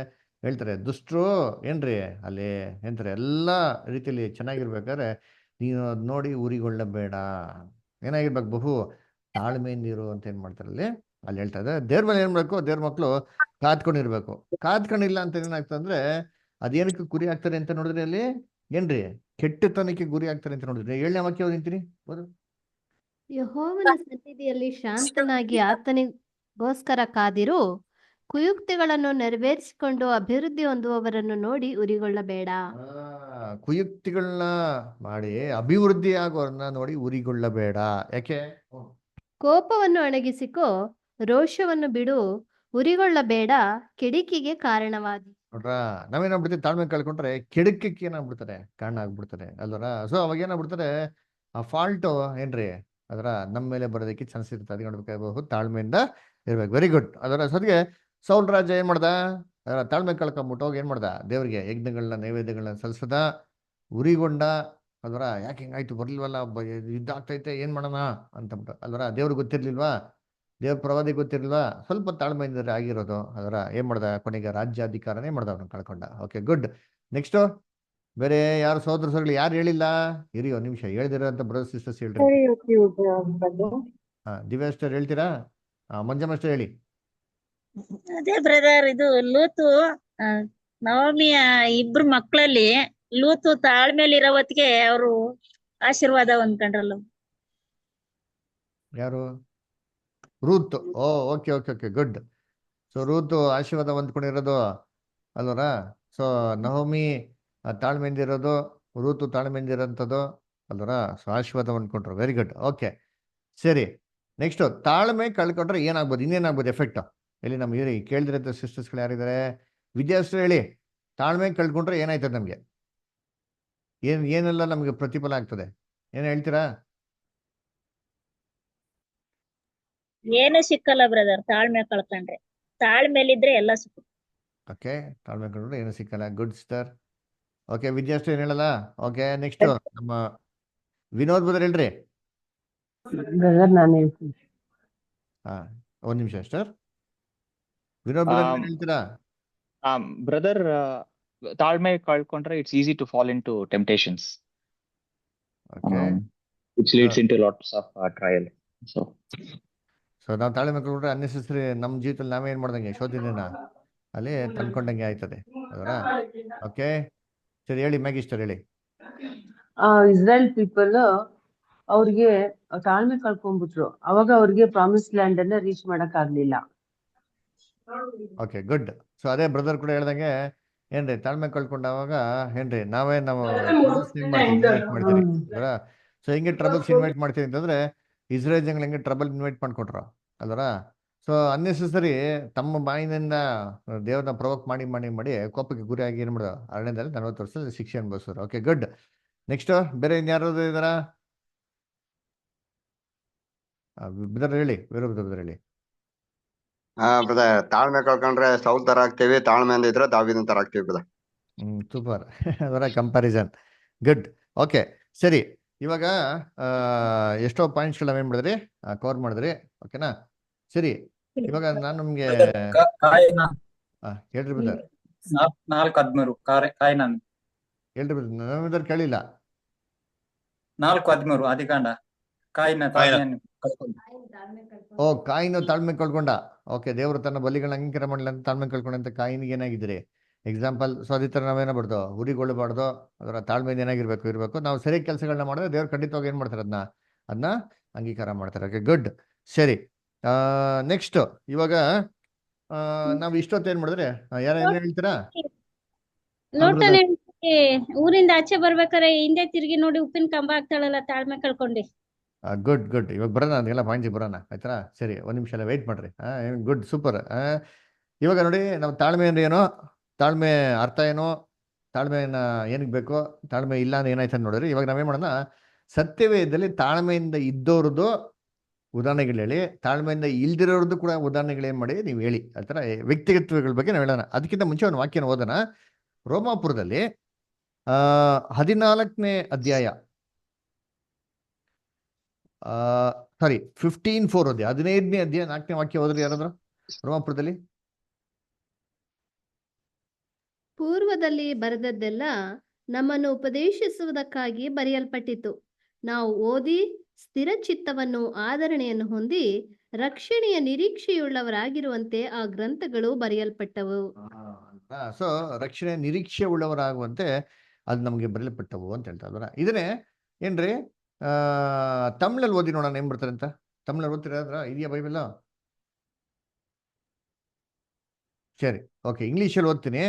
ಹೇಳ್ತಾರೆ, ದುಷ್ಟರು ಏನ್ರಿ ಅಲ್ಲಿ ಏನ್ತಾರೆ ಎಲ್ಲಾ ರೀತಿಯಲ್ಲಿ ಚೆನ್ನಾಗಿರ್ಬೇಕಾದ್ರೆ ನೀನು ಅದ್ ನೋಡಿ ಊರಿಗೊಳ್ಳಬೇಡ. ಏನಾಗಿರ್ಬೇಕು, ಬಹು ತಾಳ್ಮೆಯಿಂದ ಇರು ಅಂತ ಏನ್ ಮಾಡ್ತಾರೆ ಅಲ್ಲಿ ಹೇಳ್ತಾ ಇದ್ದಾರೆ. ದೇವ್ರ ಮೇಲೆ ಏನ್ ಮಾಡ್ಬೇಕು, ದೇವ್ರ ಮಕ್ಳು ಕಾದ್ಕೊಂಡಿರ್ಬೇಕು. ಕಾದ್ಕೊಂಡಿಲ್ಲ ಅಂತ ಏನಾಗ್ತದೆ ಅಂದ್ರೆ ಅದೇನಕ್ಕೆ ಗುರಿ ಆಗ್ತಾರೆ ಅಂತ ನೋಡಿದ್ರೆ ಅಲ್ಲಿ ಏನ್ರಿ ಕೆಟ್ಟತನಕ್ಕೆ ಗುರಿ ಆಗ್ತಾರೆ ಅಂತ ನೋಡಿದ್ರೆ 7ನೇ ವಾಕ್ಯ ನಿಂತೀನಿ ಓದು. ಯೆಹೋವನ ಸನ್ನಿಧಿಯಲ್ಲಿ ಶಾಂತನಾಗಿ ಆತನಿಗೋಸ್ಕರ ಕಾದಿರು, ಕುಯುಕ್ತಿಗಳನ್ನು ನೆರವೇರಿಸಿಕೊಂಡು ಅಭಿವೃದ್ಧಿ ಹೊಂದುವವರನ್ನು ನೋಡಿ ಉರಿಗೊಳ್ಳಬೇಡ. ಕುಯುಕ್ತಿಗಳನ್ನ ಮಾಡಿ ಅಭಿವೃದ್ಧಿ ಆಗೋರನ್ನ ನೋಡಿ ಉರಿಗೊಳ್ಳಬೇಡ. ಯಾಕೆ? ಕೋಪವನ್ನು ಅಣಗಿಸಿಕೋ, ರೋಷವನ್ನು ಬಿಡು, ಉರಿಗೊಳ್ಳಬೇಡ, ಕೆಡಿಕಿಗೆ ಕಾರಣವಾದಿ. ನೋಡ್ರ, ನಾವೇನಾಗ್ಬಿಡ್ತೀವಿ, ತಾಳ್ಮೆ ಕಳ್ಕೊಂಡ್ರೆ ಕೆಡಕಕ್ಕೆ ಏನಾಗ್ಬಿಡ್ತಾರೆ, ಕಾರಣ ಆಗ್ಬಿಡ್ತಾರೆ ಅಲ್ವರ. ಸೊ ಅವಾಗ ಏನಾಗ್ಬಿಡ್ತಾರೆ, ಆ ಫಾಲ್ಟು ಏನ್ರಿ ಅದರ ನಮ್ಮ ಮೇಲೆ ಬರೋದಕ್ಕೆ ಚಾನ್ಸ್ ಇರುತ್ತೆ. ಅದಕ್ಕೆ ನೋಡ್ಬೇಕಾಗಬಹುದು, ತಾಳ್ಮೆಯಿಂದ ಇರ್ಬೇಕು. Very good. ಅದರ ಸದ್ಗೆ ಸೌಲ್ ರಾಜ ಏನ್ ಮಾಡ್ದ, ಅದರ ತಾಳ್ಮೆ ಕಳ್ಕೊಂಬಿಟ್ಟು ಹೋಗಿ ಏನ್ ಮಾಡ್ದ, ದೇವ್ರಿಗೆ ಯಜ್ಞಗಳನ್ನ ನೈವೇದ್ಯಗಳನ್ನ ಸಲ್ಲಿಸದ, ಉರಿಗೊಂಡ. ಅದರ ಯಾಕೆ ಹಿಂಗಾಯ್ತು, ಬರ್ಲಿಲ್ವಲ್ಲ, ಯುದ್ಧ ಆಗ್ತೈತೆ, ಏನ್ ಮಾಡೋಣ ಅಂತಬಿಟ್ಟು ಅಲ್ವರ. ದೇವ್ರಿಗೆ ಗೊತ್ತಿರ್ಲಿಲ್ವಾ, ದೇವ್ರ ಪ್ರವಾದಿ ಗೊತ್ತಿರ್ಲಿಲ್ವಾ, ಸ್ವಲ್ಪ ತಾಳ್ಮೆಯಿಂದ ಆಗಿರೋದು. ಅದರ ಏನ್ ಮಾಡ್ದ, ಕೊನೆಗೆ ರಾಜ್ಯಾಧಿಕಾರನೇ ಮಾಡ್ದ, ಅವ್ರನ್ನ ಕಳ್ಕೊಂಡ. Okay, good. ನೆಕ್ಸ್ಟ್ ಬೇರೆ ಯಾರು ಸಹೋದರಗಳು ಯಾರು ಹೇಳಿಲ್ಲ? ಇರಿ ಒಂದ್ ನಿಮಿಷ, ಹೇಳ್ದಿರೋ ಅಂತ ಬ್ರದರ್ ಸಿಸ್ಟರ್ಸ್ ಹೇಳ್ರಿ. ದಿವ್ಯಾ ಅಷ್ಟರ್ ಹೇಳ್ತೀರಾ? ಮಂಜಮ್ಮ ಅಷ್ಟೇ ಹೇಳಿ. ಅದೇ ಬ್ರದರ್, ಇದು ಲೂತು ನವಮಿಯ ಇಬ್ರು ಮಕ್ಕಳಲ್ಲಿ ಲೂತು ತಾಳ್ಮೇಲಿರೋ ಹೊತ್ತಿಗೆ ಅವರು ಆಶೀರ್ವಾದ ಹೊಂದ್ಕೊಂಡ್ರಲ್ಲ. ಯಾರು? Ruth. Oh okay okay okay, good. So Ruth ಆಶೀರ್ವಾದ ಹೊಂದ್ಕೊಂಡಿರೋದು ಅಲ್ವರ. ಸೊ ನವಮಿ ತಾಳ್ಮೆಯಿಂದ ಇರೋದು, ರೂತು ತಾಳ್ಮೆಯಿಂದ ಇರೋಂಥದ್ದು ಅಲ್ವರ. ಸೊ ಆಶೀರ್ವಾದ ಹೊಂದ್ಕೊಂಡ್ರು. Very good. ಓಕೆ, ಸರಿ. ನೆಕ್ಸ್ಟ್ ತಾಳ್ಮೆ ಕಳ್ಕೊಂಡ್ರೆ ಏನಾಗ್ಬೋದು, ಇನ್ನೇನಾಗ್ಬೋದು ಎಫೆಕ್ಟ್? ಇಲ್ಲಿ ನಮ್ಗೆ ಹೇಳಿ, ಕೇಳಿದಿರಂತ ಸಿಸ್ಟರ್ಸ್ಗಳು ಯಾರಿದ್ದಾರೆ? ವಿದ್ಯಾರ್ಥಿಗಳು ಹೇಳಿ, ತಾಳ್ಮೆ ಕಳ್ಕೊಂಡ್ರೆ ಏನಾಯ್ತದೆ ನಮ್ಗೆ, ಏನೆಲ್ಲ ನಮ್ಗೆ ಪ್ರತಿಫಲ ಆಗ್ತದೆ, ಏನ್ ಹೇಳ್ತೀರಾ? ಏನು ಸಿಕ್ಕಲ್ಲ ಬ್ರದರ್ ತಾಳ್ಮೆ ಕಳ್ಕೊಂಡ್ರೆ. ತಾಳ್ಮೆಲಿದ್ರೆ ಎಲ್ಲ ಸಿಗುತ್ತೆ. ಓಕೆ, ತಾಳ್ಮೆ ಕಳ್ಕೊಂಡ್ರೆ ಏನು ಸಿಕ್ಕಲ್ಲ. Good sir. ಓಕೆ, ವಿದ್ಯಾರ್ಥಿ ಏನು ಹೇಳಲ್ಲ. ಓಕೆ, ನೆಕ್ಸ್ಟ್ ನಮ್ಮ ವಿನೋದ್ ಬದರ್ ಹೇಳ್ರಿ. ಬ್ರದರ್ ನಾನು ಹೇಳ್ತೀನಿ. ಹಾ, ಒಂದ್ ನಿಮಿಷ ಸರ್. ವಿನೋದ್ ಬದರ್ ಏನ್ ಹೇಳ್ತೀರಾ? ಬ್ರದರ್, ತಾಳ್ಮೆ ಕಳ್ಕೊಂಡ್ರೆ it's easy to fall in to temptations, okay, which leads into lots of trial. So ನಾವು ತಾಳ್ಮೆ ಕಳ್ಕೊಂಡ್ರೆ ಅನ್ನೆಸೆಸರಿ ನಮ್ಮ ಜೀವಿತದಲ್ಲಿ ನಾವೇ ಏನ್ ಮಾಡ್ದಂಗೆ ಶೋಧನೆನ ಅಲ್ಲಿ ತಂದ್ಕೊಂಡಂಗೆ ಆಯ್ತದೆ ಅದರ. ಓಕೆ, ಸರಿ ಹೇಳಿ ಮ್ಯಾಗಿಸ್ಟರ್ ಹೇಳಿ. ಇಸ್ರೇಲ್ ಪೀಪಲ್ ಅವ್ರಿಗೆ ತಾಳ್ಮೆ ಕಳ್ಕೊಂಡ್ಬಿಟ್ರು, ಅವಾಗ ಅವ್ರಿಗೆ ಪ್ರಾಮಿಸ್ ಲ್ಯಾಂಡ್ ಅನ್ನ ರೀಚ್ ಮಾಡಕ್ ಆಗ್ಲಿಲ್ಲ. Okay, good. ಸೊ ಅದೇ ಬ್ರದರ್ ಕೂಡ ಹೇಳ್ದಂಗೆ ಏನ್ರಿ, ತಾಳ್ಮೆ ಕಳ್ಕೊಂಡಾಗ ಏನ್ರಿ ನಾವೇ ನಾವು ಟ್ರಬಲ್ಸ್ ಇನ್ವೈಟ್ ಮಾಡ್ತೀವಿ ಅಲ್ವರ. ಸೊ ಹೆಂಗೆ ಟ್ರಬಲ್ಸ್ ಇನ್ವೈಟ್ ಮಾಡ್ತೀವಿ ಅಂತಂದ್ರೆ ಇಸ್ರೇಲ್ ಜನಗಳು ಹೆಂಗೆ ಟ್ರಬಲ್ ಇನ್ವೈಟ್ ಮಾಡ್ಕೊಟ್ರು ಅಲ್ವರ. ಸೊ ಅನ್ನೆಸೆಸರಿ ತಮ್ಮ ಬಾಯಿನಿಂದ ದೇವ್ರನ್ನ ಪ್ರವೋಕ್ ಮಾಡಿ ಮಾಡಿ ಮಾಡಿ ಕೋಪಕ್ಕೆ ಗುರಿಯಾಗಿ ಏನ್ ಮಾಡೋದು, ಅರಣ್ಯದಲ್ಲಿ 40 ವರ್ಷ ಶಿಕ್ಷೆ ಅನುಭವಿಸೋರು. Okay, good. ನೆಕ್ಸ್ಟ್ ಬೇರೆ ಇನ್ಯಾರು ಇದಾರ? ಬ್ರದರ್ ಹೇಳಿ, ಬೇರೆ ಬ್ರದರ್ ಹೇಳಿ. ಬ್ರದರ್, ತಾಳ್ಮೆ ಕಳ್ಕೊಂಡ್ರೆ ಸೌಲ್ ತರ ಆಗ್ತೀವಿ, ತಾಳ್ಮೆಯಿಂದ ಇದ್ರೆ ದಾವೀದನ್ ತರ ಆಗ್ತೀವಿ ಬ್ರದರ್. ಸೂಪರ್. ಅದರ ಕಂಪ್ಯಾರಿಸನ್. ಗುಡ್. ಓಕೆ, ಸರಿ. ಇವಾಗ ಎಷ್ಟೋ ಪಾಯಿಂಟ್ಸ್ಗಳು ನಾವೇನ್ ಮಾಡಿದ್ರಿ, ಕವರ್ ಮಾಡಿದ್ರಿ. ಓಕೆನಾ? ಸರಿ, ಇವಾಗ ನಾನು ನಿಮ್ಗೆ ಹೇಳ್ರಿ ಬ್ರದರ್. 4:13 ಹೇಳ್ರಿ ಬ್ರದರ್, ನಾವಿದ್ರ ಕೇಳಿಲ್ಲ. 4:13 ಆದಿಕಾಂಡ. ಓ, ಕಾಯಿನ ತಾಳ್ಮೆ ಕಳ್ಕೊಂಡ. ಓಕೆ, ದೇವರು ತನ್ನ ಬಲಿಗಳನ್ನ ಅಂಗೀಕಾರ ಮಾಡಲಿಲ್ಲ ಅಂತ ತಾಳ್ಮೆ ಕಳ್ಕೊಂಡಂತ ಕಾಯಿನಿಗೆ ಏನಾಗಿದ್ರಿ ಎಕ್ಸಾಂಪಲ್. ಸೊ ಅದೇ ತರ ನಾವೇನಾಗ್ಬಾರ್ದು, ಉರಿಗೊಳ್ಳಬಾರ್ದು. ಅದರ ತಾಳ್ಮೆಯಿಂದ ಏನಾಗಿರ್ಬೇಕು. ನಾವು ಸರಿ ಕೆಲಸಗಳನ್ನ ಮಾಡಿದ್ರೆ ದೇವ್ರು ಖಂಡಿತವಾಗಿ ಏನ್ ಮಾಡ್ತಾರೆ, ಅದನ್ನ ಅಂಗೀಕಾರ ಮಾಡ್ತಾರೆ. Okay, good. ಸರಿ, ನೆಕ್ಸ್ಟ್ ಇವಾಗ ನಾವು ಇಷ್ಟೊತ್ತು ಏನ್ ಮಾಡಿದ್ರೆ ಯಾರು ಏನ್ ಹೇಳ್ತೀರಾ? ಲೋಟನೆ ಊರಿಂದ ಆಚೆ ಬರ್ಬೇಕಾರೆ ಹಿಂದೆ ತಿರುಗಿ ನೋಡಿ ಉಪ್ಪಿನ ಕಂಬ ಆಗ್ತಾಳಲ್ಲ, ತಾಳ್ಮೆ ಕಳ್ಕೊಂಡಿ. Good good. ಇವಾಗ ಬರೋಣ, ಅದೆಲ್ಲ ಪಾಯಿಂಟ್ಸ್ ಬರೋಣ ಆಯ್ತಾ. ಸರಿ, ಒಂದ್ ನಿಮಿಷ ಎಲ್ಲ ವೆಯ್ಟ್ ಮಾಡ್ರಿ. Good, super. ಇವಾಗ ನೋಡಿ, ನಾವು ತಾಳ್ಮೆ ಅಂದ್ರೆ ಏನೋ, ತಾಳ್ಮೆ ಅರ್ಥ ಏನೋ, ತಾಳ್ಮೆನ ಏನಕ್ಕೆ ಬೇಕು, ತಾಳ್ಮೆ ಇಲ್ಲ ಅಂದ್ರೆ ಏನಾಯ್ತು ಅಂತ ನೋಡಿರಿ. ಇವಾಗ ನಾವೇನ್ ಮಾಡೋಣ, ಸತ್ಯವೇದದಲ್ಲಿ ತಾಳ್ಮೆಯಿಂದ ಇದ್ದವ್ರದ್ದು ಉದಾಹರಣೆಗಳು ಹೇಳಿ, ತಾಳ್ಮೆಯಿಂದ ಇಲ್ದಿರೋರ್ದು ಕೂಡ ಉದಾಹರಣೆಗಳು ಏನ್ ಮಾಡಿ ನೀವು ಹೇಳಿ. ಆ ಥರ ವ್ಯಕ್ತಿಗತಗಳ ಬಗ್ಗೆ ನಾವು ಹೇಳೋಣ. ಅದಕ್ಕಿಂತ ಮುಂಚೆ ಒಂದು ವಾಕ್ಯನ ಓದೋಣ. ರೋಮಾಪುರದಲ್ಲಿ 14ನೇ ಅಧ್ಯಾಯ, 15:4 ಓದಿ. 15ನೇ ಅಧ್ಯಾಯ 4ನೇ ವಾಕ್ಯ ಓದ್ರಿ ಯಾರಾದ್ರು ರೋಮಾಪುರದಲ್ಲಿ. ಪೂರ್ವದಲ್ಲಿ ಬರೆದದ್ದೆಲ್ಲ ನಮ್ಮನ್ನು ಉಪದೇಶಿಸುವುದಕ್ಕಾಗಿ ಬರೆಯಲ್ಪಟ್ಟಿತು. ನಾವು ಓದಿ ಸ್ಥಿರ ಚಿತ್ತವನ್ನು ಆದರಣೆಯನ್ನು ಹೊಂದಿ ರಕ್ಷಣೆಯ ನಿರೀಕ್ಷೆಯುಳ್ಳವರಾಗಿರುವಂತೆ ಆ ಗ್ರಂಥಗಳು ಬರೆಯಲ್ಪಟ್ಟವು. ಸೊ ರಕ್ಷಣೆ ನಿರೀಕ್ಷೆ ಉಳ್ಳವರಾಗುವಂತೆ ಅದು ನಮಗೆ ಬರೆಯಲ್ಪಟ್ಟವು ಅಂತ ಹೇಳ್ತಾ ಇದ್ದಾರ. ಇದನ್ನೇ ಏನ್ರಿ ತಮಿಳಲ್ಲಿ ಓದಿ ನೋಡೋಣ ಏನ್ ಬರ್ತಾರೆ ಅಂತ. ತಮಿಳಲ್ಲಿ ಓದ್ತಿರ ಇದೆಯಾ ಬೈಬಲ್? ಸರಿ, ಓಕೆ, ಇಂಗ್ಲೀಷಲ್ಲಿ ಓದ್ತೀನಿ,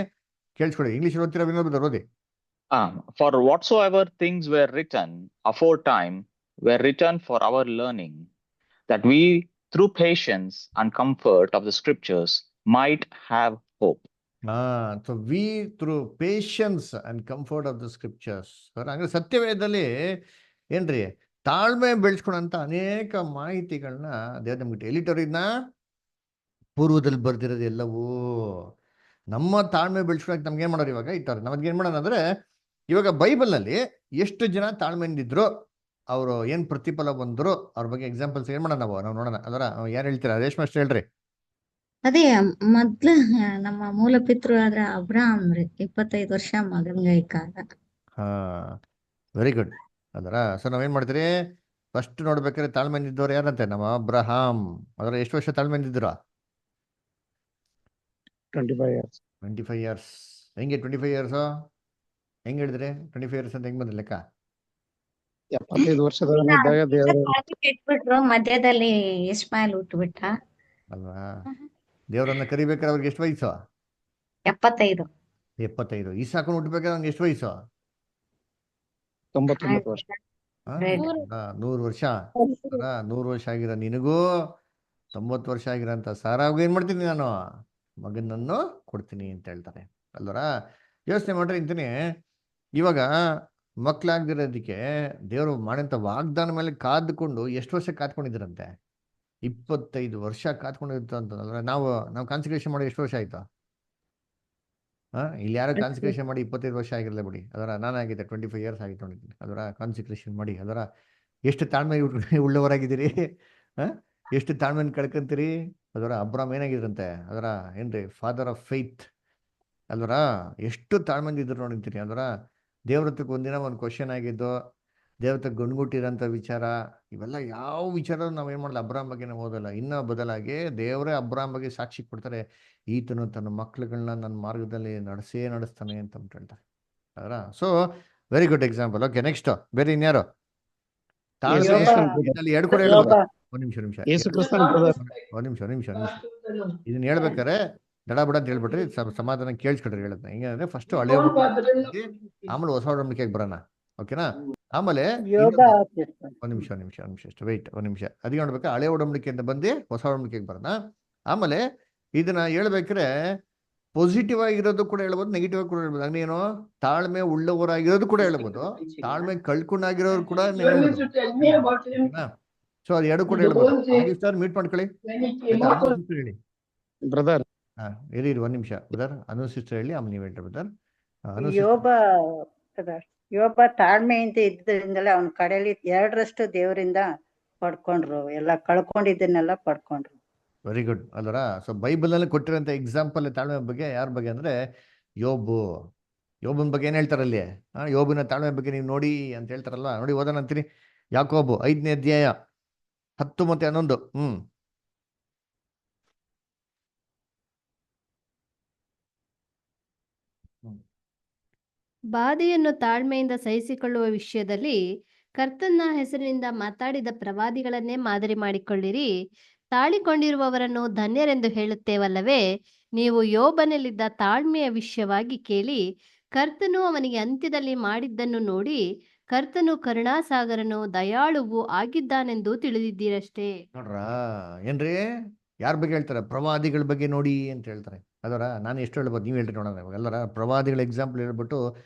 ಕೇಳಿಸ್ಕೊಳ್ಳಿ. ಇಂಗ್ಲೀಷಲ್ಲಿ ಓದ್ತೀರಾ ವಿನೋದ್ ಬ್ರದರ್? ಓದಿ. For whatsoever things were written aforetime were written for our learning, that we through patience and comfort of the scriptures might have hope. So we through patience and comfort of the scriptures. ಹಂಗಾರೆ ಸತ್ಯವೇದದಲ್ಲಿ ಏನ್ರಿ ತಾಳ್ಮೆ ಬೆಳೆಸ್ಕೊಳಂತ ಅನೇಕ ಮಾಹಿತಿಗಳನ್ನ ದೇವ್ರ ನಮ್ಗೆ ಎಲ್ಲಿಟ್ಟವ್ರಿದ್ನ ಪೂರ್ವದಲ್ಲಿ ಬರ್ದಿರೋದು ಎಲ್ಲವೂ ನಮ್ಮ ತಾಳ್ಮೆ ಬೆಳೆಸ್ಕೊಳಕ್ ನಮ್ಗೆ ಏನ್ ಮಾಡೋರು ಇವಾಗ ಇಟ್ಟವ್ರೆ. ನಮ್ಗೆ ಏನ್ ಮಾಡೋಣ ಅಂದ್ರೆ, ಇವಾಗ ಬೈಬಲ್ನಲ್ಲಿ ಎಷ್ಟು ಜನ ತಾಳ್ಮೆಯಿಂದಿದ್ರು, ಅವರು ಏನ್ ಪ್ರತಿಫಲ ಬಂದ್ರು, ಅವ್ರ ಬಗ್ಗೆ ಎಕ್ಸಾಂಪಲ್ಸ್ ಏನ್ ಮಾಡೋಣ ನಾವು ನೋಡೋಣ. ಅದರ ಯಾರು ಹೇಳ್ತೀರಾ? ರೇಷ್ಮೆ ಅಷ್ಟು ಹೇಳ್ರಿ. ಅದೇ ಮೊದ್ಲ ನಮ್ಮ ಮೂಲ ಪಿತೃ ಆದ್ರ ಅಬ್ರಾಹಂ ರೀ, 25 ವರ್ಷ ಮಗನ್ಗಾಯ್ಕಾಗ. Very good. ಅದರ ಸೊ ನಾವೇನ್ ಮಾಡ್ತೀರಿ, ಫಸ್ಟ್ ನೋಡ್ಬೇಕಾದ್ರೆ ತಾಳ್ಮೆಯಿಂದಿದ್ದವ್ರು ಯಾರಂತೆ? ನಮ್ಮ ಅಬ್ರಹಾಂ. ಅದರ ಎಷ್ಟು ವರ್ಷ ತಾಳ್ಮೆಯಿಂದಿದ್ರು? 25 years. 25 years. ಹೆಂಗೆ 25 years ಹೆಂಗ್ ಹೇಳಿದ್ರಿ? 25 years ಅಂತ ಹೆಂಗ್ ಬಂದ್ರಿ ಲೆಕ್ಕ? 75 ವರ್ಷದವನಿದ್ದಾಗ ದೇವರು ಕೆಟ್ಬಿಟ್ರು, ಮಧ್ಯದಲ್ಲಿ ಇಸ್ಮಾಯಿಲ್ ಹುಟ್ಟುಬಿಟ್ಟ ಅಲ್ವಾ? ದೇವ್ರನ್ನ ಕರಿಬೇಕಾದ್ರೆ ಅವ್ರಿಗೆ ಎಷ್ಟು ವಯಸ್ಸು? 75. ಇಸಾಕನ ಹುಟ್ಟಬೇಕಾದ್ರೆ ಅವ್ನಿಗೆ ಎಷ್ಟು ವಯಸ್ಸು? 99 ವರ್ಷ. 100 ವರ್ಷ. 100 ವರ್ಷ ಆಗಿರೋ ನಿನಗೂ 90 ವರ್ಷ ಆಗಿರೋಂಥ ಸಾರಾಗೂ ಏನ್ ಮಾಡ್ತೀನಿ ನಾನು? ಮಗನನ್ನು ಕೊಡ್ತೀನಿ ಅಂತ ಹೇಳ್ತಾರೆ ಅಲ್ವರ. ಯೋಚನೆ ಮಾಡ್ರಿ ಇಂತೀನಿ. ಇವಾಗ ಮಕ್ಳಾಗ್ದಿರೋದಕ್ಕೆ ದೇವರು ಮಾಡಂತ ವಾಗ್ದಾನ ಮೇಲೆ ಕಾದ್ಕೊಂಡು ಎಷ್ಟು ವರ್ಷ ಕಾದ್ಕೊಂಡಿದ್ರಂತೆ? 25 ವರ್ಷ ಕಾತ್ಕೊಂಡಿರ್ತ ಅಂತಂದ್ರೆ ನಾವು ಕಾನ್ಸಂಟ್ರೇಷನ್ ಮಾಡಿ ಎಷ್ಟು ವರ್ಷ ಆಯ್ತಾ? ಇಲ್ಲಿ ಯಾರೋ ಕಾನ್ಸಂಟ್ರೇಷನ್ ಮಾಡಿ 25 ವರ್ಷ ಆಗಿರಲ್ಲ ಬಿಡಿ. ಅದರ ನಾನಾಗಿದೆ 25 ಇಯರ್ಸ್ ಆಗಿತ್ತು ನೋಡಿದ್ದೀನಿ. ಅದರ ಕಾನ್ಸಂಟ್ರೇಷನ್ ಮಾಡಿ ಅದರ ಎಷ್ಟು ತಾಳ್ಮೆ ಉಳ್ಳವರಾಗಿದ್ದೀರಿ. ಎಷ್ಟು ತಾಳ್ಮೆನ ಕಳ್ಕೊಂತೀರಿ. ಅದರ ಅಬ್ರಾಮ್ ಏನಾಗಿದ್ರಂತೆ ಅದರ ಏನ್ರಿ ಫಾದರ್ ಆಫ್ ಫೇತ್ ಅಲ್ವರ ಎಷ್ಟು ತಾಳ್ಮೆಯಿಂದ ಇದ್ರು ನೋಡಿರ್ತೀನಿ. ಅದರ ದೇವ್ರತ್ವಕ್ಕೆ ಒಂದಿನ ಒಂದು ಕ್ವಶನ್ ಆಗಿದ್ದು, ದೇವತೆ ಗಂಡ್ಗುಟ್ಟಿರೋಂಥ ವಿಚಾರ, ಇವೆಲ್ಲ ಯಾವ ವಿಚಾರ ನಾವು ಏನು ಮಾಡಲ್ಲ ಅಬ್ರಾಮ್ ಬಗ್ಗೆ ನಾವು ಓದಲ್ಲ. ಇನ್ನೂ ಬದಲಾಗಿ ದೇವರೇ ಅಬ್ರಾಮ್ ಬಗ್ಗೆ ಸಾಕ್ಷಿ ಕೊಡ್ತಾರೆ, ಈತನು ತನ್ನ ಮಕ್ಳುಗಳನ್ನ ನನ್ನ ಮಾರ್ಗದಲ್ಲಿ ನಡೆಸ್ತಾನೆ ಅಂತ ಹೇಳ್ತಾರೆ. ಅದರ so very good example. Okay, next ಬೇರೆ ಇನ್ಯಾರು ತಾಳ್ಮೆ ಇದರಲ್ಲಿ ಎರಡು ಕೂಡ ಹೇಳ್ಬೋದು. ಒಂದ್ ನಿಮಿಷ ಇದನ್ನ ಹೇಳ್ಬೇಕಾರೆ ದಡ ಬಡ ಅಂತ ಹೇಳ್ಬಿಟ್ರಿ, ಸಮಾಧಾನ ಕೇಳಿಸ್ಕೊಡ್ರಿ. ಹೇಳೋದು ಹೆಂಗಂದ್ರೆ ಫಸ್ಟ್ ಹಳೆ ಆಮೇಲೆ ಹೊಸ ಒಡಂಬಡಿಕೆಗೆ ಬರೋಣ. ಓಕೆನಾ? ಆಮೇಲೆ ಒಂದ್ ನಿಮಿಷ ಅಷ್ಟು ವೆಯ್ಟ್ ಒಂದ್ ನಿಮಿಷ. ಅದಕ್ಕೆ ನೋಡ್ಬೇಕಾ ಹಳೆ ಒಡಂಬಡಿಕೆಯಿಂದ ಬಂದು ಹೊಸ ಒಡಂಬಡಿಕೆಗೆ ಬರೋಣ. ಆಮೇಲೆ ಇದನ್ನ ಹೇಳ್ಬೇಕಾರೆ ಪಾಸಿಟಿವ್ ಆಗಿರೋದು ಕೂಡ ಹೇಳ್ಬೋದು, ನೆಗೆಟಿವ್ ಆಗಿ ಕೂಡ ಹೇಳ್ಬೋದು. ಹಂಗೇನು ತಾಳ್ಮೆ ಉಳ್ಳವರಾಗಿರೋದು ಕೂಡ ಹೇಳ್ಬೋದು, ತಾಳ್ಮೆ ಕಳ್ಕೊಂಡಾಗಿರೋರು ಕೂಡ ಸೊ ಅದು ಎರಡು ಕೂಡ ಹೇಳ್ಬೋದು. ಸರ್ ಮೀಟ್ ಮಾಡ್ಕೊಳ್ಳಿ ಹೇಳಿ ಬ್ರದರ್. ಇರಿ ಒಂದ್ ನಿಮಿಷ ಬ್ರದರ್. ಅನುಸಿಸ್ಟರ್ ಹೇಳಿ ಆಮೇಲೆ ನೀವು ಹೇಳ್ರಿ ಬ್ರದರ್. ಯೋಬ ತಾಳ್ಮೆಯಿಂದ ಇದ್ದರಿಂದಲೇ ಅವನ ಕಡೆಯಲ್ಲಿ 2ರಷ್ಟು ದೇವರಿಂದ ಪಡ್ಕೊಂಡ್ರು, ಎಲ್ಲ ಕಳ್ಕೊಂಡಿದ್ದನ್ನೆಲ್ಲ ಪಡ್ಕೊಂಡ್ರು. ವೆರಿ ಗುಡ್ ಅಲ್ವರ. ಸೊ ಬೈಬಲ್ ನಲ್ಲಿ ಕೊಟ್ಟಿರೋಂಥ ಎಕ್ಸಾಂಪಲ್ ತಾಳ್ಮೆ ಬಗ್ಗೆ ಯಾರ ಬಗ್ಗೆ ಅಂದ್ರೆ ಯೋಬನ ಬಗ್ಗೆ ಏನ್ ಹೇಳ್ತಾರಲ್ಲಿ, ಯೋಬನ ತಾಳ್ಮೆ ಬಗ್ಗೆ ನೀವು ನೋಡಿ ಅಂತ ಹೇಳ್ತಾರಲ್ವಾ. ನೋಡಿ ಓದೋಣ ಅಂತೀನಿ. ಯಾಕೋಬು 5ನೇ ಅಧ್ಯಾಯ 10 ಮತ್ತೆ 11. ಬಾಧೆಯನ್ನು ತಾಳ್ಮೆಯಿಂದ ಸಹಿಸಿಕೊಳ್ಳುವ ವಿಷಯದಲ್ಲಿ ಕರ್ತನ ಹೆಸರಿನಿಂದ ಮಾತಾಡಿದ ಪ್ರವಾದಿಗಳನ್ನೇ ಮಾದರಿ ಮಾಡಿಕೊಳ್ಳಿರಿ. ತಾಳಿಕೊಂಡಿರುವವರನ್ನು ಧನ್ಯರೆಂದು ಹೇಳುತ್ತೇವಲ್ಲವೇ? ನೀವು ಯೋಬನಲ್ಲಿದ್ದ ತಾಳ್ಮೆಯ ವಿಷಯವಾಗಿ ಕೇಳಿ, ಕರ್ತನು ಅವನಿಗೆ ಅಂತ್ಯದಲ್ಲಿ ಮಾಡಿದ್ದನ್ನು ನೋಡಿ, ಕರ್ತನು ಕರುಣಾಸಾಗರನು ದಯಾಳುವು ಆಗಿದ್ದಾನೆಂದು ತಿಳಿದಿದ್ದೀರಷ್ಟೇ. ನೋಡ್ರ ಏನ್ರಿ ಯಾರ ಬಗ್ಗೆ ಹೇಳ್ತಾರೆ? ಪ್ರವಾದಿಗಳ ಬಗ್ಗೆ ನೋಡಿ ಅಂತ ಹೇಳ್ತಾರೆ. ಅದರ ನಾನು ಎಷ್ಟು ಹೇಳ್ಬೋದು, ನೀವು ಹೇಳ್ರಿ ನೋಡೋಣ. ಎಲ್ಲರ ಪ್ರವಾದಿಗಳ ಎಕ್ಸಾಂಪಲ್ ಹೇಳ್ಬಿಟ್ಟು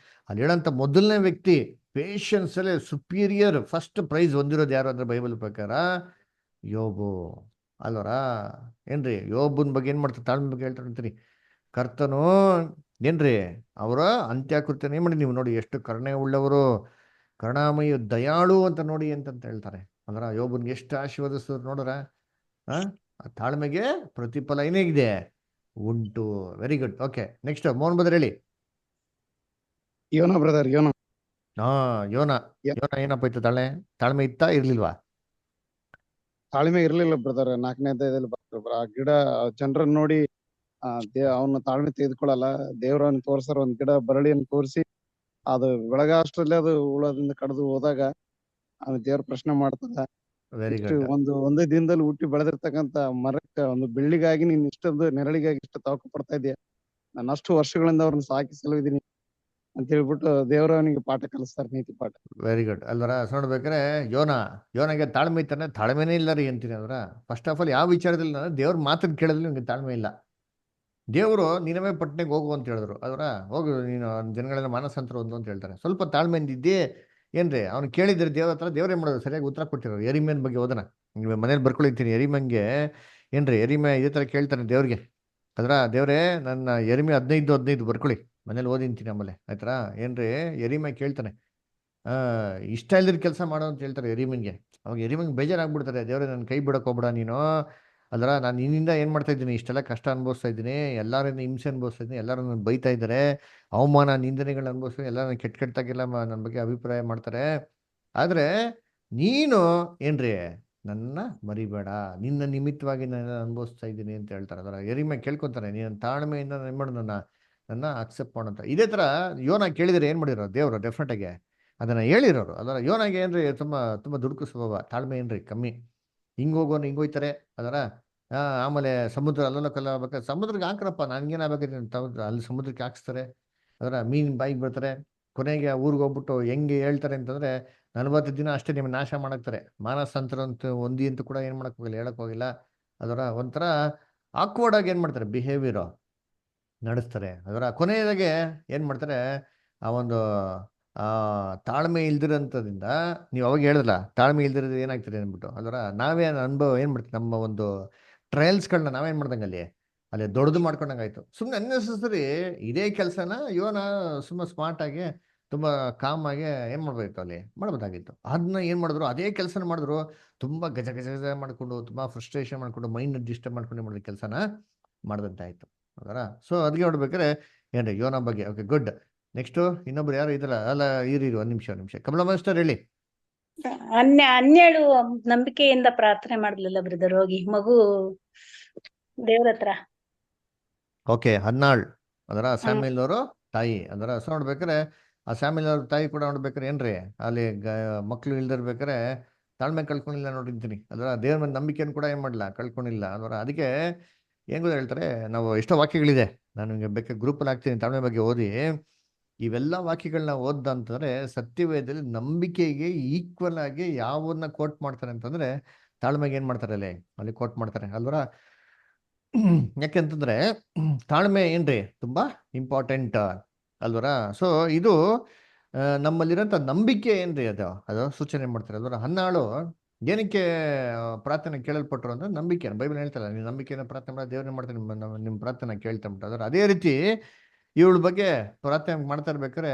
ಅಲ್ಲಿ ಹೇಳಂತ ಮೊದಲನೇ ವ್ಯಕ್ತಿ ಪೇಷನ್ಸ್ ಅಲ್ಲೇ ಸುಪೀರಿಯರ್ ಫಸ್ಟ್ ಪ್ರೈಸ್ ಹೊಂದಿರೋದು ಯಾರು ಅಂದ್ರೆ ಬೈಬಲ್ ಪ್ರಕಾರ ಯೋಬು ಅಲ್ವರ. ಏನ್ರಿ ಯೋಬನ್ ಬಗ್ಗೆ ಏನ್ ಮಾಡ್ತಾರೆ? ತಾಳ್ಮೆ ಬಗ್ಗೆ ಹೇಳ್ತಾರೆ ಅಂತೀರಿ. ಕರ್ತನು ಏನ್ರಿ ಅವರ ಅಂತ್ಯಕೃತ್ಯನ ಏನ್ ಮಾಡಿ ನೀವು ನೋಡಿ, ಎಷ್ಟು ಕರುಣೆ ಉಳ್ಳವರು, ಕರುಣಾಮಯ ದಯಾಳು ಅಂತ ನೋಡಿ ಅಂತ ಹೇಳ್ತಾರೆ. ಅಂದ್ರ ಯೋಬನ್ಗೆ ಎಷ್ಟು ಆಶೀರ್ವದಿಸಿದ್ರು ನೋಡ್ರ. ತಾಳ್ಮೆಗೆ ಪ್ರತಿಫಲ ಏನೇಗಿದೆ ಉಂಟು. Very good. Okay, next Mohan brother ಹೇಳಿ. ಯೋನ ಬ್ರದರ್, ಯೋನ ಏನಪ್ಪ ಇತ್ತು? ತಾಳ್ಮೆ ಇತ್ತಾ ಇರ್ಲಿಲ್ವಾ? ತಾಳ್ಮೆ ಇರ್ಲಿಲ್ಲ ಬ್ರದರ್. 4ನೇ ಅಧ್ಯಾಯದಲ್ಲಿ ಆ ಗಿಡ ಜನರನ್ನ ನೋಡಿ ಅವನ ತಾಳ್ಮೆ ತೆಗೆದುಕೊಳ್ಳಲ್ಲ. ದೇವ್ರನ್ನ ತೋರ್ಸಾರ ಒಂದ್ ಗಿಡ ಬರಳಿಯನ್ನು ತೋರಿಸಿ ಅದು ಬೆಳಗಾಷ್ಟರಲ್ಲಿ ಅದು ಹುಳದಿಂದ ಕಡ್ದು ಹೋದಾಗ ಅವ್ನ ದೇವ್ರ ಪ್ರಶ್ನೆ ಮಾಡ್ತದ, ಒಂದೇ ದಿನದಲ್ಲಿ ಹುಟ್ಟಿ ಬೆಳೆದಿರ್ತಕ್ಕಂತ ಮರಕ್ಕ ಒಂದು ಬೆಳ್ಳಿಗಾಗಿ ನೀನ್ ಇಷ್ಟೊಂದು ನೆರಳಿಗಾಗಿ ಇಷ್ಟ ತಾವಕ ಪಡ್ತಾ ಇದೆಯಾ? ನಾನು ಅಷ್ಟು ವರ್ಷಗಳಿಂದ ಅವ್ರನ್ನ ಸಾಕಿ ಸಲುವಿದೀನಿ ಅಂತ ಹೇಳ್ಬಿಟ್ಟು ದೇವರವನಿಗೆ ಪಾಠ ಕಲಿಸ್ತಾರೆ, ನೀತಿ ಪಾಠ. ವೆರಿ ಗುಡ್ ಅಲ್ವರ. ನೋಡ್ಬೇಕಾರೆ ಯೋನಾಗೆ ತಾಳ್ಮೆ ಇತ್ತಾನೆ, ತಾಳ್ಮೆನೇ ಇಲ್ಲ ರೀ ಅಂತೀನಿ. ಅಂದ್ರ ಫಸ್ಟ್ ಆಫ್ ಆಲ್ ಯಾವ ವಿಚಾರದಲ್ಲಿ ದೇವ್ರ ಮಾತನ್ನ ಕೇಳಿದ್ರೆ ನಿಮ್ಗೆ ತಾಳ್ಮೆ ಇಲ್ಲ. ದೇವರು ನಿನವೇ ಪಟ್ಟಣಕ್ಕೆ ಹೋಗು ಅಂತ ಹೇಳಿದ್ರು. ಅದರ ಹೋಗು ನೀನು ಜನಗಳೆಲ್ಲ ಮಾನಸಾಂತರ ಒಂದು ಅಂತ ಹೇಳ್ತಾರೆ. ಸ್ವಲ್ಪ ತಾಳ್ಮೆಯಿಂದ ಇದ್ದೇ ಏನ್ರಿ ಅವ್ನು ಕೇಳಿದ್ರೆ ದೇವ್ರ ಹತ್ರ ದೇವ್ರೇ ಮಾಡೋದು ಸರಿಯಾಗಿ ಉತ್ತರ ಕೊಟ್ಟಿರೋರು. ಎರಿಮೇನ್ ಬಗ್ಗೆ ಓದನ ನೀವು ಮನೇಲಿ ಬರ್ಕೊಳಿತೀನಿ. ಎರಿಮಂಗೆ ಏನ್ರಿ ಎರಿಮೆ ಇದೇ ತರ ಕೇಳ್ತಾನೆ ದೇವ್ರಿಗೆ. ಅದ್ರ ದೇವ್ರೇ ನನ್ನ ಎರಿಮೆ 15 ಬರ್ಕೊಳ್ಳಿ, ಮನೇಲಿ ಓದಿಂತೀನಿ ಆಮೇಲೆ ಆಯ್ತಾ. ಏನ್ರಿ ಎರಿಮೆ ಕೇಳ್ತಾನೆ, ಇಷ್ಟ ಇಲ್ದಿರ ಕೆಲಸ ಮಾಡೋ ಅಂತ ಹೇಳ್ತಾರೆ ಎರಿಮನ್ಗೆ. ಅವಾಗ ಎರಿಮಂಗೆ ಬೇಜಾರಾಗ್ಬಿಡ್ತಾರೆ. ದೇವ್ರೆ ನನ್ನ ಕೈ ಬಿಡಕ್ ಹೋಗ್ಬಿಡ ನೀನು. ಅಲ್ರ ನಾನು ನಿನ್ನಿಂದ ಏನ್ ಮಾಡ್ತಾ ಇದ್ದೀನಿ, ಇಷ್ಟೆಲ್ಲ ಕಷ್ಟ ಅನುಭವಿಸ್ತಾ ಇದ್ದೀನಿ, ಎಲ್ಲರಿಂದ ಹಿಂಸೆ ಅನುಭವಿಸ್ತಾ ಇದ್ದೀನಿ, ಎಲ್ಲರೂ ನನ್ನ ಬೈತಾ ಇದ್ದಾರೆ, ಅವಮಾನ ನಿಂದನೆಗಳನ್ನ ಅನುಭವಿಸ್ತೀನಿ, ಎಲ್ಲ ನನ್ನ ಕೆಟ್ಟಾಗೆಲ್ಲ ನನ್ನ ಬಗ್ಗೆ ಅಭಿಪ್ರಾಯ ಮಾಡ್ತಾರೆ. ಆದ್ರೆ ನೀನು ಏನ್ರಿ ನನ್ನ ಮರಿಬೇಡ, ನಿನ್ನ ನಿಮಿತ್ತವಾಗಿ ನಾನು ಅನುಭವಿಸ್ತಾ ಇದ್ದೀನಿ ಅಂತ ಹೇಳ್ತಾರೆ. ಅದರ ಎರಿಮೆ ಕೇಳ್ಕೊತಾರೆ, ನೀನು ತಾಳ್ಮೆಯಿಂದ ಏನ್ ಮಾಡು, ನನ್ನ ಅಕ್ಸೆಪ್ಟ್ ಮಾಡೋಂತ. ಇದೇ ತರ ಯೋನ ಕೇಳಿದ್ರೆ ಏನ್ ಮಾಡಿರೋ ದೇವ್ರು ಡೆಫಿನೆಟ್ ಆಗಿ ಅದನ್ನ ಹೇಳಿರೋರು. ಅದರ ಯೋನಾಗೆ ಏನ್ರಿ ತುಂಬಾ ದುಡುಕು ಸ್ವಭಾವ, ತಾಳ್ಮೆ ಏನ್ರಿ ಕಮ್ಮಿ. ಹಿಂಗೋಗೋನು ಹಿಂಗೋಯ್ತಾರೆ. ಅದರ ಆಮೇಲೆ ಸಮುದ್ರ ಅಲ್ಲೆಲ್ಲ ಕಲ್ಲಾಗಬೇಕಾದ್ರೆ ಸಮುದ್ರಕ್ಕೆ ಹಾಕ್ರಪ್ಪ, ನನ್ಗೇನಾಗಬೇಕಾದ್ರೆ ಅಲ್ಲಿ ಸಮುದ್ರಕ್ಕೆ ಹಾಕ್ಸ್ತಾರೆ. ಅದರ ಮೀನ್ ಬಾಯಿಗೆ ಬರ್ತಾರೆ. ಕೊನೆಗೆ ಊರಿಗೆ ಹೋಗ್ಬಿಟ್ಟು ಹೆಂಗೆ ಹೇಳ್ತಾರೆ ಅಂತಂದ್ರೆ 40 ದಿನ ಅಷ್ಟೇ ನಿಮ್ಗೆ ನಾಶ ಮಾಡಾಕ್ತಾರೆ. ಮಾನಸಾಂತರ ಅಂತ ಒಂದಿ ಅಂತ ಕೂಡ ಏನ್ ಮಾಡಕ್ ಹೋಗಿಲ್ಲ, ಹೇಳಕ್ ಹೋಗಿಲ್ಲ. ಅದರ ಒಂಥರ ಆಕ್ವರ್ಡ್ ಆಗಿ ಏನ್ ಮಾಡ್ತಾರೆ, ಬಿಹೇವಿಯರ್ ನಡೆಸ್ತಾರೆ. ಅದರ ಕೊನೆಯದಾಗೆ ಏನ್ ಮಾಡ್ತಾರೆ, ಆ ಒಂದು ತಾಳ್ಮೆ ಇಲ್ದಿರೋಂಥದ್ರಿಂದ ನೀವು ಅವಾಗ ಹೇಳಿದ್ರಲ್ಲ, ತಾಳ್ಮೆ ಇಲ್ದಿರೋದು ಏನಾಗ್ತದೆ ಅಂದ್ಬಿಟ್ಟು, ಅದರ ನಾವೇ ಅನುಭವ ಏನು ಮಾಡ್ತೀವಿ, ನಮ್ಮ ಒಂದು ಟ್ರಯಲ್ಸ್ಗಳನ್ನ ನಾವೇನು ಮಾಡ್ದಂಗೆ ಅಲ್ಲಿ ದೊಡ್ಡದು ಮಾಡ್ಕೊಂಡಂಗಾಯ್ತು. ಸುಮ್ಮನೆ ಅನ್ನೆಸೆಸರಿ ಇದೇ ಕೆಲಸನ ಇವನ ಸುಮ್ಮನೆ ಸ್ಮಾರ್ಟಾಗಿ ತುಂಬ ಕಾಮಾಗಿ ಏನು ಮಾಡ್ಬೋದಿತ್ತು, ಅಲ್ಲಿ ಮಾಡ್ಬೋದಾಗಿತ್ತು. ಅದನ್ನ ಏನು ಮಾಡಿದ್ರು, ಅದೇ ಕೆಲಸನ ಮಾಡಿದ್ರು ತುಂಬ ಗಜ ಗಜ ಗಜ ಮಾಡಿಕೊಂಡು, ತುಂಬ ಫ್ರಸ್ಟ್ರೇಷನ್ ಮಾಡ್ಕೊಂಡು, ಮೈಂಡ್ ಡಿಸ್ಟರ್ಬ್ ಮಾಡ್ಕೊಂಡು ಮಾಡಿದ ಕೆಲಸನ ಮಾಡಿದಂತಾಯ್ತು. ಅದರ ಸೊ ಅದಕ್ಕೆ ನೋಡ್ಬೇಕಾದ್ರೆ ಏನ್ರಿ ಯೋನ ಬಗ್ಗೆ. Okay, good. ನೆಕ್ಸ್ಟು ಇನ್ನೊಬ್ರು ಯಾರು ಇದ್ರ ಅಲ್ಲ, ಇರಿ ಒಂದು ನಿಮಿಷ ಕಮಲಾ ಮಾಸ್ಟರ್ ಹೇಳಿ. ಹನ್ನೆರಡು ನಂಬಿಕೆಯಿಂದ ಪ್ರಾರ್ಥನೆ ಮಾಡ್ಲಿಲ್ಲ ಬ್ರದರ್, ಹೋಗಿ ಮಗು ದೇವ್ರ ಹತ್ರ. ಓಕೆ, 14 ಅದರ ಸ್ಯಾಮ್ಯುಯಲ್ ಅವರು ತಾಯಿ. ಅದರ ಸೊ ನೋಡ್ಬೇಕಾರೆ ಆ ಸ್ಯಾಮ್ಯುಯಲ್ ಅವ್ರ ತಾಯಿ ಕೂಡ ನೋಡ್ಬೇಕಾರೆ ಏನ್ರಿ, ಅಲ್ಲಿ ಮಕ್ಳು ಇಲ್ದಿರ್ಬೇಕಾರೆ ತಾಳ್ಮೆ ಕಳ್ಕೊಂಡಿಲ್ಲ ನೋಡಿರ್ತೀನಿ. ಅದರ ದೇವ್ರ ಮೇಲೆ ನಂಬಿಕೆಯನ್ನು ಕೂಡ ಏನು ಮಾಡಲ್ಲ, ಕಳ್ಕೊಂಡಿಲ್ಲ. ಅದರ ಅದಕ್ಕೆ ಏನು ಗೊತ್ತಾ ಹೇಳ್ತಾರೆ, ನಾವು ಎಷ್ಟೋ ವಾಕ್ಯಗಳಿದೆ, ನಾನು ನಿಮಗೆ ಬೇಕಾದ್ರೆ ಗ್ರೂಪಲ್ಲಿ ಹಾಕ್ತೀನಿ, ತಾಳ್ಮೆ ಬಗ್ಗೆ ಓದಿ. ಇವೆಲ್ಲ ವಾಕ್ಯಗಳನ್ನ ಓದ್ದ ಅಂತಂದ್ರೆ ಸತ್ಯವೇದದಲ್ಲಿ ನಂಬಿಕೆಗೆ ಈಕ್ವಲ್ ಆಗಿ ಯಾವನ್ನ ಕೋಟ್ ಮಾಡ್ತಾರೆ ಅಂತಂದ್ರೆ ತಾಳ್ಮೆಗೆ ಏನ್ ಮಾಡ್ತಾರೆ ಅಲ್ಲಿ ಕೋಟ್ ಮಾಡ್ತಾರೆ ಅಲ್ವರ. ಯಾಕೆಂತಂದ್ರೆ ತಾಳ್ಮೆ ಏನ್ರಿ ತುಂಬಾ ಇಂಪಾರ್ಟೆಂಟ್ ಅಲ್ವರ. ಸೊ ಇದು ನಮ್ಮಲ್ಲಿರೋಂಥ ನಂಬಿಕೆ ಏನ್ರಿ, ಅದು ಸೂಚನೆ ಮಾಡ್ತಾರೆ ಅಲ್ವರ. 14 ಏನಕ್ಕೆ ಪ್ರಾರ್ಥನೆ ಕೇಳಲ್ಪಟ್ರು ಅಂದ್ರೆ ನಂಬಿಕೆ. ಬೈಬಲ್ ಹೇಳ್ತಲ್ಲ, ನೀವು ನಂಬಿಕೆಯನ್ನು ಪ್ರಾರ್ಥನೆ ಮಾಡಿ ದೇವ್ರನ್ನ ಮಾಡ್ತಾರೆ, ನಿಮ್ಮ ಪ್ರಾರ್ಥನೆ ಕೇಳ್ತಾ ಉಂಟು. ಅದರ ಅದೇ ರೀತಿ ಇವಳ ಬಗ್ಗೆ ಪ್ರಾರ್ಥನೆ ಮಾಡ್ತಾ ಇರ್ಬೇಕಾರೆ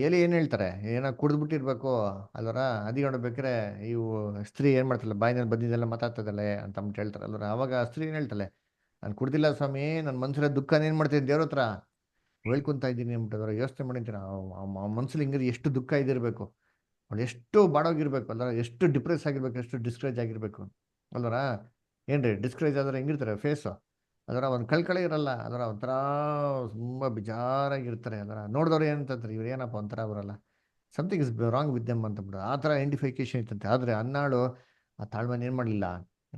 ಎಲ್ಲಿ ಏನು ಹೇಳ್ತಾರೆ, ಏನೋ ಕುಡಿದ್ಬಿಟ್ಟಿರ್ಬೇಕು ಅಲ್ವರ. ಅದಿ ನೋಡ್ಬೇಕಾರೆ ಇವು ಸ್ತ್ರೀ ಏನು ಮಾಡ್ತಾಳೆ, ಬಾಯಿನಲ್ಲಿ ಬಂದಿದ್ದೆಲ್ಲ ಮಾತಾಡ್ತದಲ್ಲ ಅಂತ ಅಂದ್ಬಿಟ್ಟು ಹೇಳ್ತಾರೆ ಅಲ್ವರ. ಅವಾಗ ಸ್ತ್ರೀ ಏನು ಹೇಳ್ತಾಳೆ, ನಾನು ಕುಡ್ದಿಲ್ಲ ಸ್ವಾಮಿ, ನನ್ನ ಮನ್ಸರ ದುಃಖನ ಏನು ಮಾಡ್ತೀನಿ ದೇವ್ರ ಹತ್ರ ಹೇಳ್ಕೊಂತ ಇದ್ದೀನಿ ಅಂದ್ಬಿಟ್ಟು ಯೋಚನೆ ಮಾಡಿದ್ದೀನಿ. ಮನ್ಸಲ್ಲಿ ಹಿಂಗಾದ್ರೆ ಎಷ್ಟು ದುಃಖ ಇದಿರ್ಬೇಕು, ಅವಳು ಎಷ್ಟು ಬಾಡೋಗಿರ್ಬೇಕು ಅಲ್ವರ, ಎಷ್ಟು ಡಿಪ್ರೆಸ್ ಆಗಿರ್ಬೇಕು, ಎಷ್ಟು ಡಿಸ್ಕರೇಜ್ ಆಗಿರ್ಬೇಕು ಅಲ್ವರ. ಏನ್ರಿ ಡಿಸ್ಕರೇಜ್ ಆದ್ರೆ ಹೆಂಗಿರ್ತಾರೆ ಫೇಸು, ಅದರ ಒಂದು ಕಳ್ಕಳೆ ಇರಲ್ಲ, ಅದರ ಒಂಥರ ತುಂಬ ಬೇಜಾರಾಗಿರ್ತಾರೆ. ಅದರ ನೋಡಿದವ್ರು ಏನಂತಾರೆ, ಇವ್ರು ಏನಪ್ಪ ಒಂಥರ ಬರಲ್ಲ, something is wrong with them ಅಂತಬಿಟ್ಟು ಆ ಥರ ಐಡೆಂಟಿಫಿಕೇಶನ್ ಇತ್ತಂತೆ. ಆದರೆ 14 ಆ ತಾಳ್ಮೆನ ಏನು ಮಾಡಲಿಲ್ಲ,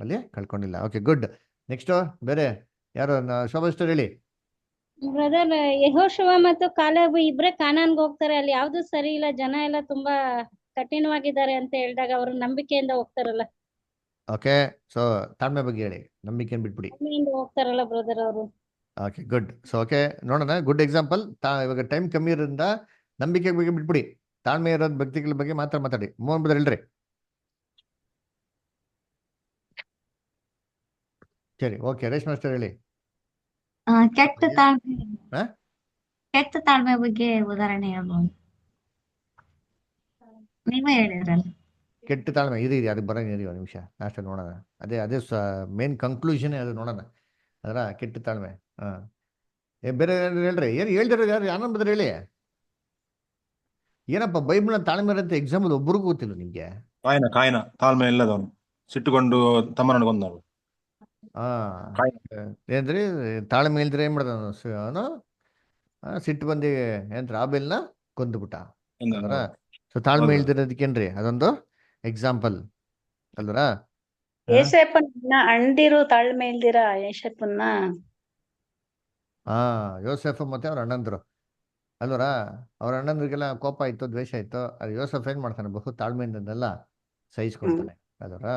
ಅಲ್ಲಿ ಕಳ್ಕೊಂಡಿಲ್ಲ. Okay, good. ನೆಕ್ಸ್ಟು ಬೇರೆ ಯಾರು, ಶೋಭಾ ಸಿಸ್ಟರ್ ಹೇಳಿ. ಬ್ರದರ್, ಯೆಹೋಶುವ ಮತ್ತು ಕಾಲೇಬ್ ಇಬ್ರೇ ಕಾನಾನ್ಗೆ ಹೋಗ್ತಾರೆ. ಅಲ್ಲಿ ಯಾವ್ದು ಸರಿ ಇಲ್ಲ, ಜನ ಎಲ್ಲ ತುಂಬಾ ಕಠಿಣವಾಗಿದ್ದಾರೆ ಅಂತ ಹೇಳಿದಾಗ ಅವರು ನಂಬಿಕೆಯಿಂದ ಹೋಗ್ತಾರಲ್ಲ. ಓಕೆ, ಸೊ ತಾಳ್ಮೆ ಬಗ್ಗೆ ಹೇಳಿ, ನಂಬಿಕೆಯನ್ನು ಬಿಟ್ಬಿಡಿ. ನಂಬಿಕೆಯಿಂದ ಹೋಗ್ತಾರಲ್ಲ ಬ್ರದರ್ ಅವರು. Okay, good. ಸೊ ಓಕೆ, ನೋಡೋಣ, ಗುಡ್ ಎಕ್ಸಾಂಪಲ್. ಇವಾಗ ಟೈಮ್ ಕಮ್ಮಿ ಇರೋದ್ರಿಂದ ನಂಬಿಕೆ ಬಗ್ಗೆ ಬಿಟ್ಬಿಡಿ, ತಾಳ್ಮೆ ಇರೋದ್ ವ್ಯಕ್ತಿಗಳ ಬಗ್ಗೆ ಮಾತ್ರ ಮಾತಾಡಿ. ಮೋಹನ್ ಬ್ರದರ್ ಹೇಳ್ರಿ. ಸರಿ, ಓಕೆ. ರೇಷ್ಮಾ ಮಾಸ್ಟರ್ ಹೇಳಿ. ಕೆಟ್ಟ ತಾಳ್ಮೆ ಬಗ್ಗೆ ಉದಾಹರಣೆ ಹೇಳ್ಬೋದು, ನೀವೇ ಹೇಳಿದ್ರಲ್ಲ. ಕೆಟ್ಟ ತಾಳ್ಮೆ ಇರಿ ಅದಕ್ಕೆ ಬರೋಣ, ಇರಿ ಒಂದು ನಿಮಿಷ, ಲಾಸ್ಟ್ ನೋಡೋಣ. ಅದೇ ಮೇನ್ ಕನ್ಕ್ಲೂಷನ್ ಅದು ನೋಡೋಣ. ಅದರ ಕೆಟ್ಟ ತಾಳ್ಮೆ. ಬೇರೆ ಹೇಳ್ರಿ, ಏನು ಹೇಳ್ತಿರೋದು ಯಾರು, ಆನಂದ್ ಬದ್ರೆ ಹೇಳಿ. ಏನಪ್ಪ ಬೈಬಲ್ನ ತಾಳ್ಮೆ ಇರೋಂಥ ಎಕ್ಸಾಂಪಲ್ ಒಬ್ರಿಗೂ ಗೊತ್ತಿಲ್ಲ ನಿಮ್ಗೆ. ಕಾಯಿನ ತಾಳ್ಮೆ ಇಲ್ಲದವನು ಸಿಟ್ಟುಕೊಂಡು ತಮ್ಮನನ್ನು ಕೊಂದವನು. ಏನ್ರಿ ತಾಳ್ಮೆ ಇಲ್ದ್ರೆ ಏನ್ ಮಾಡ್ದ ಅವನು, ಸಿಟ್ಟು ಬಂದಿ ಏನ್ರಿ ಆಬೇಲ್ನ ಕೊಂದ್ಬಿಟ್ಟ ಅಲ್ವರ. ಸೊ ತಾಳ್ಮೆ ಇಲ್ದಿರೋದಕ್ಕೇನ್ರಿ ಅದೊಂದು ಎಕ್ಸಾಂಪಲ್ ಅಲ್ವರ. ಏಸಪ್ಪನ ಅಣ್ದಿರು ತಾಳ್ಮೆ ಇಲ್ದಿರ ಏಸಪ್ಪನ್ನ. ಯೋಸೆಫ್ ಮತ್ತೆ ಅವ್ರ ಅಣ್ಣಂದ್ರು ಅಲ್ವರ. ಅವ್ರ ಅಣ್ಣಂದ್ರಿಗೆಲ್ಲ ಕೋಪ ಆಯ್ತು, ದ್ವೇಷ ಆಯ್ತು. ಅದು ಯೋಸೆಫ್ ಏನ್ ಮಾಡ್ತಾನೆ, ಬಹು ತಾಳ್ಮೆಯಿಂದೆಲ್ಲ ಸಹಿಸ್ಕೊಳ್ತಾನೆ ಅಲ್ವರ.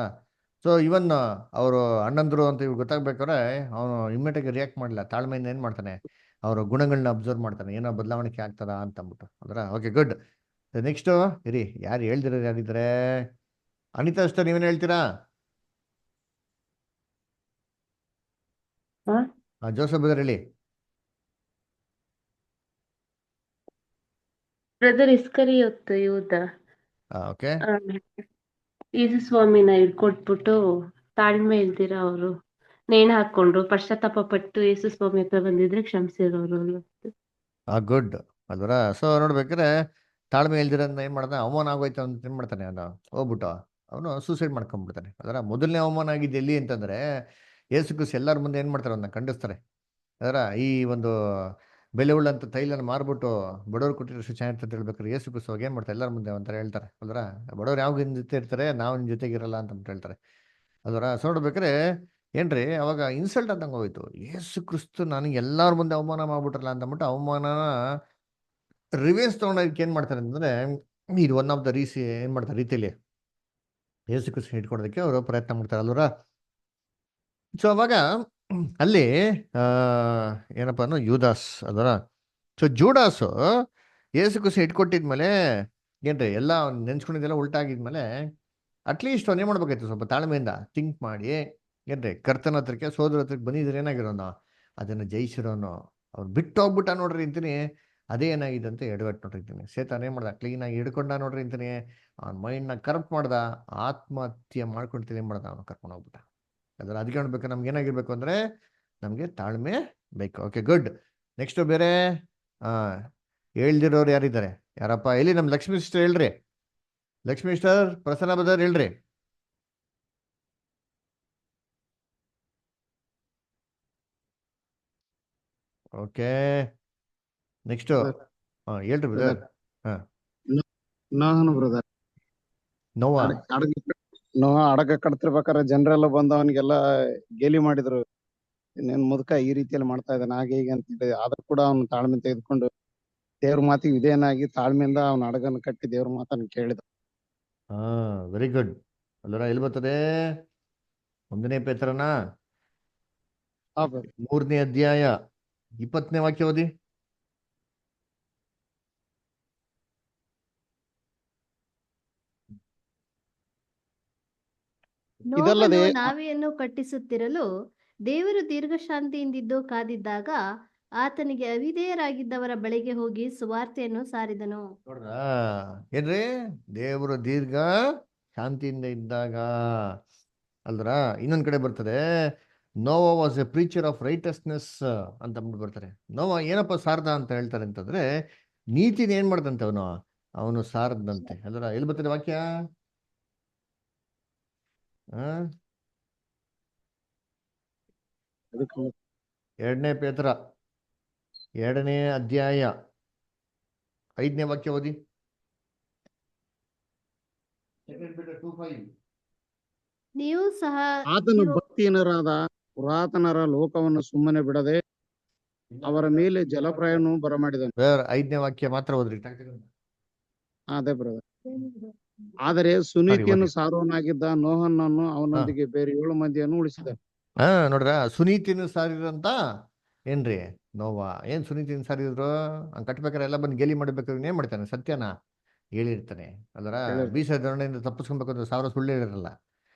ಸೊ ಇವನ್ ಅವರು ಅಣ್ಣಂದ್ರು ಅಂತ ಇವ್ರು ಗೊತ್ತಾಗ್ಬೇಕಾದ್ರೆ ಅವನು ಇಮ್ಮಿಡಿಯೇಟಾಗಿ ರಿಯಾಕ್ಟ್ ಮಾಡಲಿಲ್ಲ, ತಾಳ್ಮೆಯಿಂದ ಏನು ಮಾಡ್ತಾನೆ, ಅವರ ಗುಣಗಳನ್ನ ಅಬ್ಸರ್ವ್ ಮಾಡ್ತಾನೆ, ಏನೋ ಬದಲಾವಣೆ ಆಗ್ತದ ಅಂತ ಅಂದ್ಬಿಟ್ಟು ಅದರ. Okay, good. ನೆಕ್ಸ್ಟು ಇರಿ, ಯಾರು ಹೇಳ್ದಿರೋದು ಯಾರಿದ್ದಾರೆ? ಅನಿತಾ ಅಷ್ಟೇ, ನೀವೇನು ಹೇಳ್ತೀರಾ? ಜೋಸಫ್ ಬ್ರದರ್ ಹೇಳಿ. ಬ್ರದರ್ ಇಸ್ಕರಿಯೋತ್ ಯೂದ ಓಕೆ, ಯೇಸು ಸ್ವಾಮಿನ ಹಿಡ್ಕೊಟ್ಬಿಟ್ಟು ತಾಳ್ಮೆ ಇಲ್ದಿರ ಅವರು ನೇಣು ಹಾಕೊಂಡ್ರು, ಪಶ್ಚಾತ್ತಾಪ ಪಟ್ಟು ಯೇಸು ಸ್ವಾಮಿ ಹತ್ರ ಬಂದಿದ್ರೆ ಕ್ಷಮಿಸಿರೋರು. ಗುಡ್ ಅಲ್ವರ. ಸೊ ನೋಡ್ಬೇಕಾದ್ರೆ ತಾಳ್ಮೆ ಇಲ್ದಿರೋದನ್ನ ಏನ್ ಮಾಡ್ತಾನೆ, ಅವಮಾನ ಆಗೋಯ್ತು ಅಂತ ಏನ್ ಮಾಡ್ತಾನೆ, ಅವನು ಹೋಗ್ಬಿಟ್ಟು ಅವನು ಸೂಸೈಡ್ ಮಾಡ್ಕೊಂಡ್ಬಿಡ್ತಾನೆ. ಅದರ ಮೊದಲನೇ ಅವಮಾನ ಆಗಿದ್ದು ಎಲ್ಲಿ ಅಂತಂದ್ರೆ ಯೇಸು ಕ್ರಿಸ್ತ ಎಲ್ಲರ ಮುಂದೆ ಏನ್ ಮಾಡ್ತಾರೆ, ಅವನ್ನ ಖಂಡಿಸ್ತಾರೆ. ಅದರ ಈ ಒಂದು ಬೆಲೆ ಉಳ್ಳಂತ ತೈಲನ ಮಾರ್ಬಿಟ್ಟು ಬಡವ್ರು ಕೊಟ್ಟಿರೋ ಚೆನ್ನಾಗಿರ್ತದೆ ಅಂತ ಹೇಳ್ಬೇಕಾದ್ರೆ ಯೇಸು ಕ್ರಿಸ್ತ ಏನ್ ಮಾಡ್ತಾರೆ, ಎಲ್ಲರ ಮುಂದೆ ಒಂಥರ ಹೇಳ್ತಾರೆ ಅಲ್ವರ, ಬಡವ್ರು ಯಾವ ಜೊತೆ ಇರ್ತಾರೆ, ನಾವು ನಿಮ್ ಜೊತೆಗಿರಲ್ಲ ಅಂತ ಹೇಳ್ತಾರೆ ಅಲ್ವರ. ಸೊ ನೋಡ್ಬೇಕಾದ್ರೆ ಏನ್ರಿ ಅವಾಗ ಇನ್ಸಲ್ಟ್ ಅಂತಂಗ ಹೋಯ್ತು, ಯೇಸು ಕ್ರಿಸ್ತು ನನಗೆ ಎಲ್ಲರ ಮುಂದೆ ಅವಮಾನ ಮಾಡ್ಬಿಟ್ರಲ್ಲ ಅಂತಂದ್ಬಿಟ್ಟು ಅವಮಾನನ ರಿವೇನ್ಸ್ ತೊಗೊಂಡೋದಕ್ಕೆ ಏನ್ ಮಾಡ್ತಾರೆ ಅಂತಂದ್ರೆ, ಇದು ಒನ್ ಆಫ್ ದ ಏನ್ ಮಾಡ್ತಾರೆ ರೀತಿಯಲ್ಲಿ ಯೇಸು ಕ್ರಿಸ್ತ ಇಟ್ಕೊಡೋದಕ್ಕೆ ಅವರು ಪ್ರಯತ್ನ ಮಾಡ್ತಾರೆ ಅಲ್ವರ. ಸೊ ಅವಾಗ ಅಲ್ಲಿ ಏನಪ್ಪ ಯೂದಾಸ್ ಅದರ. ಸೊ ಜೂಡಾಸು ಏಸು ಕುಸಿ ಇಟ್ಕೊಟ್ಟಿದ್ಮೇಲೆ ಏನ್ರಿ ಎಲ್ಲ ನೆನ್ಸ್ಕೊಂಡಿದ್ದೆಲ್ಲ ಉಲ್ಟಾಗಿದ್ಮೇಲೆ ಅಟ್ಲೀಸ್ಟ್ ಅವ್ನು ಏನ್ ಮಾಡ್ಬೇಕಾಯ್ತು, ಸ್ವಲ್ಪ ತಾಳ್ಮೆಯಿಂದ ಥಿಂಕ್ ಮಾಡಿ ಏನ್ರಿ ಕರ್ತನ ಹತ್ರಕ್ಕೆ ಸೋದರ ಹತ್ರಕ್ಕೆ ಬಂದಿದ್ರೆ ಏನಾಗಿರೋನು, ಅದನ್ನ ಜಯಿಸಿರೋನು. ಅವ್ರು ಬಿಟ್ಟು ಹೋಗ್ಬಿಟ್ಟ ನೋಡ್ರಿ ಅಂತೀನಿ, ಅದೇ ಏನಾಗಿದೆ ಅಂತ ಎಡವಟ್ಟು ನೋಡಿರ್ತೀನಿ. ಸೇತಾನ ಏನ್ ಮಾಡ್ದ, ಕ್ಲೀನಾಗಿ ಹಿಡ್ಕೊಂಡ ನೋಡ್ರಿ ಅಂತೀನಿ, ಅವ್ನ ಮೈಂಡ್ನ ಕರಪ್ಟ್ ಮಾಡ್ದ, ಆತ್ಮಹತ್ಯೆ ಮಾಡ್ಕೊಂತೀನಿ ಏನ್ ಮಾಡ್ದ, ಅವನು ಕರ್ಕೊಂಡು ಹೋಗ್ಬಿಟ್ಟ. ಅದಕ್ಕೆ ನೋಡ್ಬೇಕು, ನಮ್ಗೆ ಏನಾಗಿರ್ಬೇಕು ಅಂದ್ರೆ ನಮ್ಗೆ ತಾಳ್ಮೆ ಬೇಕು. Okay good. ನೆಕ್ಸ್ಟ್ ಬೇರೆ ಆ ಹೇಳ್ದಿರೋರು ಯಾರಿದ್ದಾರೆ, ಯಾರಪ್ಪ? ಎಲ್ಲಿ ನಮ್ ಲಕ್ಷ್ಮೀ ಸಿಸ್ಟರ್ ಹೇಳ್ರಿ, ಲಕ್ಷ್ಮೀ ಸಿಸ್ಟರ್, ಪ್ರಸನ್ನ ಬದರ್ ಹೇಳ್ರಿ. ಓಕೆ ನೆಕ್ಸ್ಟ್ ಹೇಳ್ರಿ ಬ್ರದರ್. ಹಾ ನೋಹನು ಬ್ರದರ್, ನೋವಾ ಅಡಗ ಕಟ್ತಿರ್ಬೇಕಾದ್ರೆ ಜನರೆಲ್ಲ ಬಂದು ಅವನಿಗೆಲ್ಲ ಗೇಲಿ ಮಾಡಿದ್ರು, ಇನ್ನೇನ್ ಮುದುಕ ಈ ರೀತಿಯಲ್ಲಿ ಮಾಡ್ತಾ ಇದ್ದಾನೆ ಹಾಗೆ ಹೀಗೆ ಅಂತ ಹೇಳಿ. ಆದ್ರೂ ಕೂಡ ಅವನು ತಾಳ್ಮೆ ತೆಗೆದುಕೊಂಡು ದೇವ್ರ ಮಾತಿಗೆ ವಿಧೇಯನಾಗಿ ತಾಳ್ಮೆಯಿಂದ ಅವನ ಹಡಗನ್ನು ಕಟ್ಟಿ ದೇವ್ರ ಮಾತನ್ನು ಕೇಳಿದ. ಹಾ ವೆರಿ ಗುಡ್. ಅಲ್ಲರ ಎಲ್ಲಿ ಬರ್ತದೆ? 1 ಪೇತ್ರನ 3ನೇ ಅಧ್ಯಾಯ 20ನೇ ವಾಕ್ಯ ಓದಿ. ಇದಲ್ಲದೆ ನೋಹನು ನಾವೆಯನ್ನು ಕಟ್ಟಿಸುತ್ತಿರಲು ದೇವರು ದೀರ್ಘಶಾಂತಿಯಿಂದಿದ್ದು ಕಾದಿದ್ದಾಗ ಆತನಿಗೆ ಅವಿಧೇಯರಾಗಿದ್ದವರ ಬಳಿಗೆ ಹೋಗಿ ಸುವಾರ್ತೆಯನ್ನು ಸಾರಿದನು. ನೋಡ್ರ ಏನ್ರಿ, ದೇವರು ದೀರ್ಘ ಶಾಂತಿಯಿಂದ ಇದ್ದಾಗ ಅಲ್ದ್ರ. ಇನ್ನೊಂದ್ ಕಡೆ ಬರ್ತದೆ, Noah was a preacher of righteousness ಅಂತ ಬರ್ತಾರೆ. ನೋವಾ ಏನಪ್ಪ ಸಾರ್ದ ಅಂತ ಹೇಳ್ತಾರೆ ಅಂತಂದ್ರೆ, ನೀತಿನ ಏನ್ ಮಾಡ್ದಂತೆ ಅವನು ಸಾರದಂತೆ. ಅಲ್ದ್ರ ಎಲ್ಲಿ ಬರ್ತದೆ ವಾಕ್ಯ? 2 ಪೇತ್ರ 2ನೇ ಅಧ್ಯಾಯ 5ನೇ ವಾಕ್ಯ ಓದಿ. ನೀವು ಸಹ ಆತನು ಭಕ್ತಿಹೀನರಾದ ಪುರಾತನರ ಲೋಕವನ್ನು ಸುಮ್ಮನೆ ಬಿಡದೆ ಅವರ ಮೇಲೆ ಜಲಪ್ರಾಯವನ್ನು ಬರಮಾಡಿದನು. 5ನೇ ವಾಕ್ಯ ಮಾತ್ರ ಓದ್ರಿ. ಅದೇ ಬ್ರದರ್. ಆದರೆ ಸುನೀತಿಯನ್ನು ಸಾರುವನಾಗಿದ್ದ ನೋಹನನ್ನು ಅವನೊಂದಿಗೆ ಬೇರೆ 7 ಮಂದಿಯನ್ನು ಉಳಿಸಿದನು. ನೋಡ್ರ, ಸುನೀತಿಯನ್ನು ಸಾರಿದ್ರಂತ ಏನ್ರಿ ನೋವಾ. ಏನ್ ಸುನೀತಿಯನ್ನು ಸಾರಿದ್ರು? ಕಟ್ಬೇಕಾರೆ ಎಲ್ಲ ಬಂದು ಗೇಲಿ ಮಾಡ್ಬೇಕಾದ್ರೆ ಏನ್ ಮಾಡ್ತಾನೆ? ಸತ್ಯನ ಹೇಳಿರ್ತಾನೆ. ಅದರ ಬೀಸ ದಂಡೆಯಿಂದ ತಪ್ಪಿಸ್ಕೊಬೇಕು ಅಂದ್ರೆ 1000 ಸುಳ್ಳು ಹೇಳಿರಲ್ಲ.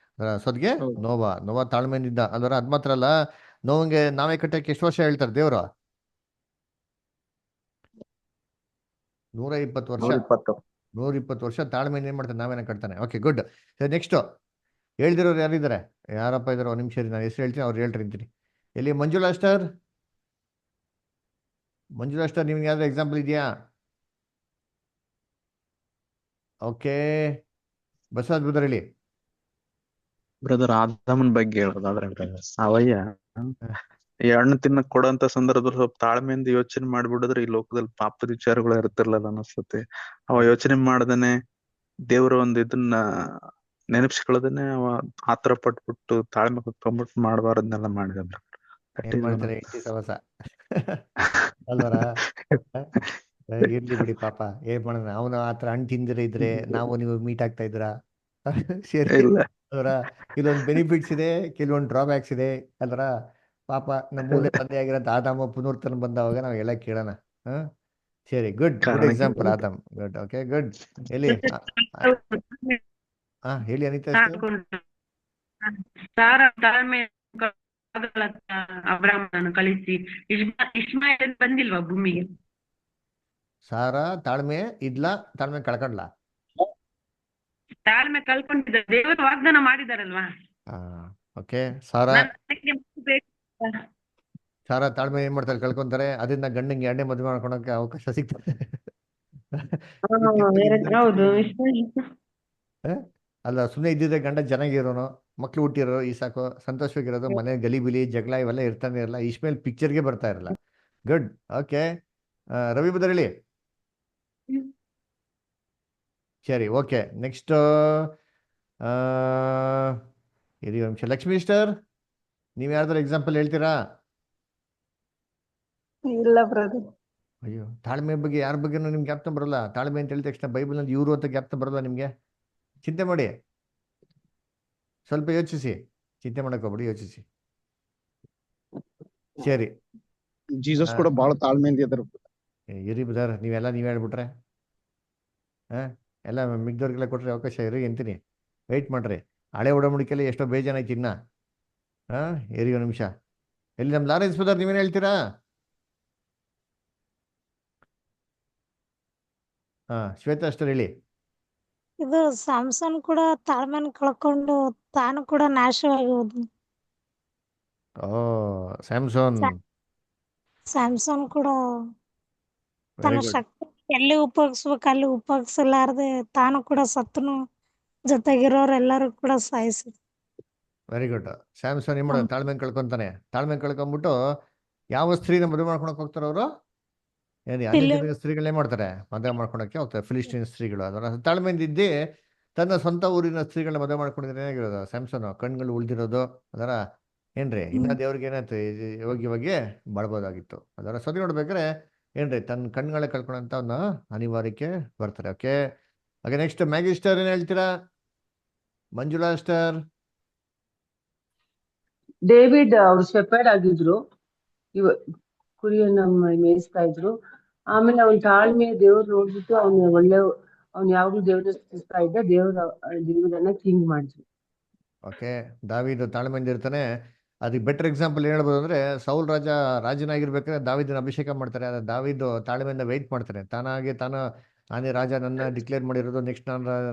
ಸದ್ಗೆ ನೋವಾ ತಾಳ್ಮೆಯಿಂದ. ಅದರ ಅದ್ ಮಾತ್ರ ಅಲ್ಲ, ನೋವಂಗೆ ನಾವೇ ಕಟ್ಟಕ್ಕೆ ಎಷ್ಟು ವರ್ಷ ಹೇಳ್ತಾರೆ ದೇವ್ರು? 120 ವರ್ಷ. 120 ವರ್ಷ ತಾಳ್ಮೆಯಿಂದ ಏನ್ ಮಾಡ್ತಾನೆ? ನಾವೇನ ಕಟ್ತಾನೆ. Okay good. ನೆಕ್ಸ್ಟ್ ಹೇಳ್ದಿರೋರು ಯಾರಿದ್ದಾರೆ? ಯಾರಪ್ಪ ಇದಾರೆ? 1 ನಿಮಿಷ ನಾನು ಹೆಸರು ಹೇಳ್ತೀನಿ, ಅವ್ರು ಹೇಳ್ರಿ ಅಂತೀನಿ. ಎಲ್ಲಿ ಮಂಜುಳಾ ಸ್ಟಾರ್? ಮಂಜುಳಾ ಸ್ಟಾರ್, ನಿಮ್ಗೆ ಯಾವ್ದು ಎಕ್ಸಾಂಪಲ್ ಇದೆಯಾ? ಓಕೆ ಬಸವರಾಜ್ ಬ್ರದರ್ ಹೇಳಿ. ಬ್ರದರ್ ಆದಾಮನ್ ಬಗ್ಗೆ ಹೇಳೋದಾದ್ರೆ ಬ್ರದರ್, ಸಾವಯ್ಯ ಈ ಹಣ್ಣು ತಿನ್ನಕ್ ಕೊಡೋಂತ ಸಂದರ್ಭದಲ್ಲಿ ಸ್ವಲ್ಪ ತಾಳ್ಮೆಯಿಂದ ಯೋಚನೆ ಮಾಡ್ಬಿಡಿದ್ರೆ ಈ ಲೋಕದಲ್ಲಿ ಪಾಪದ ವಿಚಾರಗಳು ಇರ್ತಿರ್ಲಿಲ್ಲ ಅನಿಸ್ತತೆ. ಅವ ಯೋಚನೆ ಮಾಡ್ದೇನೆ ದೇವ್ರ ಒಂದ್ ಇದನ್ನ ನೆನಪಿಸ್ಕೊಳ್ಳೋದನ್ನೇ ಅವ ಆತರ ಪಟ್ಬಿಟ್ಟು ತಾಳ್ಮೆ ಕುತ್ಕೊಂಡ್ಬಿಟ್ಟು ಮಾಡಬಾರದ್ನೆಲ್ಲ ಮಾಡಿದ. ಏನ್ ಮಾಡ್ತಾರೆ ಹೆಂಡತಿ ಸವಸ ಅಲ್ವರ? ಇರ್ಲಿ ಬಿಡಿ ಪಾಪ, ಏನ್ ಮಾಡೋಣ. ಅವನು ಆತರ ಹಣ್ಣು ತಿಂದಿರ ಇದ್ರೆ ನಾವು ನೀವು ಮೀಟ್ ಆಗ್ತಾ ಇದ್ರ? ಸರಿ ಅಲ್ವರ? ಇಲ್ಲೊಂದು ಬೆನಿಫಿಟ್ಸ್ ಇದೆ, ಕೆಲವೊಂದು ಡ್ರಾಬ್ಯಾಕ್ಸ್ ಇದೆ ಅಲ್ವರ? ಪಾಪ ನಮ್ಮ ಮೂಲೆ ತಂದೆ ಆಗಿರೋಂಥ ಆದಾಮ ಪುನರ್ತನ ಬಂದವಾಗ ನಾವು ಎಲ್ಲ ಕೇಳೋಣ. ಸರಿ good example Adam. Good. Okay good. ಎಲ್ಲಿ ಹೇಳಿ ಅನಿತಾ. ಅಬ್ರಾಹ್ಮಣನು ಕಳಿಸಿ ಇಷ್ಮಾಯೇಲ್ ಬಂದಿಲ್ವಾ ಭೂಮಿಗೆ? ಸಾರಾ ತಾಳ್ಮೆ ಇದ್ಲಾ? ತಾಳ್ಮೆ ಕಳ್ಕೊಂಡ್ಲಾ? ತಾಳ್ಮೆ ಕಳ್ಕೊಂಡಿದ್ದ, ದೇವರು ವಾಗ್ದಾನ ಮಾಡಿದಾರಲ್ವಾ. ಓಕೆ. ಸಾರಾ ತಾಳ್ಮೆ ಏನ್ ಮಾಡ್ತಾರೆ? ಕಳ್ಕೊಂತಾರೆ. ಅದರಿಂದ ಗಂಡಂಗೆ 2ನೇ ಮದುವೆ ಮಾಡ್ಕೊಳಕ್ಕೆ ಅವಕಾಶ ಸಿಗ್ತದೆ. ಅಲ್ಲ, ಸುಮ್ಮನೆ ಇದ್ದಿದ್ರೆ ಗಂಡ ಚೆನ್ನಾಗಿರೋನು, ಮಕ್ಳು ಹುಟ್ಟಿರೋ ಈ ಸಾಕು, ಸಂತೋಷವಾಗಿರೋದು, ಮನೆ ಗಲಿಬಿಲಿ ಜಗಳ ಇವೆಲ್ಲ ಇರ್ತಾನೆ ಇರಲ್ಲ. ಇಷ್ಮೇಲ್ ಪಿಕ್ಚರ್ಗೆ ಬರ್ತಾ ಇರಲ್ಲ. ಗುಡ್. ಓಕೆ ರವಿ ಬದರ್ ಹೇಳಿ. ಸರಿ ಓಕೆ. ನೆಕ್ಸ್ಟ್ ಇರಿ ಒಂದು ನಿಮಿಷ. ಲಕ್ಷ್ಮೀ ಸ್ಟಾರ್, ನೀವ್ ಯಾರ್ದಾರು ಎಕ್ಸಾಂಪಲ್ ಹೇಳ್ತೀರಾ? ಇಲ್ಲ ಬ್ರದರ್. ಅಯ್ಯೋ, ತಾಳ್ಮೆ ಬಗ್ಗೆ ಯಾರ ಬಗ್ಗೆನೂ ನಿಮ್ಗೆ ಜ್ಞಾಪನ ಬರಲ್ಲ. ತಾಳ್ಮೆ ಅಂತ ಹೇಳಿದ ತಕ್ಷಣ ಬೈಬಲ್ ನಲ್ಲಿ ಇವರು ಅಂತ ಜ್ಞಾಪನ ಬರಲ್ಲ ನಿಮ್ಗೆ? ಚಿಂತೆ ಮಾಡಿ, ಸ್ವಲ್ಪ ಯೋಚಿಸಿ. ಚಿಂತೆ ಮಾಡಕ್ ಹೋಗ್ಬಿಡಿ, ಯೋಚಿಸಿ. ಸರಿ. ಜೀಸಸ್ ಕೂಡ ಬಹಳ ತಾಳ್ಮೆಯಿಂದ ಇದ್ರು. ಇರಿ ಬ್ರದರ್, ನೀವೇ ಹೇಳ್ಬಿಟ್ರೆ ಎಲ್ಲ ಮಿಗ್ದವ್ರಿಗೆಲ್ಲ ಕೊಟ್ರೆ ಅವಕಾಶ ಇರಿ ಅಂತೀನಿ. ವೆಯ್ಟ್ ಮಾಡ್ರಿ. ಹಳೆ ಒಡಂಬಡಿಕೆಯಲ್ಲಿ ಎಷ್ಟೋ ಬೇಜಾನ್ ಐತಿ ಇನ್ನ. ಇರಿ ಒಂದು ನಿಮಿಷ. ಎಲ್ಲಿ ನಮ್ಮ ಲಾರೆನ್ಸ್ ಬ್ರದರ್, ನೀವೇನು ಹೇಳ್ತೀರಾ? ಶ್ವೇತಾ ಅಷ್ಟರ್ ಹೇಳಿ. ಇದು ಸ್ಯಾಮ್ಸನ್ ಕೂಡ ತಾಳ್ಮೆನ ಕಳ್ಕೊಂಡು ತಾನು ಕೂಡ ನಾಶವಾಗಿ ಹೋದ್ನು. ಸ್ಯಾಮ್ಸನ್ ಸ್ಯಾಮ್ಸನ್ ಕೂಡ ವೆರಿ ತನ್ನ ಗುಡ್. ಶಕ್ತಿ ಎಲ್ಲಿ ಉಪಯೋಗಿಸ್ಬೇಕು ಅಲ್ಲಿ ಉಪಯೋಗಿಸಲಾರ್ದೆ ತಾನು ಕೂಡ ಸತ್ತನು, ಜೊತೆಗಿರೋರೆಲ್ಲರೂ ಕೂಡ ಸಾಯಿಸಿ. Very good. ಸ್ಯಾಮ್ಸನ್ ಏನ್ ಮಾಡೋದು? ತಾಳ್ಮೆ ಕಳ್ಕೊಂತಾನೆ. ತಾಳ್ಮೆ ಕಳ್ಕೊಂಡ್ಬಿಟ್ಟು ಯಾವ ಸ್ತ್ರೀನ ಮದುವೆ ಮಾಡ್ಕೊಳಕ್ ಹೋಗ್ತಾರೆ ಅವರು? ಏನು ಅನ್ಯ ಸ್ತ್ರೀಗಳನ್ನೇ ಮಾಡ್ತಾರೆ, ಮದುವೆ ಮಾಡ್ಕೊಳಕ್ಕೆ ಹೋಗ್ತಾರೆ, ಫಿಲಿಸ್ಟೀನ್ ಸ್ತ್ರೀಗಳು. ಅದರ ತಾಳ್ಮೆಯಿಂದ ಇದ್ದೇ ತನ್ನ ಸ್ವಂತ ಊರಿನ ಸ್ತ್ರೀಗಳನ್ನ ಮದುವೆ ಮಾಡ್ಕೊಂಡಿದ್ರೆ ಏನಾಗಿರೋದು? ಸ್ಯಾಮ್ಸನ್ ಕಣ್ಗಳು ಉಳ್ದಿರೋದು. ಅದರ ಏನ್ರಿ ಇನ್ನ ದೇವ್ರಿಗೆ ಏನಾಯ್ತು, ಇವಾಗ ಬಾಳ್ಬೋದಾಗಿತ್ತು. ಅದರ ಸತಿ ನೋಡ್ಬೇಕಾದ್ರೆ ಏನ್ರಿ ತನ್ನ ಕಣ್ಗಳೇ ಕಳ್ಕೊಳ್ಳೋಂಥ ಒಂದು ಅನಿವಾರ್ಯಕ್ಕೆ ಬರ್ತಾರೆ. Okay okay next Maggi star ಏನ್ ಹೇಳ್ತೀರಾ? ಮಂಜುಳಾ ಸ್ಟಾರ್. ಡೇವಿಡ್ ಅವ್ರು ಶೆಪರ್ಡ್ ಆಗಿದ್ರು, ಕುರಿಯನ್ನ ಮೇಯಿಸ್ತಾ ಇದ್ರು. ಆಮೇಲೆ ಅವ್ನ ತಾಳ್ಮೆ ದೇವ್ರು ನೋಡ್ಬಿಟ್ಟು ಅವ್ನು ಯಾವಾಗ್ಲೂ ದೇವ್ರನ್ನ ಸ್ತುತಿಸ್ತಾ ಇದ್ದ. ದೇವ್ರನ್ನ ಕಿಂಗ್ ಮಾಡಿದ್ರು. ಓಕೆ, ದಾವೀದು ತಾಳ್ಮೆಯಿಂದ ಇರ್ತಾನೆ. ಅದಕ್ಕೆ ಬೆಟರ್ ಎಕ್ಸಾಂಪಲ್ ಏನ್ ಹೇಳ್ಬೋದು ಅಂದ್ರೆ, ಸೌಲ್ ರಾಜನಾಗಿರ್ಬೇಕಾದ್ರೆ ದಾವೀದನ ಅಭಿಷೇಕ ಮಾಡ್ತಾರೆ. ಆದ್ರೆ ದಾವೀದು ತಾಳ್ಮೆಯಿಂದ ವೆಯ್ಟ್ ಮಾಡ್ತಾನೆ. ನಾನೇ ರಾಜ, ನನ್ನ ಡಿಕ್ಲೇರ್ ಮಾಡಿರೋದು, ನೆಕ್ಸ್ಟ್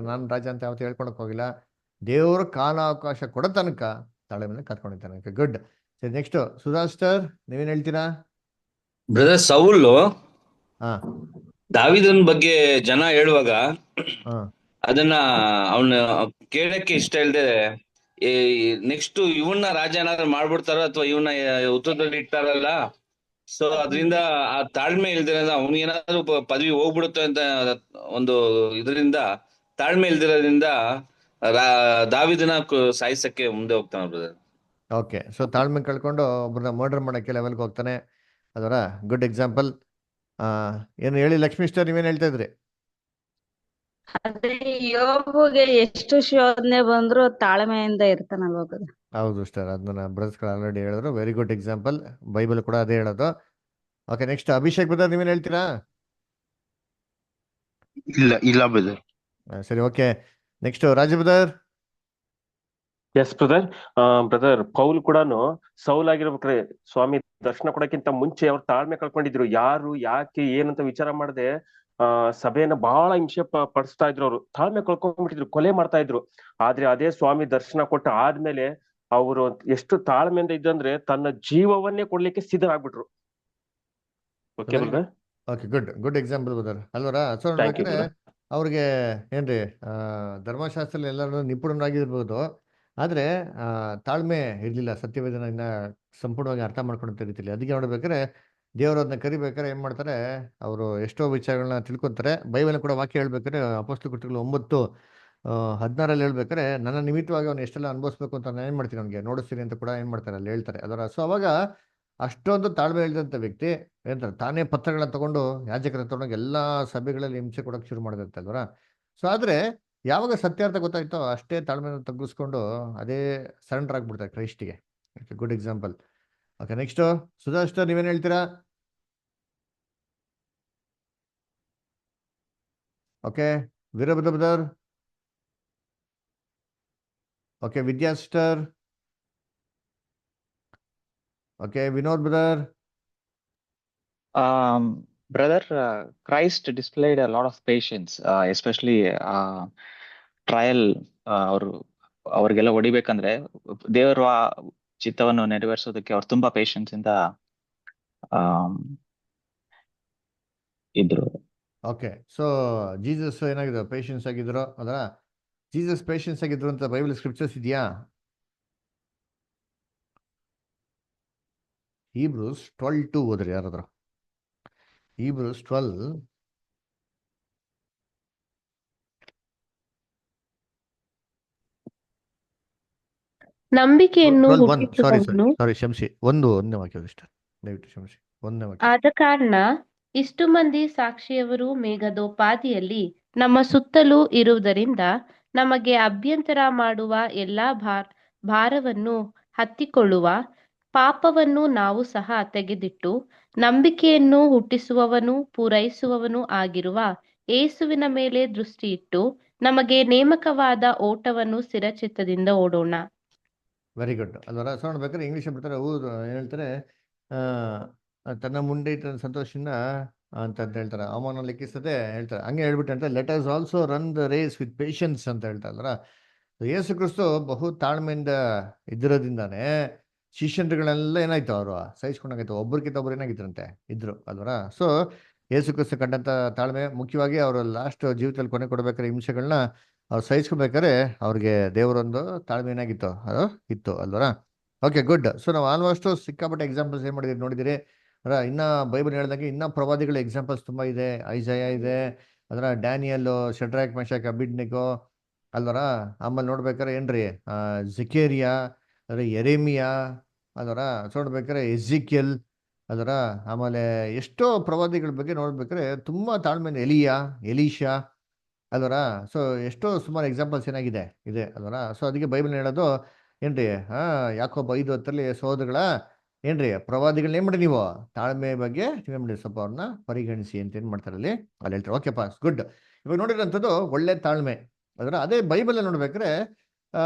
ನಾನು ರಾಜ ಅಂತ ಯಾವತ್ತೂ ಹೇಳ್ಕೊಳಕ್ ಹೋಗಿಲ್ಲ. ದೇವ್ರ ಕಾಲ ಅವಕಾಶ ಕೊಡೋ ತನಕ ತಾಳ್ಮೆಯಿಂದ ಕರ್ಕೊಂಡಿರ್ತಾನೆ. Okay good. ಸರಿ ನೆಕ್ಸ್ಟ್ ಸುಧಾಸ್ಟರ್, ನೀವೇನ್ ಹೇಳ್ತೀರಾ? ಬ್ರದರ್, ಸೌಲು ಹಾ ದಾವಿದನ್ ಬಗ್ಗೆ ಜನ ಹೇಳುವಾಗ ಹಾ ಅದನ್ನ ಅವನ ಕೇಳಕ್ಕೆ ಇಷ್ಟ ಇಲ್ಲದೆ ನೆಕ್ಸ್ಟ್ ಇವನ್ನ ರಾಜ ಏನಾದ್ರು ಮಾಡ್ಬಿಡ್ತಾರ ಅಥವಾ ಇವನ್ನ ಉತ್ತರದಲ್ಲಿ ಇಟ್ಟಾರಲ್ಲ, ಸೊ ಅದರಿಂದ ಆ ತಾಳ್ಮೆ ಇಲ್ದಿರೋದ್ರಿಂದ ಅವ್ನಿಗೇನಾದ್ರು ಪದವಿ ಹೋಗ್ಬಿಡುತ್ತೆ ಅಂತ ಒಂದು ಇದರಿಂದ, ತಾಳ್ಮೆ ಇಲ್ದಿರೋದ್ರಿಂದ ದಾವಿದನ ಸಾಯಿಸಕ್ಕೆ ಮುಂದೆ ಹೋಗ್ತಾನ ಬ್ರದರ್. ಓಕೆ, ಸೊ ತಾಳ್ಮೆ ಕಳ್ಕೊಂಡು ಒಬ್ಬರನ್ನ ಮರ್ಡರ್ ಮಾಡಕ್ಕೆ ಲೆವೆಲ್ಗೆ ಹೋಗ್ತಾನೆ. ಅದರ ಗುಡ್ ಎಕ್ಸಾಂಪಲ್. ಏನು ಹೇಳಿ ಲಕ್ಷ್ಮೀ ಸ್ಟಾರ್, ನೀವೇನು ಹೇಳ್ತಾ ಇದ್ರಿ? ಅದೇ ಯೋಬುಗೆ ಎಷ್ಟು ಶೋಧನೆ ಬಂದ್ರು ತಾಳ್ಮೆಯಿಂದ ಇರ್ತಾನಲ್ವ ಬ್ರದರ್. ಹೌದು ಸ್ಟಾರ್, ಅದನ್ನ ಬ್ರದರ್ಸ್ಗಳು ಆಲ್ರೆಡಿ ಹೇಳಿದ್ರು. Very good example. ಬೈಬಲ್ ಕೂಡ ಅದೇ ಹೇಳೋದು. ಓಕೆ ನೆಕ್ಸ್ಟ್ ಅಭಿಷೇಕ್ ಬ್ರದರ್, ನೀವೇನು ಹೇಳ್ತೀರಾ? ಇಲ್ಲ ಬ್ರದರ್. ಸರಿ okay next Raju brother. Yes brother. Brother Paul ಕೂಡ ಸೌಲ್ ಆಗಿರ್ಬೇಕ್ರೆ ಸ್ವಾಮಿ ದರ್ಶನ ಕೊಡಕ್ಕಿಂತ ಮುಂಚೆ ಅವ್ರು ತಾಳ್ಮೆ ಕಳ್ಕೊಂಡಿದ್ರು. ಯಾರು ಯಾಕೆ ಏನಂತ ವಿಚಾರ ಮಾಡದೆ ಸಭೆಯನ್ನ ಬಹಳ ಹಿಂಸೆ ಪಡಿಸ್ತಾ ಇದ್ರು. ಅವರು ತಾಳ್ಮೆ ಕಳ್ಕೊಂಡ್ಬಿಟ್ಟಿದ್ರು, ಕೊಲೆ ಮಾಡ್ತಾ ಇದ್ರು. ಆದ್ರೆ ಅದೇ ಸ್ವಾಮಿ ದರ್ಶನ ಕೊಟ್ಟ ಆದ್ಮೇಲೆ ಅವರು ಎಷ್ಟು ತಾಳ್ಮೆಯಿಂದ ಇದ್ದಂದ್ರೆ ತನ್ನ ಜೀವವನ್ನೇ ಕೊಡ್ಲಿಕ್ಕೆ ಸಿದ್ಧರಾಗ್ಬಿಟ್ರು. Okay brother. Okay good example brother ಅಲ್ವರಾ? ಸೊ ನೋಡ್ಬೇಕಾದ್ರೆ ಅವ್ರಿಗೆ ಏನ್ರಿ ಧರ್ಮಶಾಸ್ತ್ರದಲ್ಲಿ ಎಲ್ಲರೂ ನಿಪುಣರಾಗಿರ್ಬೋದು, ಆದ್ರೆ ತಾಳ್ಮೆ ಇರ್ಲಿಲ್ಲ. ಸತ್ಯವೇದನ ಇನ್ನ ಸಂಪೂರ್ಣವಾಗಿ ಅರ್ಥ ಮಾಡ್ಕೊಂತ ರೀತಿಲಿ. ಅದಕ್ಕೆ ನೋಡ್ಬೇಕಾದ್ರೆ ದೇವರು ಅದನ್ನ ಕರಿಬೇಕಾದ್ರೆ ಏನ್ ಮಾಡ್ತಾರೆ, ಅವರು ಎಷ್ಟೋ ವಿಚಾರಗಳನ್ನ ತಿಳ್ಕೊತಾರೆ. ಬೈಬಲ್ ಕೂಡ ವಾಕ್ಯ ಹೇಳ್ಬೇಕಾದ್ರೆ ಅಪೊಸ್ತಲ ಕೃತ್ಯಗಳು 9:16 ಹೇಳ್ಬೇಕಾದ್ರೆ ನನ್ನ ನಿಮಿತ್ತವಾಗಿ ಅವ್ನು ಎಷ್ಟೆಲ್ಲ ಅನುಭವಿಸ್ಬೇಕು ಅಂತ ನಾನು ಏನ್ ಮಾಡ್ತೀನಿ ಅವ್ನಿಗೆ ನೋಡಿಸ್ತೀನಿ ಅಂತ ಕೂಡ ಏನ್ ಮಾಡ್ತಾರೆ ಅಲ್ಲಿ ಹೇಳ್ತಾರೆ. ಅದರ ಸೊ ಅವಾಗ ಅಷ್ಟೊಂದು ತಾಳ್ಮೆ ಇಳಿದಂಥ ವ್ಯಕ್ತಿ ಏನಂತಾರೆ, ತಾನೇ ಪತ್ರಗಳನ್ನ ತಗೊಂಡು ಯಾಜಕರ ತಗೊಂಡೋಗಿ ಎಲ್ಲಾ ಸಭೆಗಳಲ್ಲಿ ಹಿಂಸೆ ಕೊಡೋಕೆ ಶುರು ಮಾಡಿರುತ್ತೆ ಅಲ್ವರ. ಸೊ ಆದ್ರೆ ಯಾವಾಗ ಸತ್ಯಾರ್ಥ ಗೊತ್ತಾಯ್ತೋ ಅಷ್ಟೇ ತಾಳ್ಮೆನ ತಗ್ಗಿಸ್ಕೊಂಡು ಅದೇ ಸರೆಂಡರ್ ಆಗ್ಬಿಡ್ತಾರೆ ಕ್ರೈಸ್ಟಿಗೆ. Good example. ಓಕೆ ನೆಕ್ಸ್ಟ್ ಸುಧಾಸ್ಟರ್, ನೀವೇನ್ ಹೇಳ್ತೀರಾ? Okay Veerabhadra brother. Okay Vidya sister. Okay Vinod brother. Brother, Christ displayed a lot of patience, especially trial. ಅವ್ರಿಗೆಲ್ಲ ಹೊಡಿಬೇಕಂದ್ರೆ ದೇವರ ಚಿತ್ತವನ್ನು ನೆರವೇರಿಸೋದಕ್ಕೆ ಅವ್ರು ತುಂಬಾ ಪೇಷನ್ಸ್ ಇಂದ ಇದ್ರು. ಓಕೆ, ಸೊ ಜೀಸಸ್ ಏನಾಗಿದ್ರು? ಪೇಷನ್ಸ್ ಆಗಿದ್ರು. ಅದರ ಜೀಸಸ್ ಪೇಷನ್ಸ್ ಆಗಿದ್ರು ಅಂತ ಬೈಬಲ್ ಸ್ಕ್ರಿಪ್ಚರ್ಸ್ ಇದೆಯಾ? ಹೀಬ್ರೂಸ್ 12:2 ಓದ್ರಿ ಯಾರಾದ್ರು. ಹೀಬ್ರೂಸ್ 12 ನಂಬಿಕೆಯನ್ನು 12:1 ಹುಟ್ಟಿಸುವವನು. ಸಾರಿ ಕ್ಷಮಿಸಿ, ಒಂದನೇ ವಾಕ್ಯ ಇಷ್ಟ, ದಯವಿಟ್ಟು ಕ್ಷಮಿಸಿ. ಒಂದನೇ ವಾಕ್ಯ. ಆದ ಕಾರಣ ಇಷ್ಟು ಮಂದಿ ಸಾಕ್ಷಿಯವರು ಮೇಘದೋಪಾದಿಯಲ್ಲಿ ನಮ್ಮ ಸುತ್ತಲೂ ಇರುವುದರಿಂದ ನಮಗೆ ಅಭ್ಯಂತರ ಮಾಡುವ ಎಲ್ಲಾ ಭಾರವನ್ನು ಹತ್ತಿಕೊಳ್ಳುವ ಪಾಪವನ್ನು ನಾವು ಸಹ ತೆಗೆದಿಟ್ಟು ನಂಬಿಕೆಯನ್ನು ಹುಟ್ಟಿಸುವವನು ಪೂರೈಸುವವನು ಆಗಿರುವ ಯೇಸುವಿನ ಮೇಲೆ ದೃಷ್ಟಿಯಿಟ್ಟು ನಮಗೆ ನೇಮಕವಾದ ಓಟವನ್ನು ಸ್ಥಿರಚಿತ್ತದಿಂದ ಓಡೋಣ. ವೆರಿ ಗುಡ್ ಅಲ್ವರ. ಸೊ ನೋಡ್ಬೇಕಾದ್ರೆ ಇಂಗ್ಲೀಷ್ ಬಿಡ್ತಾರೆ, ಊರು ಏನ್ ಹೇಳ್ತಾರೆ, ತನ್ನ ಮುಂದೆ ಇಟ್ಟ ಸಂತೋಷನ ಅಂತ ಹೇಳ್ತಾರೆ, ಅವಮಾನ ಲೆಕ್ಕಿಸದೆ ಹೇಳ್ತಾರೆ. ಹಂಗೆ ಹೇಳ್ಬಿಟ್ಟು ಅಂತ let us also run the race with patience ಅಂತ ಹೇಳ್ತಾರಲ್ಲ. ಯೇಸು ಕ್ರಿಸ್ತು ಬಹು ತಾಳ್ಮೆಯಿಂದ ಇದ್ದಿರೋದ್ರಿಂದಾನೆ ಶಿಷ್ಯರುಗಳೆಲ್ಲ ಏನಾಯ್ತು, ಅವರು ಸಹಿಸ್ಕೊಂಡಾಗಾಯ್ತು. ಒಬ್ರಿಗಿಂತ ಒಬ್ರು ಏನಾಗಿದ್ರಂತೆ ಇದ್ರು ಅಲ್ವರ. ಸೊ ಯೇಸು ಕ್ರಿಸ್ತು ಕಂಡಂತ ತಾಳ್ಮೆ, ಮುಖ್ಯವಾಗಿ ಅವರು ಲಾಸ್ಟ್ ಜೀವಿತದಲ್ಲಿ ಕೊನೆ ಕೊಡ್ಬೇಕಾದ್ರೆ ಹಿಂಸೆಗಳನ್ನ ಅವ್ರು ಸಹಿಸ್ಕೋಬೇಕಾದ್ರೆ ಅವ್ರಿಗೆ ದೇವರೊಂದು ತಾಳ್ಮೆ ಏನಾಗಿತ್ತು, ಅದು ಇತ್ತು ಅಲ್ವರ. Okay good. ಸೊ ನಾವು ಆಲ್ಮೋಸ್ಟ್ ಸಿಕ್ಕಾಪಟ್ಟೆ ಎಕ್ಸಾಂಪಲ್ಸ್ ಏನ್ ಮಾಡಿದಿರಿ ನೋಡಿದಿರಿ. ಅದರ ಇನ್ನ ಬೈಬಲ್ ಹೇಳ್ದಂಗೆ ಇನ್ನ ಪ್ರವಾದಿಗಳ ಎಕ್ಸಾಂಪಲ್ಸ್ ತುಂಬಾ ಇದೆ. ಐಜಯ ಇದೆ, ಅದರ ಡ್ಯಾನಿಯಲ್, ಶಡ್ರಾಕ್, ಮೆಷಾಕ್, ಅಬಿಡ್ನೆಗೋ ಅಲ್ವರ. ಆಮೇಲೆ ನೋಡ್ಬೇಕಾರೆ ಏನ್ರಿ ಜಿಕೇರಿಯಾ, ಅದರ ಎರೇಮಿಯಾ ಅಲ್ವರ. ಸೊ ನೋಡ್ಬೇಕಾರೆ ಎಜಿಕಿಯಲ್ ಅದರ. ಆಮೇಲೆ ಎಷ್ಟೋ ಪ್ರವಾದಿಗಳ ಬಗ್ಗೆ ನೋಡ್ಬೇಕಾದ್ರೆ ತುಂಬಾ ತಾಳ್ಮೆಯಿಂದ ಎಲೀಶಾ ಅಲ್ವರ. ಸೊ ಎಷ್ಟೋ ಸುಮಾರು ಎಕ್ಸಾಂಪಲ್ಸ್ ಏನಾಗಿದೆ ಇದೆ ಅಲ್ವರ. ಸೊ ಅದಕ್ಕೆ ಬೈಬಲ್ ಹೇಳೋದು ಏನ್ರಿ, ಯಾಕೋಬ 5:10 ಸಹೋದರಗಳ ಏನ್ರಿ ಪ್ರವಾದಿಗಳನ್ನ ಏನ್ ಮಾಡಿ ನೀವು ತಾಳ್ಮೆ ಬಗ್ಗೆ ನೀವೇನ್ ಮಾಡಿ ಸ್ವಲ್ಪ ಅವ್ರನ್ನ ಪರಿಗಣಿಸಿ ಅಂತ ಏನ್ ಮಾಡ್ತಾರೆ ಅಲ್ಲಿ ಹೇಳ್ತಾರೆ. Okay pass, good. ಇವಾಗ ನೋಡಿರೋಂಥದ್ದು ಒಳ್ಳೆ ತಾಳ್ಮೆ ಅದರ. ಅದೇ ಬೈಬಲ್ ನೋಡ್ಬೇಕಾದ್ರೆ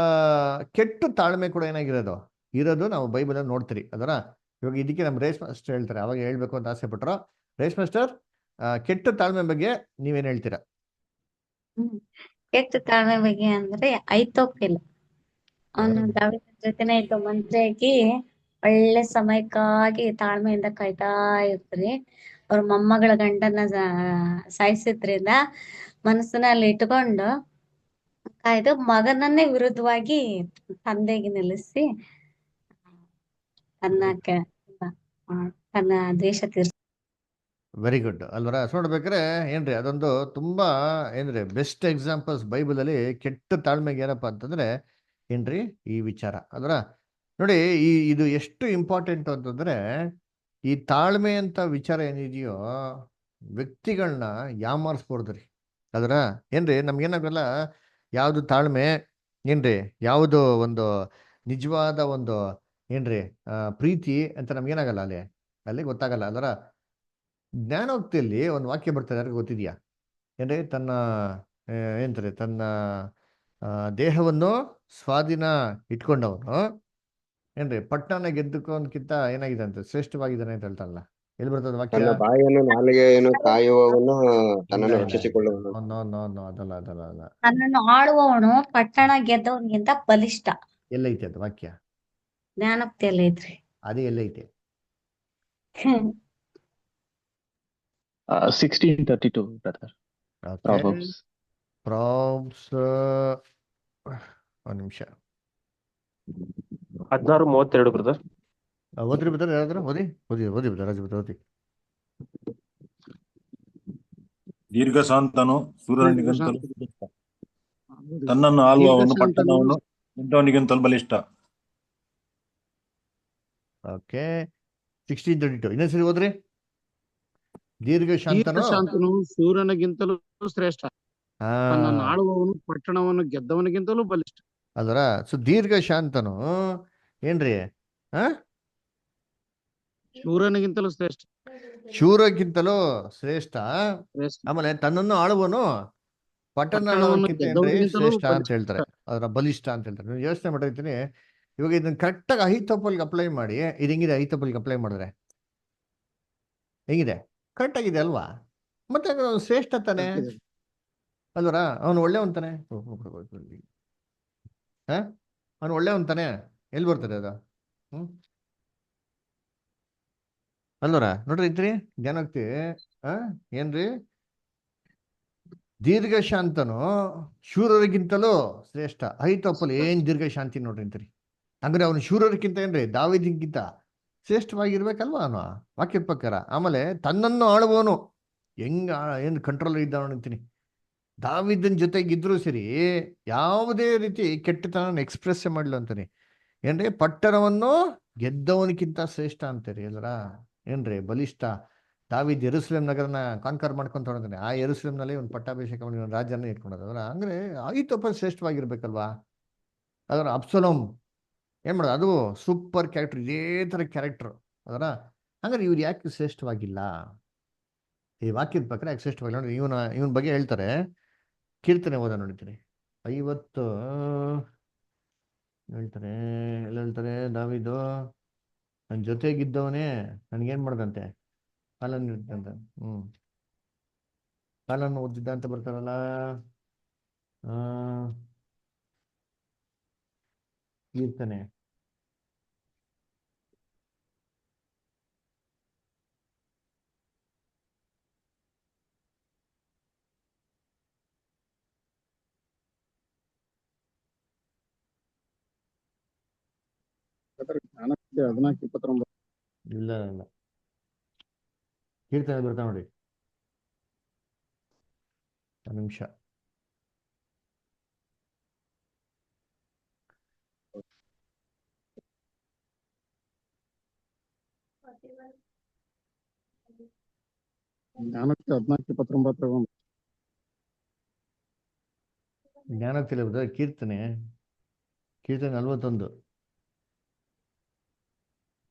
ಕೆಟ್ಟ ತಾಳ್ಮೆ ಕೂಡ ಏನಾಗಿರೋದು ಇರೋದು ನಾವು ಬೈಬಲ್ ನೋಡ್ತೀರಿ ಅದರ. ಇವಾಗ ಇದಕ್ಕೆ ನಮ್ಮ ರೇಸ್ ಮಾಸ್ಟರ್ ಹೇಳ್ತಾರೆ, ಅವಾಗ ಹೇಳ್ಬೇಕು ಅಂತ ಆಸೆ ಪಟ್ರು. ರೇಸ್ ಮಾಸ್ಟರ್, ಕೆಟ್ಟ ತಾಳ್ಮೆ ಬಗ್ಗೆ ನೀವೇನ್ ಹೇಳ್ತೀರಾ? ಕೆಟ್ಟ ತಾಳ್ಮೆ ಬಗ್ಗೆ ಅಂದ್ರೆ ಐತೋಪಿಲ್ಲ, ಅವನು ದಾವೀದನ ಜೊತೆನೆ ಇದ್ದು ಮಂತ್ರಿಯಾಗಿ ಒಳ್ಳೆ ಸಮಯಕ್ಕಾಗಿ ತಾಳ್ಮೆಯಿಂದ ಕಾಯ್ತಾ ಇರ್ತಾರೆ. ಅವ್ರ ಮೊಮ್ಮಗಳ ಗಂಡನ ಸಾಯಿಸಿದ್ರಿಂದ ಮನಸ್ಸಿನಲ್ಲಿ ಇಟ್ಕೊಂಡು ಕಾಯ್ದು ಮಗನನ್ನೇ ವಿರುದ್ಧವಾಗಿ ತಂದೆಗೆ ನಿಲ್ಲಿಸಿ ತನ್ನ ದ್ವೇಷ ತೀರ್ಸ. ವೆರಿ ಗುಡ್ ಅಲ್ವರ. ಸೊ ನೋಡ್ಬೇಕಾರೆ ಏನ್ರಿ ಅದೊಂದು ತುಂಬಾ ಏನ್ರಿ ಬೆಸ್ಟ್ ಎಕ್ಸಾಂಪಲ್ಸ್ ಬೈಬಲ್ ಅಲ್ಲಿ ಕೆಟ್ಟ ತಾಳ್ಮೆಗೆ. ಏನಪ್ಪ ಅಂತಂದ್ರೆ ಏನ್ರಿ ಈ ವಿಚಾರ ಅಲ್ವರ. ನೋಡಿ ಇದು ಎಷ್ಟು ಇಂಪಾರ್ಟೆಂಟ್ ಅಂತಂದ್ರೆ, ಈ ತಾಳ್ಮೆ ಅಂತ ವಿಚಾರ ಏನಿದೆಯೋ ವ್ಯಕ್ತಿಗಳನ್ನ ಯಾಮಾರಿಸ್ಬೋದ್ರಿ ಅದರ. ಏನ್ರಿ ನಮ್ಗೇನಾಗಲ್ಲ, ಯಾವುದು ತಾಳ್ಮೆ ಏನ್ರಿ, ಯಾವುದು ಒಂದು ನಿಜವಾದ ಒಂದು ಏನ್ರಿ ಪ್ರೀತಿ ಅಂತ ನಮ್ಗೇನಾಗಲ್ಲ ಅಲ್ಲಿ ಗೊತ್ತಾಗಲ್ಲ ಅದರ. ಜ್ಞಾನೋಕ್ತಿಯಲ್ಲಿ ಒಂದು ವಾಕ್ಯ ಬರ್ತದೆ, ಯಾರಿಗೂ ಗೊತ್ತಿದ್ಯಾ? ಏನ್ರಿ ಏನ್ತಾರೆ ತನ್ನ ದೇಹವನ್ನು ಸ್ವಾಧೀನ ಇಟ್ಕೊಂಡವನು ಏನ್ರಿ ಪಟ್ಟಣ ಗೆದ್ದುಕೋನ್ಕಿಂತ ಏನಾಗಿದೆ ಅಂತ ಶ್ರೇಷ್ಠವಾಗಿದ್ದಾನೆ ಅಂತ ಹೇಳ್ತಾರಲ್ಲ. ಎಲ್ಲಿ ಬರ್ತದೆ ವಾಕ್ಯ? ತನ್ನ ಬಾಯನ್ನು ನಾಲಿಗೆಯನ್ನು ಕಾಯುವವನು ತನ್ನನ್ನು ರಕ್ಷಿಸಿಕೊಳ್ಳುವನು. ಅದಲ್ಲ. ತನ್ನನ್ನು ಆಳುವವನು ಪಟ್ಟಣ ಗೆದ್ದವನಿಗಿಂತ ಬಲಿಷ್ಠ. ಎಲ್ಲೈತೆ ಅದು ವಾಕ್ಯ? ಜ್ಞಾನೋಕ್ತಿಯಲ್ಲಿ ಐತ್ರಿ. ಅದೇ ಎಲ್ಲೈತೆ? 16:32 brother. Proverbs. ಒಂದು ನಿಮಿಷ. 16:32 ಬ್ರದರ್. ಓದ್ರಿ ಬ್ರದರ್, ಯಾರಾದ್ರೂ ಓದಿ ಬ್ರದರ್, ಓದಿ. ದೀರ್ಘಶಾಂತನು ಸೂರ್ಯನಿಗಿಂತಲೂ ಬಲಿಷ್ಠ, ತನ್ನನ್ನು ಆಳುವವನು ಪಟ್ಟಣವನ್ನು ಗೆದ್ದವನಿಗಿಂತಲೂ ಬಲಿಷ್ಠ. ಓಕೆ, 16:32 ಇನ್ನೊಂದ್ಸರಿ ಓದ್ರಿ. ದೀರ್ಘಶಾಂತನು ಸೂರ್ಯನಿಗಿಂತಲೂ ಶ್ರೇಷ್ಠ, ತನ್ನನ್ನು ಆಳುವವನು ಪಟ್ಟಣವನ್ನು ಗೆದ್ದವನಿಗಿಂತಲೂ ಬಲಿಷ್ಠ. ಅದರ. ಸೊ ದೀರ್ಘಶಾಂತನು ಏನ್ರಿ ಶೂರನಿಗಿಂತಲೂ ಶ್ರೇಷ್ಠ, ಶೂರಕ್ಕಿಂತಲೂ ಶ್ರೇಷ್ಠ. ಆಮೇಲೆ ತನ್ನನ್ನು ಆಳುವನು ಪಟ್ಟಣಕ್ಕಿಂತ ಏನ್ರಿ ಶ್ರೇಷ್ಠ ಅಂತ ಹೇಳ್ತಾರೆ, ಅದರ ಬಲಿಷ್ಠ ಅಂತ ಹೇಳ್ತಾರೆ. ನೀವು ಯೋಚನೆ ಮಾಡಿರ್ತೀನಿ, ಇವಾಗ ಇದನ್ನ ಕರೆಕ್ಟಾಗಿ ಅಹಿತೋಫೆಲ್ಗೆ ಅಪ್ಲೈ ಮಾಡಿ, ಇದು ಹೆಂಗಿದೆ ಅಹಿತೋಫೆಲ್ಗೆ ಅಪ್ಲೈ ಮಾಡಿದ್ರೆ ಹೆಂಗಿದೆ? ಕರೆಕ್ಟ್ ಆಗಿದೆ ಅಲ್ವಾ? ಮತ್ತೆ ಶ್ರೇಷ್ಠ ತಾನೆ ಅಲ್ವರ. ಅವನು ಒಳ್ಳೆಯವನ್ ತಾನೆ, ಅವನು ಒಳ್ಳೆಯವನ್ ತಾನೆ. ಎಲ್ಲಿ ಬರ್ತದೆ ಅದು? ಅಲ್ವರ ನೋಡ್ರಿ ಇದ್ರಿ ಜ್ಞಾನೋಕ್ತಿ ಏನ್ರಿ, ದೀರ್ಘಶಾಂತನು ಶೂರರಿಗಿಂತಲೂ ಶ್ರೇಷ್ಠ. ಅಹಿತೋಫೆಲ್ ಏನ್ ದೀರ್ಘಶಾಂತಿ ನೋಡ್ರಿ ಅಂತೀರಿ. ಹಂಗ್ರೆ ಅವನು ಶೂರರಿಗಿಂತ ಏನ್ರಿ ದಾವೀದನಿಗಿಂತ ಶ್ರೇಷ್ಠವಾಗಿರ್ಬೇಕಲ್ವಾ ಅವನು ವಾಕ್ಯದ ಪ್ರಕಾರ. ಆಮೇಲೆ ತನ್ನನ್ನು ಆಳುವವನು ಏನು ಕಂಟ್ರೋಲ್ ಇದ್ದವನು ಅಂತೀನಿ. ದಾವೀದನ ಜೊತೆಗಿದ್ರು ಸರಿ, ಯಾವುದೇ ರೀತಿ ಕೆಟ್ಟತನ ಎಕ್ಸ್ಪ್ರೆಸ್ ಮಾಡ್ಲು ಅಂತಾನೆ. ಏನ್ರಿ ಪಟ್ಟಣವನ್ನು ಗೆದ್ದವನಿಗಿಂತ ಶ್ರೇಷ್ಠ ಅಂತೀರಿ ಅಲ್ರ. ಏನ್ರಿ ಬಲಿಷ್ಠ. ದಾವೀದ್ ಯೆರೂಸಲೇಮ್ ನಗರನ ಕಾನ್ಕರ್ ಮಾಡ್ಕೊಂತ ಹೊರಡ್ತಾನೆ. ಆ ಯೆರೂಸಲೇಮ್ನಲ್ಲಿ ಒಂದು ಪಟ್ಟಾಭಿಷೇಕ ಮಾಡಿ ಒಂದು ರಾಜ್ಯನ ಇಟ್ಕೊಂಡದ. ಅಂದ್ರೆ ಅಹಿತೋಫೆಲ್ ಶ್ರೇಷ್ಠವಾಗಿರ್ಬೇಕಲ್ವಾ? ಅದರ ಅಬ್ಸಲೋಮ್ ಏನ್ ಮಾಡೋದು, ಅದು ಸೂಪರ್ ಕ್ಯಾರೆಕ್ಟರ್, ಇದೇ ತರ ಕ್ಯಾರೆಕ್ಟರ್ ಅದರ. ಹಂಗಾರೆ ಇವ್ರು ಯಾಕೆ ಶ್ರೇಷ್ಠವಾಗಿಲ್ಲ? ಈ ವಾಕ್ಯದ ಪ್ರಕಾರ ಯಾಕೆ ಶ್ರೇಷ್ಠವಾಗಿಲ್ಲ ನೋಡಿ. ಇವನ ಬಗ್ಗೆ ಹೇಳ್ತಾರೆ, ಕೀರ್ತನೆ ಓದ ನೋಡಿದ್ದೀನಿ 50 ಹೇಳ್ತಾರೆ. ಎಲ್ಲ ಹೇಳ್ತಾರೆ, ದಾವೀದು ನನ್ನ ಜೊತೆಗಿದ್ದವನೇ ನನ್ಗೇನ್ ಮಾಡ್ದಂತೆ, ಕಾಲನ್ನು ಇರ್ತಂತೆ. ಕಾಲನ್ನು ಓದಿದ್ದ ಅಂತ ಬರ್ತಾರಲ್ಲ. ಆ ಕೀರ್ತನೆ ಜ್ಞಾನೋಕ್ತಿ 14:29. ಇಲ್ಲ ಕೀರ್ತನೆ ಬರ್ತಾ ನೋಡಿ, ಒಂದು ನಿಮಿಷ. ಜ್ಞಾನೋಕ್ತಿ 14:29. ಜ್ಞಾನೋಕ್ತಿ ಕೀರ್ತನೆ 41.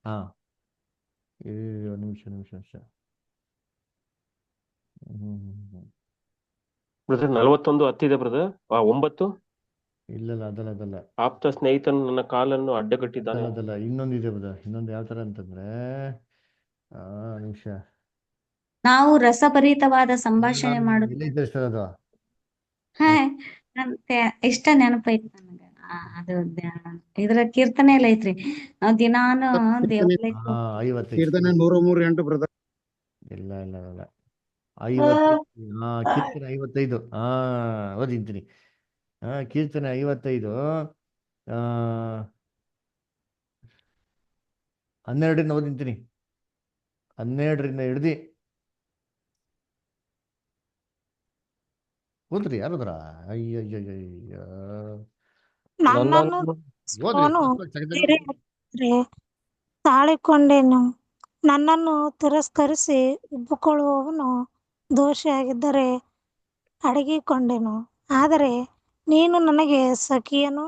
ಹಾ ನಿಮಿಷ. Brother 41 ಹತ್ತಿದೆ brother. 9 ಇಲ್ಲ ಅದಲ್ಲ. ಆಪ್ತ ಸ್ನೇಹಿತನು ನನ್ನ ಕಾಲನ್ನು ಅಡ್ಡಗಟ್ಟಿದ್ದಾನೆ. ಅದಲ್ಲ, ಇನ್ನೊಂದಿದೆ ಬ್ರದರ್. ಇನ್ನೊಂದು ಯಾವ ತರ ಅಂತಂದ್ರೆ, ನಿಮಿಷ, ನಾವು ರಸಭರಿತವಾದ ಸಂಭಾಷಣೆ ಮಾಡುತ್ತೇವೆ. ಇಷ್ಟ ನೆನಪೈತಿ ನನಗ. ಅದು ಇದ್ರ ಕೀರ್ತನೆ ಎಲ್ಲ ಐತ್ರಿ. ನಾವ್ ದಿನಾನು ದೇವಾಲಯಕ್ಕೆ ಕೀರ್ತನೆ 103:8 ಬ್ರದರ್. ಇಲ್ಲ 50. ಕೀರ್ತನೆ 55. ಓದಿಂತೀನಿ. ಕೀರ್ತನೆ 55 12ರಿಂದ ಓದಿಂತೀನಿ. 12ರಿಂದ ಹಿಡ್ದು ಓದ್ರಿ. ಯಾರದ್ರ? ಅಯ್ಯಯ್ಯಯ್ಯ, ತಾಳಿಕೊಂಡೇನು, ನನ್ನನ್ನು ತಿರಸ್ಕರಿಸಿ ಉಬ್ಬಿಕೊಳ್ಳುವವನು ದೋಷಿಯಾಗಿದ್ದರೆ ಅಡಗಿಕೊಂಡೆನು. ಆದರೆ ನೀನು ನನಗೆ ಸಖಿಯನು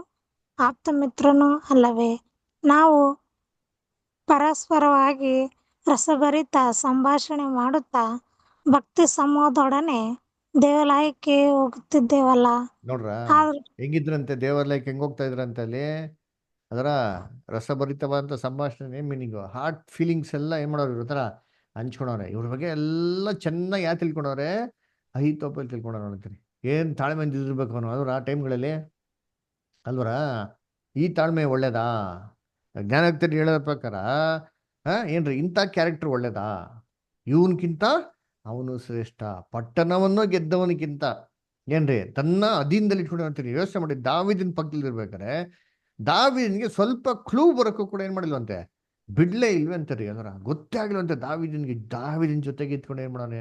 ಆಪ್ತಮಿತ್ರನೂ ಅಲ್ಲವೇ? ನಾವು ಪರಸ್ಪರವಾಗಿ ರಸಭರಿತ ಸಂಭಾಷಣೆ ಮಾಡುತ್ತಾ ಭಕ್ತಿ ಸಮೂಹದೊಡನೆ ದೇವಾಲಯಕ್ಕೆ ಹೋಗುತ್ತಿದ್ದೇವಲ್ಲ. ನೋಡ್ರ ಹೆಂಗಿದ್ರಂತೆ, ದೇವಾಲಯಕ್ಕೆ ಹೆಂಗ್ ಹೋಗ್ತಾ ಇದ್ರಂತೆ ಅಲ್ಲಿ. ಅದರ ರಸಭರಿತವಾದಂಥ ಸಂಭಾಷಣೆ ಮೀನಿಂಗು, ಹಾರ್ಟ್ ಫೀಲಿಂಗ್ಸ್ ಎಲ್ಲ ಏನ್ ಮಾಡೋರು ಇರ್ತಾರ ಹಂಚ್ಕೊಂಡವ್ರೆ. ಇವ್ರ ಬಗ್ಗೆ ಎಲ್ಲ ಚೆನ್ನಾಗಿ ಯಾರು ತಿಳ್ಕೊಂಡವ್ರೆ? ಅಹೀತೋಫೆಲ್ ತಿಳ್ಕೊಂಡವ್ರು. ನೋಡ್ತೀರಿ ಏನ್ ತಾಳ್ಮೆಯಿಂದ ಇರ್ಬೇಕು ಅವನು ಅದ್ರ ಆ ಟೈಮ್ಗಳಲ್ಲಿ ಅಲ್ವರ. ಈ ತಾಳ್ಮೆ ಒಳ್ಳೇದಾ? ಜ್ಞಾನೋಕ್ತಿ ಹೇಳೋದ್ರ ಪ್ರಕಾರ ಏನ್ರಿ ಇಂಥ ಕ್ಯಾರೆಕ್ಟರ್ ಒಳ್ಳೇದಾ? ಇವನ್ಕಿಂತ ಅವನು ಶ್ರೇಷ್ಠ. ಪಟ್ಟಣವನ್ನು ಗೆದ್ದವನಿಗಿಂತ ಏನ್ರಿ ತನ್ನ ಅಧೀನದಲ್ಲಿ ಇಟ್ಕೊಂಡು ಅಂತೀನಿ. ಯೋಚನೆ ಮಾಡಿ, ದಾವೀದನ ಪಕ್ಕದಲ್ಲಿ ಇರ್ಬೇಕಾರೆ ದಾವೀದನಿಗೆ ಸ್ವಲ್ಪ ಕ್ಲೂ ಬರೋಕ್ಕೂ ಕೂಡ ಏನ್ ಮಾಡಿಲ್ವಂತೆ, ಬಿಡ್ಲೇ ಇಲ್ವೇ ಅಂತಾರೆ. ಅದರ ಗೊತ್ತೇ ಆಗಿಲ್ವಂತೆ ದಾವೀದನ ಜೊತೆಗೆ ಇತ್ಕೊಂಡು ಏನ್ ಮಾಡೋಣ,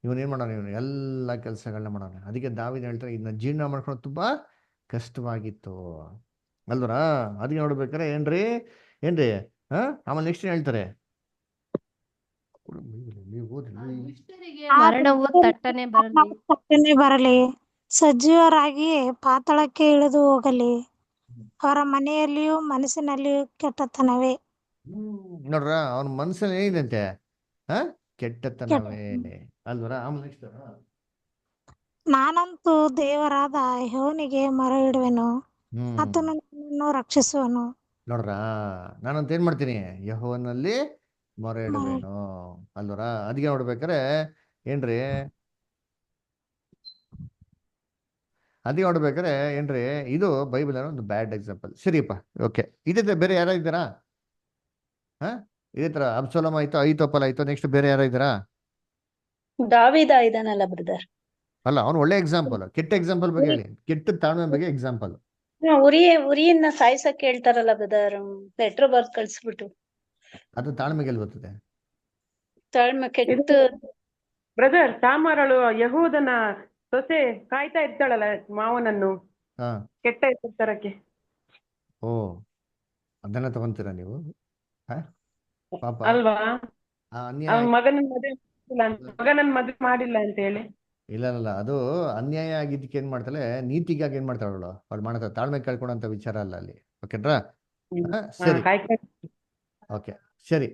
ಇವನೇನ್ ಮಾಡೋಣ, ಇವನು ಎಲ್ಲ ಕೆಲಸಗಳನ್ನ ಮಾಡೋಣ. ಅದಕ್ಕೆ ದಾವೀದ ಹೇಳ್ತಾರೆ, ಇದನ್ನ ಜೀರ್ಣ ಮಾಡ್ಕೊಂಡು ತುಂಬಾ ಕಷ್ಟವಾಗಿತ್ತು ಅಲ್ವರ. ಅದಕ್ಕೆ ನೋಡ್ಬೇಕಾರೆ ಏನ್ರಿ ಆಮೇಲೆ ನೆಕ್ಸ್ಟ್ ಹೇಳ್ತಾರೆ, ಮರಣವು ತಟ್ಟನೆ ಬರಲಿ, ಸಜೀವರಾಗಿಯೇ ಪಾತಾಳಕ್ಕೆ ಇಳಿದು ಹೋಗಲಿ, ಅವರ ಮನೆಯಲ್ಲಿಯೂ ಮನಸ್ಸಿನಲ್ಲಿಯೂ ಕೆಟ್ಟತನವೇ. ನೋಡ್ರ ಅವನ ಮನಸ್ಸಲ್ಲಿ ಏನಿದಂತೆ, ಕೆಟ್ಟತನವೇ ಅಲ್ವರ. ಆಮೇಲೆ ನೆಕ್ಸ್ಟ್, ನಾನಂತೂ ದೇವರಾದ ಯೆಹೋವನಿಗೆ ಮೊರೆ ಇಡುವೆನು, ಆತನು ನನ್ನನ್ನು ರಕ್ಷಿಸುವನು. ನೋಡ್ರ ನಾನಂತ ಏನ್ ಮಾಡ್ತೀನಿ, ಯೆಹೋವನಲ್ಲಿ ಮೊರೆ ಇಡುವೇನು ಅಲ್ವರ. ಅದಕ್ಕೆ ನೋಡ್ಬೇಕಾರೆ ಏನ್ರಿ ಇದು ಬೈಬಲ್ ಒಂದು ಬ್ಯಾಡ್ ಎಕ್ಸಾಂಪಲ್. ಸರಿಯಪ್ಪ, ಓಕೆ. ಇದೇ ಬೇರೆ ಯಾರ ಇದ್ದಾರಾ? ಇದೇ ತರ ಅಬ್ಸಲೋಮ್ ಆಯ್ತು, ಅಹೀತೋಫೆಲ್ ಆಯ್ತು, ನೆಕ್ಸ್ಟ್ ಬೇರೆ ಯಾರ ಇದ್ದಾರಾ? ದಾವೀದ ಇದಾನಲ್ಲ ಬ್ರದರ್. ಅಲ್ಲ, ಅವ್ನು ಒಳ್ಳೆ ಎಕ್ಸಾಂಪಲ್. ಕೆಟ್ಟ ಎಕ್ಸಾಂಪಲ್ ಬಗ್ಗೆ ಹೇಳಿ, ಕೆಟ್ಟ ತಾಳ್ಮೆ ಬಗ್ಗೆ ಎಕ್ಸಾಂಪಲ್. ಉರಿಯನ್ನ ಸಾಯ್ಸಕ್ ಹೇಳ್ತಾರಲ್ಲ ಬ್ರದರ್, ಲೆಟರ್ ಬರ್ದ್ ಕಳ್ಸ್ಬಿಟ್ಟು. ಅದು ತಾಳ್ಮೆಗೆ ಬರ್ತದೆ. ತಾಳ್ಮೆ ಕೆಟ್ಟ ಬ್ರದರ್, ತಾಮಾರಳು ಯಹೂದನ ಸೊಸೆ ಕಾಯ್ತಾ ಇರ್ತಾಳಲ್ಲ ಮಾವನನ್ನು ಕೆಟ್ಟ ಹೆಸರು ತರಕ್ಕೆ. ಓ, ಅದನ್ನ ತಗೊಂತೀರಾ ನೀವು? ಪಾಪ ಅಲ್ವಾ? ಮಗನನ್ನ ಮದುವೆ ಮಾಡಿಲ್ಲ ಅಂತ ಹೇಳಿ. ಇಲ್ಲ, ಅದು ಅನ್ಯಾಯ ಆಗಿದ್ದಕ್ಕೆ ಏನ್ ಮಾಡ್ತಾಳೆ, ನೀತಿಗಾಗಿ ಏನ್ ಮಾಡ್ತಾಳು ಅವ್ಳು ಮಾಡ್ತಾಳೆ. ತಾಳ್ಮೆ ಕಳ್ಕೊಳಂತ ವಿಚಾರ ಅಲ್ಲ ಅಲ್ಲಿ. ಓಕೆನ್ರಾ? ಸರಿ ಕಾಯ್ಕೊಂಡು ಓಕೆ ಸರಿ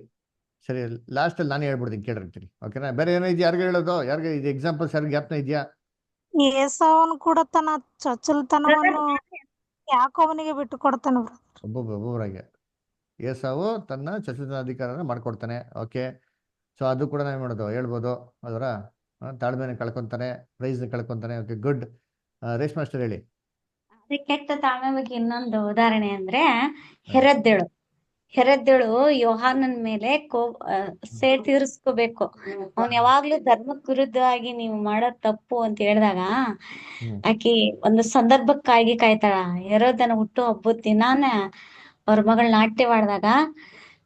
ಸರಿ ಲಾಸ್ಟಲ್ಲಿ ನಾನು ಹೇಳ್ಬಿಡ್ತೀನಿ ಕೇಳಿರ್ತೀನಿ ಓಕೆನಾ. ಬೇರೆ ಏನೋ ಇದೆಯಾ ಯಾರಿಗೆ ಹೇಳೋದು? ಯಾರಿಗೆ ಇದು ಎಕ್ಸಾಂಪಲ್ಸ್ ಯಾರಿಗೆ ಜ್ಞಾಪನ ಇದೆಯಾ? ಏಸಾವನು ಕೂಡ ತನ್ನ ಚೊಚ್ಚಲತನವನ್ನು ಯಾಕೋಬನಿಗೆ ಬಿಟ್ಟು ಕೊಡ್ತಾನೆ ಒಬ್ಬೊಬ್ಬರಾಗೆ ಏಸಾವು ತನ್ನ ಚತುರ್ಧಾಧಿಕಾರನ ಮಾಡ್ಕೊಡ್ತಾನೆ. ಓಕೆ, ಸೊ ಅದು ಕೂಡ ನಾವು ಮಾಡೋದು ಹೇಳ್ಬೋದು ಅದರ ತಾಳ್ಮೆನ ಕಳ್ಕೊತಾನೆ, ಪ್ರೈಸ್ನ ಕಳ್ಕೊತಾನೆ. Okay good. ರೇಷ್ಮಾ ಮಾಸ್ಟರ್ ಹೇಳಿ. ಅದೇ ಕೆಟ್ಟ ತಾಳ್ಮೆ ಬಗ್ಗೆ ಇನ್ನೊಂದು ಉದಾಹರಣೆ ಅಂದ್ರೆ ಹೆರದ್ದಳು ಯೋಹಾನನ್ ಮೇಲೆ ಸೇಡ್ ತೀರಿಸ್ಕೋಬೇಕು. ಅವ್ನ್ ಯಾವಾಗ್ಲೂ ಧರ್ಮಕ್ ವಿರುದ್ಧವಾಗಿ ನೀವು ಮಾಡೋದ್ ತಪ್ಪು ಅಂತ ಹೇಳಿದಾಗ ಆಕಿ ಒಂದು ಸಂದರ್ಭಕ್ಕಾಗಿ ಕಾಯ್ತಾಳ. ಹೆರೋದನ ಹುಟ್ಟು ಹಬ್ಬದ ದಿನಾನ ಅವ್ರ ಮಗಳ ನಾಟ್ಯವಾಡ್ದಾಗ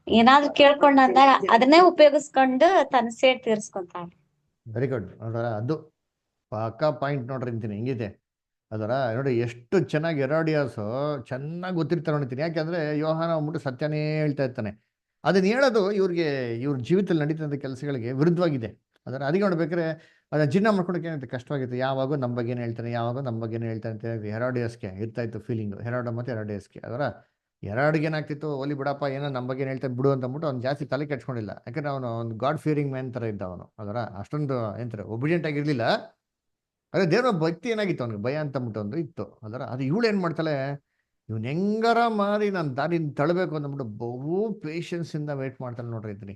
ಏನಾದ್ರು ಕೇಳ್ಕೊಂಡ್ ಅಂದಾಗ ಅದನ್ನೇ ಉಪಯೋಗಿಸ್ಕೊಂಡು ತನ್ನ ಸೇಡ್ ತೀರ್ಸ್ಕೊಂತಾಳೆ. Very good. ನೋಡ್ರ ಅದು ಪಕ್ಕಾ ಪಾಯಿಂಟ್ ನೋಡ್ರಿ ಅಂತೀನಿ ಹೆಂಗಿದೆ ಅದರ. ನೋಡಿ ಎಷ್ಟು ಚೆನ್ನಾಗಿ ಹೆರೋಡಿಯಾಸು ಚೆನ್ನಾಗಿ ಗೊತ್ತಿರ್ತಾರೆ ನೋಡ್ತೀನಿ. ಯಾಕೆಂದ್ರೆ ಯೋಹಾನ ಅಂದ್ಬಿಟ್ಟು ಸತ್ಯನೇ ಹೇಳ್ತಾ ಇರ್ತಾನೆ. ಅದನ್ನ ಹೇಳೋದು ಇವ್ರ ಜೀವಿತದಲ್ಲಿ ನಡೀತಂಥ ಕೆಲಸಗಳಿಗೆ ವಿರುದ್ಧವಾಗಿದೆ. ಅದರ ಅದಕ್ಕೆ ನೋಡ್ಬೇಕಾದ್ರೆ ಅದನ್ನ ಜೀರ್ಣ ಮಾಡ್ಕೊಳಕ್ಕೆ ಏನಾಯ್ತು ಕಷ್ಟವಾಗಿತ್ತು. ಯಾವಾಗೂ ನಮ್ಮ ಬಗ್ಗೆನೇ ಹೇಳ್ತಾನೆ, ಯಾವಾಗೂ ನಮ್ಮ ಬಗ್ಗೆನೇ ಹೇಳ್ತಾನೆ ಅಂತ ಹೆರೋಡಿಯಾಸ್ಗೆ ಇರ್ತಾ ಇತ್ತು ಫೀಲಿಂಗು. ಹೆರೋಡ ಮತ್ತು ಹೆರೋಡಿಯಾಸ್ಗೆ ಅದರ ಹೆರೋಡ್ಗೆ ಏನಾಗ್ತಿತ್ತು, ಓಲಿ ಬಿಡಪ್ಪ ಏನೋ ನಮ್ಮ ಬಗ್ಗೆ ಹೇಳ್ತಾನೆ ಬಿಡು ಅಂತ ಅಂದ್ಬಿಟ್ಟು ಅವ್ನು ಜಾಸ್ತಿ ತಲೆ ಕೆಡ್ಸ್ಕೊಂಡಿಲ್ಲ. ಯಾಕಂದ್ರೆ ಅವನು ಒಂದು ಗಾಡ್ ಫಿಯರಿಂಗ್ ಮ್ಯಾನ್ ಥರ ಇದ್ದ ಅವನು. ಅದರ ಅಷ್ಟೊಂದು ಏನಂತಾರೆ ಒಬಿಡಿಯಂಟ್ ಆಗಿರಲಿಲ್ಲ. ಅದೇ ದೇವ್ರ ಭಕ್ತಿ ಏನಾಗಿತ್ತು ಅವ್ನಿಗೆ, ಭಯ ಅಂತ ಅಂದ್ಬಿಟ್ಟು ಒಂದು ಇತ್ತು. ಅದರ ಅದು ಇವಳು ಏನು ಮಾಡ್ತಾಳೆ, ಇವ್ನು ಹೆಂಗಾರ ಮಾರಿ ನಾನು ದಾರಿನ ತಳ್ಳಬೇಕು ಅಂದ್ಬಿಟ್ಟು ಬಹು ಪೇಷನ್ಸಿಂದ ವೇಟ್ ಮಾಡ್ತಾಳೆ ನೋಡ್ರಿ ಇದ್ದೀನಿ.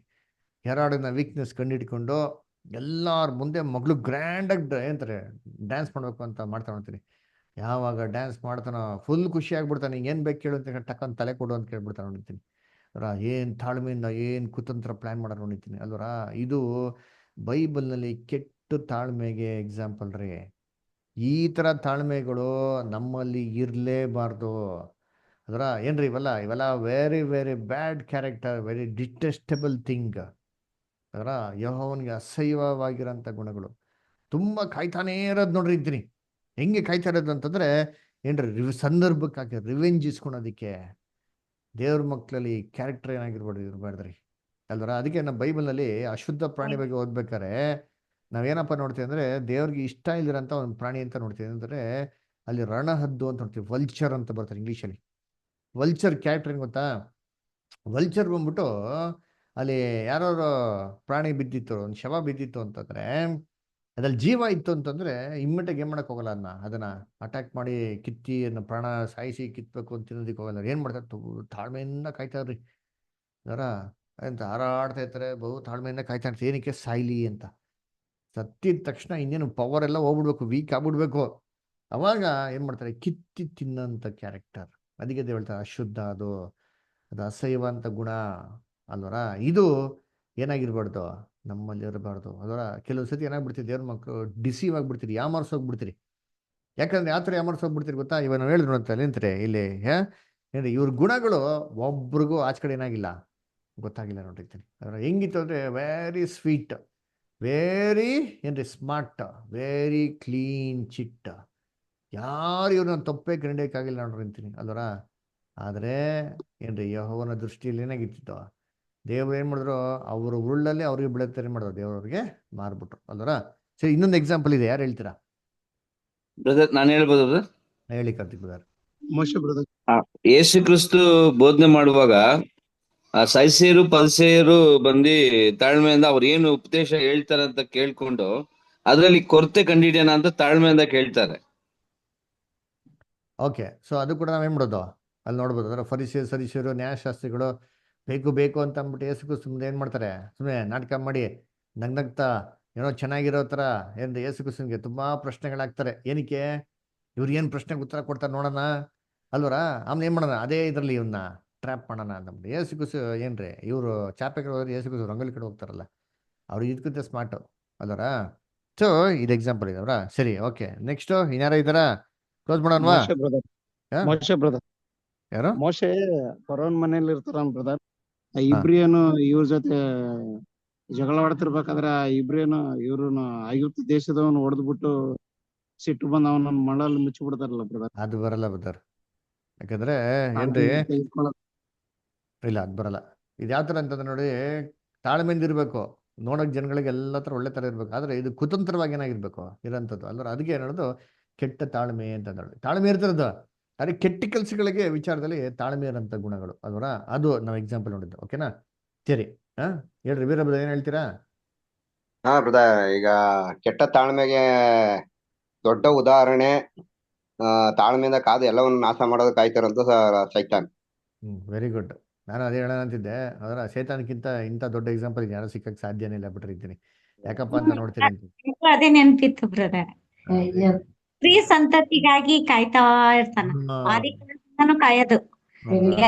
ಹೆರಾಡಿನ ವೀಕ್ನೆಸ್ ಕಂಡಿಡ್ಕೊಂಡು ಎಲ್ಲರ ಮುಂದೆ ಮಗಳು ಗ್ರ್ಯಾಂಡಾಗಿ ಏನಂತಾರೆ ಡ್ಯಾನ್ಸ್ ಮಾಡಬೇಕು ಅಂತ ಮಾಡ್ತಾ ನೋಡ್ತೀನಿ. ಯಾವಾಗ ಡ್ಯಾನ್ಸ್ ಮಾಡ್ತಾನೋ ಫುಲ್ ಖುಷಿ ಆಗ್ಬಿಡ್ತಾನೆ. ಹಿಂಗೆ ಏನು ಬೇಕು ಕೇಳು ಅಂತ ಟಕ್ಕಂತ ತಲೆ ಕೊಡು ಅಂತ ಕೇಳ್ಬಿಡ್ತಾನೆ ನೋಡಿರ್ತೀನಿ. ಅವರ ಏನು ತಾಳ್ಮೆಯಿಂದ ಏನು ಕುತಂತ್ರ ಪ್ಲ್ಯಾನ್ ಮಾಡೋದು ನೋಡಿರ್ತೀನಿ ಅಲ್ವರ. ಇದು ಬೈಬಲ್ನಲ್ಲಿ ಕೆಟ್ಟ ತಾಳ್ಮೆಗೆ ಎಕ್ಸಾಂಪಲ್ ರೀ. ಈ ಥರ ತಾಳ್ಮೆಗಳು ನಮ್ಮಲ್ಲಿ ಇರಲೇಬಾರ್ದು. ಅದರ ಏನ್ರಿ ಇವೆಲ್ಲ very very bad character, very detestable thing. ಅದರ ಯೆಹೋವನಿಗೆ ಅಸಹ್ಯವಾಗಿರೋಂಥ ಗುಣಗಳು. ತುಂಬ ಕಾಯ್ತಾನೇ ಇರೋದು ನೋಡ್ರಿ ಇದ್ದೀನಿ. ಹೆಂಗೆ ಕಾಯ್ತಾ ಇರೋದು ಅಂತಂದ್ರೆ ಏನ್ರಿ ಸಂದರ್ಭಕ್ಕಾಗಿ ರಿವೆಂಜ್ ಇಸ್ಕೊಳೋದಕ್ಕೆ. ದೇವ್ರ ಮಕ್ಕಳಲ್ಲಿ ಕ್ಯಾರೆಕ್ಟರ್ ಇರಬಾರ್ದ್ರಿ ಅಲ್ವರ. ಅದಕ್ಕೆ ನಮ್ಮ ಬೈಬಲ್ನಲ್ಲಿ ಅಶುದ್ಧ ಪ್ರಾಣಿ ಬಗ್ಗೆ ಓದ್ಬೇಕಾರೆ ನಾವೇನಪ್ಪ ನೋಡ್ತೀವಿ ಅಂದರೆ ದೇವ್ರಿಗೆ ಇಷ್ಟ ಇಲ್ದಿರೋಂಥ ಒಂದು ಪ್ರಾಣಿ ಅಂತ ನೋಡ್ತೀವಿ. ಅಂದರೆ ಅಲ್ಲಿ ರಣಹದ್ದು ಅಂತ ನೋಡ್ತೀವಿ, ವಲ್ಚರ್ ಅಂತ ಬರ್ತಾರೆ ಇಂಗ್ಲೀಷಲ್ಲಿ. ವಲ್ಚರ್ ಕ್ಯಾರೆಕ್ಟರ್ ಏನು ಗೊತ್ತಾ? ವಲ್ಚರ್ ಬಂದ್ಬಿಟ್ಟು ಅಲ್ಲಿ ಯಾರೋ ಪ್ರಾಣಿ ಬಿದ್ದಿತ್ತು, ಒಂದು ಶವ ಬಿದ್ದಿತ್ತು ಅಂತಂದರೆ ಅದ್ರಲ್ಲಿ ಜೀವ ಇತ್ತು ಅಂತಂದರೆ ಇಮ್ಮಿಡಿಯೇಟಾಗಿ ಏನು ಮಾಡೋಕ್ಕೆ ಹೋಗಲ್ಲ. ಅದನ್ನು ಅಟ್ಯಾಕ್ ಮಾಡಿ ಕಿತ್ತಿ ಅದನ್ನ ಪ್ರಾಣ ಸಾಯಿಸಿ ಕಿತ್ಬೇಕು ಅಂತ ತಿನ್ನೋದಕ್ಕೆ ಹೋಗಲ್ಲ. ಏನು ಮಾಡ್ತಾರೆ, ತಾಳ್ಮೆಯಿಂದ ಕಾಯ್ತಾರ್ರಿ. ಅದರ ಅಂತ ಹಾರಾಡ್ತಾ ಇರ್ತಾರೆ, ಬಹು ತಾಳ್ಮೆಯಿಂದ ಕಾಯ್ತಾ ಇರ್ತಾರೆ. ಏನಕ್ಕೆ ಸಾಯ್ಲಿ ಅಂತ. ಸತ್ತಿದ ತಕ್ಷಣ ಇನ್ನೇನು ಪವರ್ ಎಲ್ಲ ಹೋಗ್ಬಿಡ್ಬೇಕು, ವೀಕ್ ಆಗ್ಬಿಡ್ಬೇಕು. ಅವಾಗ ಏನು ಮಾಡ್ತಾರೆ, ಕಿತ್ತಿ ತಿನ್ನೋಂಥ ಕ್ಯಾರೆಕ್ಟರ್. ಅದಕ್ಕೆ ಹೇಳ್ತಾರೆ ಅಶುದ್ಧ, ಅದು ಅಸಹ್ಯವಂತ ಗುಣ ಅಲ್ವರ. ಇದು ಏನಾಗಿರ್ಬಾರ್ದು, ನಮ್ಮಲ್ಲಿ ಇರಬಾರ್ದು. ಅದರ ಕೆಲವು ಸತಿ ಏನಾಗ್ಬಿಡ್ತೀವಿ, ದೇವ್ರ ಮಕ್ಕಳು ಡಿಸೀವ್ ಆಗಿಬಿಡ್ತೀರಿ, ಯಾಮರ್ಸೋಗ್ಬಿಡ್ತೀರಿ. ಯಾಕಂದ್ರೆ ಯಾವ ಥರ ಯಾಮರ್ಸೋಗ್ಬಿಡ್ತೀರಿ ಗೊತ್ತಾ? ಇವಾಗ ನಾವು ಹೇಳಿದ್ರು ಅಂತ ನಿಂತ್ರೆ ಇಲ್ಲಿ ಏನ್ರಿ ಇವ್ರ ಗುಣಗಳು ಒಬ್ರಿಗೂ ಆಚ ಕಡೆ ಏನಾಗಿಲ್ಲ, ಗೊತ್ತಾಗಿಲ್ಲ ನೋಡಿರ್ತೀನಿ. ಅದರ ಹೆಂಗಿತ್ತು ಅಂದರೆ ವೆರಿ ಸ್ವೀಟ್, ವೆರಿ ಏನ್ರಿ ಸ್ಮಾರ್ಟ್, ವೆರಿ ಕ್ಲೀನ್ ಚಿಟ್ಟ. ಯಾರು ಇವ್ರನ್ನ ತಪ್ಪೇ ಕಂಡಿಯಕ್ಕಾಗಿಲ್ಲ ನೋಡ್ರಿಂತೀನಿ ಅಲ್ವರ. ಆದರೆ ಏನ್ರಿ ಯೆಹೋವನ ದೃಷ್ಟಿಯಲ್ಲಿ ಏನಾಗಿತ್ತು, ದೇವ್ರು ಏನು ಮಾಡಿದ್ರು, ಅವ್ರ ಉರುಳಲ್ಲಿ ಅವ್ರಿಗೆ ಬೆಳೆತಾರೆ ಮಾಡಿದ್ರು, ದೇವ್ರವ್ರಿಗೆ ಮಾರ್ಬಿಟ್ರು ಅಲ್ವರ. ಸರಿ, ಇನ್ನೊಂದು ಎಕ್ಸಾಂಪಲ್ ಇದೆ, ಯಾರು ಹೇಳ್ತೀರಾ? ಬ್ರದರ್ ನಾನು ಹೇಳ್ಬೋದು ಬ್ರದರ್? ಹೇಳಿ ಕಾರ್ತಿಕ್ ಬ್ರದರ್. ಯೇಸು ಕ್ರಿಸ್ತು ಬೋಧನೆ ಮಾಡುವಾಗ ಆ ಸೈಸೇರು ಪಲ್ಸೇರು ಬಂದು ತಾಳ್ಮೆಯಿಂದ ಅವ್ರು ಏನು ಉಪದೇಶ ಹೇಳ್ತಾರೆ ಅಂತ ಕೇಳ್ಕೊಂಡು ಅದ್ರಲ್ಲಿ ಕೊರತೆ ಕಂಡಿಡ್ಯಾನ ಅಂತ ತಾಳ್ಮೆಯಿಂದ ಕೇಳ್ತಾರೆ. ಓಕೆ, ಸೊ ಅದು ಕೂಡ ನಾವೇನು ಮಾಡೋದು ಅಲ್ಲಿ ನೋಡ್ಬೋದು. ಅದರ ಫರಿಸಿಯರು ನ್ಯಾಯಶಾಸ್ತ್ರಿಗಳು ಬೇಕು ಅಂತ ಅಂದ್ಬಿಟ್ಟು ಯೇಸು ಕ್ರಿಸ್ತು ಮುಂದೆ ಏನು ಮಾಡ್ತಾರೆ, ಸುಮ್ಮನೆ ನಾಟಕ ಮಾಡಿ ನಗ್ನಗ್ತಾ ಏನೋ ಚೆನ್ನಾಗಿರೋ ಥರ ಏನು ಯೇಸು ಕ್ರಿಸ್ತನಿಗೆ ತುಂಬ ಪ್ರಶ್ನೆಗಳಾಗ್ತಾರೆ. ಏನಕ್ಕೆ ಇವ್ರು ಪ್ರಶ್ನೆಗೆ ಉತ್ತರ ಕೊಡ್ತಾರೆ ನೋಡೋಣ ಅಲ್ವರ. ಆಮೇಲೆ ಏನು ಮಾಡೋಣ, ಅದೇ ಇದರಲ್ಲಿ ಇವನ್ನ ಟ್ರ್ಯಾಪ್ ಮಾಡೋಣ ಅಂತಂದ್ಬಿಟ್ಟು ಯೇಸು ಕ್ರಿಸ್ತು ಏನ್ರಿ ಇವರು ಚಾಪೆ ಹೋದ್ರೆ ಯೇಸು ಕ್ರಿಸ್ತು ರಂಗೋಲಿ ಕಡೆ ಹೋಗ್ತಾರಲ್ಲ, ಅವ್ರು ಇದಕ್ಕಿಂತ ಸ್ಮಾರ್ಟು ಅಲ್ವರ. ಸೊ ಇದು ಎಕ್ಸಾಂಪಲ್ ಇದಾವ್ರ. ಸರಿ, ಓಕೆ, ನೆಕ್ಸ್ಟು ಇನ್ಯಾರ ಇದ್ದಾರಾ? ಕ್ಲೋಸ್ ಮಾಡೋಣವಾ? ಮೋಶೆ ಬ್ರದರ್, ಯಾರು? ಮೋಶೆ ಫರೋನ್ ಮನೇಲಿ ಇರ್ತಾರ ಬ್ರದರ್. ಇಬ್ರಿಯನು ಇವ್ರ ಜೊತೆ ಜಗಳ ಆಡ್ತಿರ್ಬೇಕಾದ್ರೆ ಇಬ್ರಿಯನು ಇವ್ರನ್ನ ಐಗುಪ್ತ ದೇಶದವನು ಹೊಡೆದ್ಬಿಟ್ಟು ಸಿಟ್ಟು ಬಂದ ಅವನ ಮಣ್ಣಲ್ಲಿ ಮುಚ್ಚಿ ಬಿಡ್ತಾರಲ್ಲ ಬ್ರದರ್. ಅದು ಬರಲ್ಲ ಬ್ರದರ್. ಯಾಕಂದ್ರೆ ಏನ್ರಿ ಇಲ್ಲ, ಅದು ಬರಲ್ಲ. ಇದು ಯಾವ ಥರ ಅಂತಂದ್ರೆ ನೋಡಿ, ತಾಳ್ಮೆಯಿಂದ ಇರಬೇಕು, ನೋಡೋಕೆ ಜನಗಳಿಗೆ ಎಲ್ಲ ಥರ ಒಳ್ಳೆ ಥರ ಇರ್ಬೇಕು. ಆದರೆ ಇದು ಕುತಂತ್ರವಾಗಿ ಏನಾಗಿರ್ಬೇಕು ಇರೋಂಥದ್ದು ಅಲ್ವ. ಅದಕ್ಕೆ ಏನು ಹೇಳೋದು ಕೆಟ್ಟ ತಾಳ್ಮೆ ಅಂತ ನೋಡಿ. ತಾಳ್ಮೆ ಇರ್ತಿರೋದು ಅದೇ ಕೆಟ್ಟ ಕೆಲಸಗಳಿಗೆ ವಿಚಾರದಲ್ಲಿ ತಾಳ್ಮೆ ಇರೋಂಥ ಗುಣಗಳು ಅದರ ಅದು ನಾವು ಎಕ್ಸಾಂಪಲ್ ನೋಡಿದ್ದು. ಓಕೆನಾ? ಸರಿ, ಹಾ ಹೇಳ್ರಿ ವೀರಭದ್ರ, ಏನ್ ಹೇಳ್ತೀರಾ? ಹಾ ಬ್ರದರ್, ಈಗ ಕೆಟ್ಟ ತಾಳ್ಮೆಗೆ ದೊಡ್ಡ ಉದಾಹರಣೆ ತಾಳ್ಮೆಯಿಂದ ಕಾದು ಎಲ್ಲವನ್ನು ನಾಶ ಮಾಡೋದಕ್ಕೆ ಕಾಯ್ತಿರೋದು ಸೈತಾನ್. Very good. ನಾನು ಅದೇ ಹೇಳೋಣ ಅಂತಿದ್ದೆ. ಅದರ ಸೈತಾನಕ್ಕಿಂತ ಇಂಥ ದೊಡ್ಡ ಎಕ್ಸಾಂಪಲ್ ಯಾರು ಸಿಕ್ಕಕ್ಕೆ ಸಾಧ್ಯನೇ ಇಲ್ಲ ಬಿಟ್ಟಿರ್ತೀನಿ. ಯಾಕಪ್ಪ ಅಂತ ನೋಡ್ತೀನಿ ಅಂತ. ಅದೇ ನೆನ್ಪಿತ್ತು ಬ್ರದರ್. ಸ್ತ್ರೀ ಸಂತತಿಗಾಗಿ ಕಾಯ್ತಾ ಇರ್ತಾನ, ಆದಿಕಾಲದಿಂದನೂ ಕಾಯೋದು.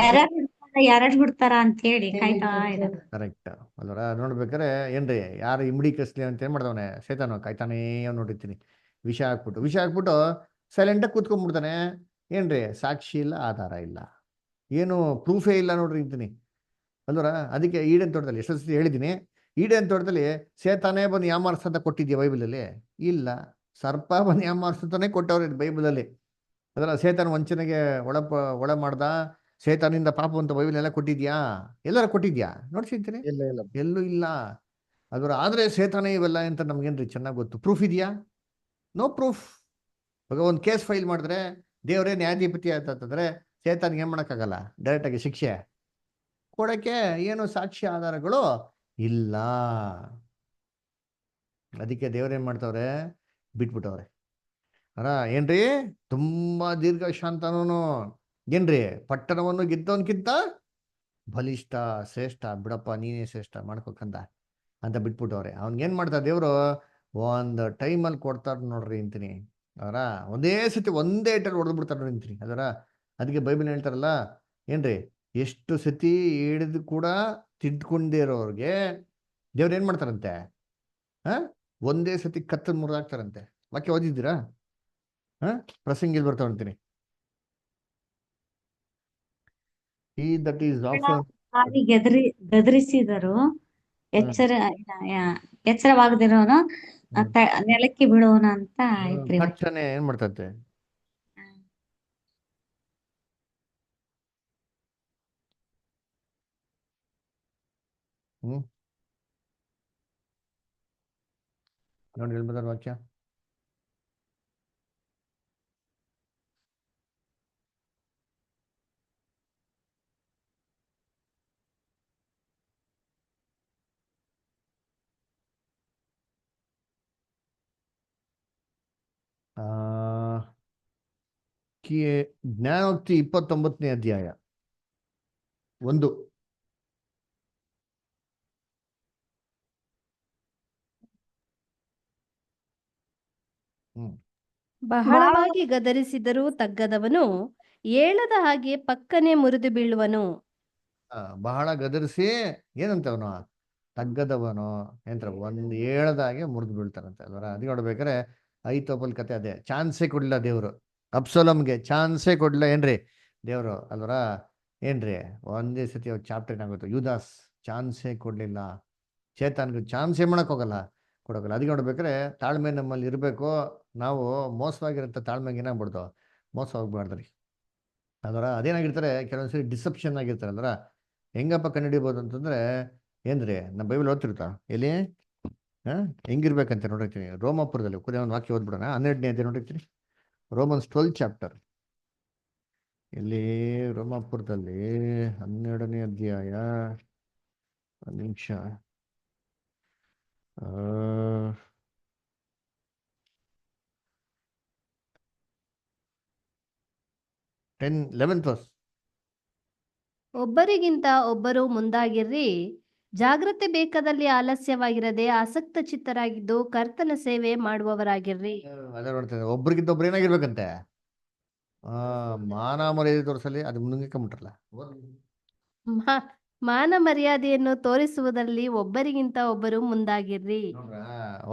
ಯಾರು ಬಿಡ್ತಾರ ಅಂತ ಹೇಳಿ ಕಾಯ್ತಾ ಇರೋದು. ಕರೆಕ್ಟ್ ಅಲ್ವರ? ನೋಡ್ಬೇಕಾರೆ ಏನ್ರಿ, ಯಾರು ಇಮ್ಡಿ ಕಸ್ಲಿ ಅಂತ ಏನ್ ಮಾಡ್ದವನೆ ಸೈತಾನ ಕಾಯ್ತಾನೇ ನೋಡಿರ್ತೀನಿ. ವಿಷ ಹಾಕ್ಬಿಟ್ಟು ಸೈಲೆಂಟಾಗಿ ಕೂತ್ಕೊಂಡ್ಬಿಡ್ತಾನೆ. ಏನ್ರಿ, ಸಾಕ್ಷಿ ಇಲ್ಲ, ಆಧಾರ ಇಲ್ಲ, ಏನು ಪ್ರೂಫೇ ಇಲ್ಲ ನೋಡ್ರಿ ಅಂತೀನಿ ಅಲ್ವರ? ಅದಕ್ಕೆ ಈಡೇನ್ ತೋಟದಲ್ಲಿ ಎಷ್ಟೋ ಸತಿ ಹೇಳಿದ್ದೀನಿ, ಈಡೇನ್ ತೋಟದಲ್ಲಿ ಸೇತಾನೇ ಬಂದು ಯಾಮಾರ್ಸಂತ ಕೊಟ್ಟಿದ್ಯಾ ಬೈಬಲಲ್ಲಿ? ಇಲ್ಲ. ಸರ್ಪ ಬಂದು ಯಾಮಾರ್ಸಂತಾನೆ ಕೊಟ್ಟವ್ರಿ ಬೈಬಲಲ್ಲಿ. ಅದರ ಸೇತಾನ ವಂಚನೆಗೆ ಒಳ ಮಾಡ್ದ, ಸೇತಾನಿಂದ ಪಾಪ ಅಂತ ಬೈಬಲ್ ಎಲ್ಲ ಕೊಟ್ಟಿದ್ಯಾ? ಎಲ್ಲಾರ ಕೊಟ್ಟಿದ್ಯಾ ನೋಡ್ಸಿರ್ತೀನಿ? ಎಲ್ಲೂ ಇಲ್ಲ. ಅದರ ಆದ್ರೆ ಸೇತಾನೇ ಇವೆಲ್ಲ ಅಂತ ನಮ್ಗೇನ್ರಿ ಚೆನ್ನಾಗಿ ಗೊತ್ತು. ಪ್ರೂಫ್ ಇದೆಯಾ? No proof. ಇವಾಗ ಒಂದು ಕೇಸ್ ಫೈಲ್ ಮಾಡಿದ್ರೆ ದೇವರೇ ನ್ಯಾಯಾಧಿಪತಿ ಅಂತಂದ್ರೆ ಸೇತಾನಿಗೆ ಏನ್ ಮಾಡೋಕ್ಕಾಗಲ್ಲ, ಡೈರೆಕ್ಟ್ ಆಗಿ ಶಿಕ್ಷೆ ಕೊಡಕ್ಕೆ ಏನು ಸಾಕ್ಷಿ ಆಧಾರಗಳು ಇಲ್ಲ. ಅದಕ್ಕೆ ದೇವ್ರೇನ್ ಮಾಡ್ತವ್ರೆ, ಬಿಟ್ಬಿಟ್ಟವ್ರೆ. ಏನ್ರಿ, ತುಂಬಾ ದೀರ್ಘ ಶಾಂತನೂ, ಏನ್ರಿ, ಪಟ್ಟಣವನ್ನು ಗೆದ್ದವನ್ಕಿಂತ ಬಲಿಷ್ಠ, ಶ್ರೇಷ್ಠ, ಬಿಡಪ್ಪ ನೀನೇ ಶ್ರೇಷ್ಠ ಮಾಡ್ಕೋಕಂದ ಅಂತ ಬಿಟ್ಬಿಟ್ಟವ್ರೆ. ಅವ್ನಿಗೇನ್ ಮಾಡ್ತಾರೆ ದೇವ್ರು, ಒಂದು ಟೈಮಲ್ಲಿ ಕೊಡ್ತಾರ ನೋಡ್ರಿ ಅಂತೀನಿ. ಅದರ ಒಂದೇ ಸತಿ ಒಂದೇ ಟೈಮ್ ಹೊಡೆದು ಬಿಡ್ತಾರೆ ನೋಡಿ ಅಂತೀನಿ. ಅದರ ಅದಕ್ಕೆ ಬೈಬಲ್ ಹೇಳ್ತಾರಲ್ಲ, ಏನ್ರಿ, ಎಷ್ಟು ಸತಿ ಹಿಡಿದು ಕೂಡ ತಿದ್ಕೊಂಡೇ ಇರೋರಿಗೆ ದೇವ್ರು ಏನ್ ಮಾಡ್ತಾರಂತೆ, ಒಂದೇ ಸತಿ ಕತ್ತನ್ ಮುರಿದಾಕ್ತಾರಂತೆ. ವಾಕ್ಯ ಓದಿದ್ದೀರಾ? ಪ್ರಸಂಗಿಲ್ ಬರ್ತಾವ ಅಂತೀನಿ. ಗದರಿಸಿದರು, ಎಚ್ಚರವಾಗದಿರೋನು ನೆಲಕ್ಕೆ ಬೀಳೋನ ಅಂತ ಐತ್ರಿ. ತಕ್ಷಣ ಏನ್ ಮಾಡ್ತಂತೆ, ನೋಡಿ ಹೇಳ್ಬೋದಾರ ವಾಕ್ಯ. ಜ್ಞಾನೋಕ್ತಿ 29ನೇ ಅಧ್ಯಾಯ 1. ಬಹಳವಾಗಿ ಗದರಿಸಿದರೂ ತಗ್ಗದವನು ಏಳದ ಹಾಗೆ ಪಕ್ಕನೆ ಮುರಿದು ಬೀಳುವನು. ಬಹಳ ಗದರಿಸಿ ಏನಂತವನು ತಗ್ಗದವನು ಎಂತ ಒಂದ್ ಏಳದಾಗೆ ಮುರಿದು ಬೀಳ್ತಾರಂತೆ ಅಲ್ವರ? ಅದು ನೋಡ್ಬೇಕಾರೆ ಐತೋಪಲ್ ಕತೆ ಅದೇ. ಚಾನ್ಸೇ ಕೊಡ್ಲಿಲ್ಲ ದೇವ್ರು, ಅಬ್ಸಲೋಮ್ಗೆ ಚಾನ್ಸೇ ಕೊಡ್ಲಿಲ್ಲ ಏನ್ರಿ ದೇವ್ರು ಅಲ್ವರ? ಏನ್ರಿ, ಒಂದೇ ಸತಿ ಚಾಪ್ಟರ್ ಏನಾಗುತ್ತೆ, ಯುದಾಸ್ ಚಾನ್ಸೇ ಕೊಡ್ಲಿಲ್ಲ. ಚೇತನ್ಗೆ ಚಾನ್ಸೇ ಮಾಡಕ್ ಹೋಗಲ್ಲ, ಕೊಡೋಗಲ್ಲ. ಅದಕ್ಕೆ ನೋಡ್ಬೇಕಾರೆ ತಾಳ್ಮೆ ನಮ್ಮಲ್ಲಿ ಇರಬೇಕು. ನಾವು ಮೋಸವಾಗಿರಂತ ತಾಳ್ಮೆಗೆ ಏನಾಗ್ಬಿಡ್ದು, ಮೋಸ ಹೋಗ್ಬಾರ್ದ್ರಿ ಅದರ? ಅದೇನಾಗಿರ್ತಾರೆ, ಕೆಲವೊಂದ್ಸರಿ ಡಿಸೆಪ್ಷನ್ ಆಗಿರ್ತಾರೆ ಅಲ್ವರ? ಹೆಂಗಪ್ಪ ಕಂಡುಹಿಡಿಬೋದು ಅಂತಂದ್ರೆ ಏನ್ರಿ, ನಮ್ಮ ಬೈಬಲ್ ಓದ್ತಿರ್ತಾ ಎಲ್ಲಿ ಹೆಂಗಿರ್ಬೇಕಂತ ನೋಡಿರ್ತೀನಿ. ರೋಮಾಪುರದಲ್ಲಿ ಒಂದು ವಾಕ್ಯ ಓದ್ಬಿಡೋಣ, 12ನೇ ಅಧ್ಯಾಯ ನೋಡಿರ್ತೀನಿ. Romans 12 chapter. ಇಲ್ಲಿ ರೋಮಾಪುರದಲ್ಲಿ 12ನೇ ಅಧ್ಯಾಯ, ಒಂದು ನಿಮಿಷ, 11th verse. ಒಬ್ಬರಿಗಿಂತ ಒಬ್ಬರು ಮುಂದಾಗಿರ್ರಿ, ಜಾಗ್ರತೆ ಬೇಕಾದಲ್ಲಿ ಆಲಸ್ಯವಾಗಿರದೆ ಆಸಕ್ತ ಚಿತ್ತರಾಗಿದ್ದು ಕರ್ತನ ಸೇವೆ ಮಾಡುವವರಾಗಿರ್ರಿ. ಅದೇ ನೋಡ್ತೇನೆ, ಒಬ್ರಿಗಿಂತ ಒಬ್ರು ಏನಾಗಿರ್ಬೇಕಂತೆ, ಮಾನ ಮರ್ಯಾದೆ ತೋರಿಸಲಿ. ಅದು ಮುಂದಕ್ಕೊಂಬಿಟ್ರಲ್ಲ, ಮಾನ ಮರ್ಯಾದೆಯನ್ನು ತೋರಿಸುವುದರಲ್ಲಿ ಒಬ್ಬರಿಗಿಂತ ಒಬ್ಬರು ಮುಂದಾಗಿರ್ರಿ.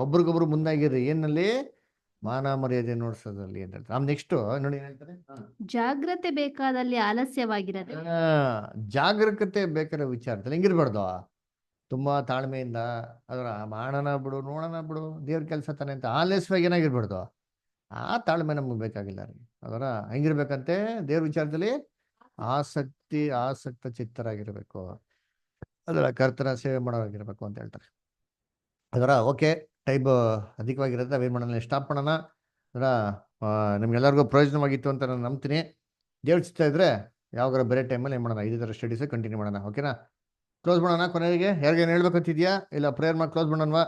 ಒಬ್ರಿಗೊಬ್ರು ಮುಂದಾಗಿರ್ರಿ ಏನಲ್ಲಿ, ಮಾನ ಮರ್ಯಾದೆ ನೋಡ್ಸೋದ್ರಲ್ಲಿ ಅಂತ ಹೇಳ್ತಾರೆ. ನೆಕ್ಸ್ಟ್ ನೋಡಿ ಏನ್ ಹೇಳ್ತಾರೆ, ಜಾಗ್ರತೆ ಬೇಕಾದಲ್ಲಿ ಆಲಸ್ಯವಾಗಿರದೆ. ಜಾಗರೂಕತೆ ಬೇಕಾದ ವಿಚಾರದಲ್ಲಿ ಹೆಂಗಿರ್ಬಾರ್ದು, ತುಂಬಾ ತಾಳ್ಮೆಯಿಂದ ಅದರ ಮಾಡೋಣ ಬಿಡು, ನೋಡೋಣ ಬಿಡು, ದೇವ್ರ ಕೆಲಸ ತಾನೆ ಅಂತ ಆಲಸ್ಯವಾಗಿ ಏನಾಗಿರ್ಬಾರ್ದು. ಆ ತಾಳ್ಮೆ ನಮ್ಗೆ ಬೇಕಾಗಿಲ್ಲ ರೀ. ಅದರ ಹೆಂಗಿರ್ಬೇಕಂತೆ, ದೇವ್ರ ವಿಚಾರದಲ್ಲಿ ಆಸಕ್ತ ಚಿತ್ತರಾಗಿರ್ಬೇಕು, ಅದರ ಕರ್ತನ ಸೇವೆ ಮಾಡೋರಾಗಿರ್ಬೇಕು ಅಂತ ಹೇಳ್ತಾರೆ. ಅದರ ಓಕೆ, ಟೈಮ್ ಅಧಿಕವಾಗಿರುತ್ತೆ, ಅವೇನು ಮಾಡೋಣ, ಸ್ಟಾಪ್ ಮಾಡೋಣ. ಅದರ ನಿಮ್ಗೆಲ್ಲರಿಗೂ ಪ್ರಯೋಜನವಾಗಿತ್ತು ಅಂತ ನಾನು ನಂಬ್ತೀನಿ. ದೇವ್ರ ಚಿತ್ತ ಇದ್ರೆ ಯಾವಾಗಾರ ಬೇರೆ ಟೈಮಲ್ಲಿ ಏನು ಮಾಡೋಣ, ಇದೇ ಥರ ಸ್ಟಡೀಸ್ ಕಂಟಿನ್ಯೂ ಮಾಡೋಣ. ಓಕೆನಾ? ಕ್ಲೋಸ್ ಮಾಡೋಣ. ಕೊನೆಗೆ ಯಾರಿಗೇನು ಹೇಳ್ಬೇಕಂತಿದ್ಯಾ? ಇಲ್ಲ ಪ್ರೇಯರ್ ಮಾಡಿ ಕ್ಲೋಸ್ ಮಾಡೋಣವಾ?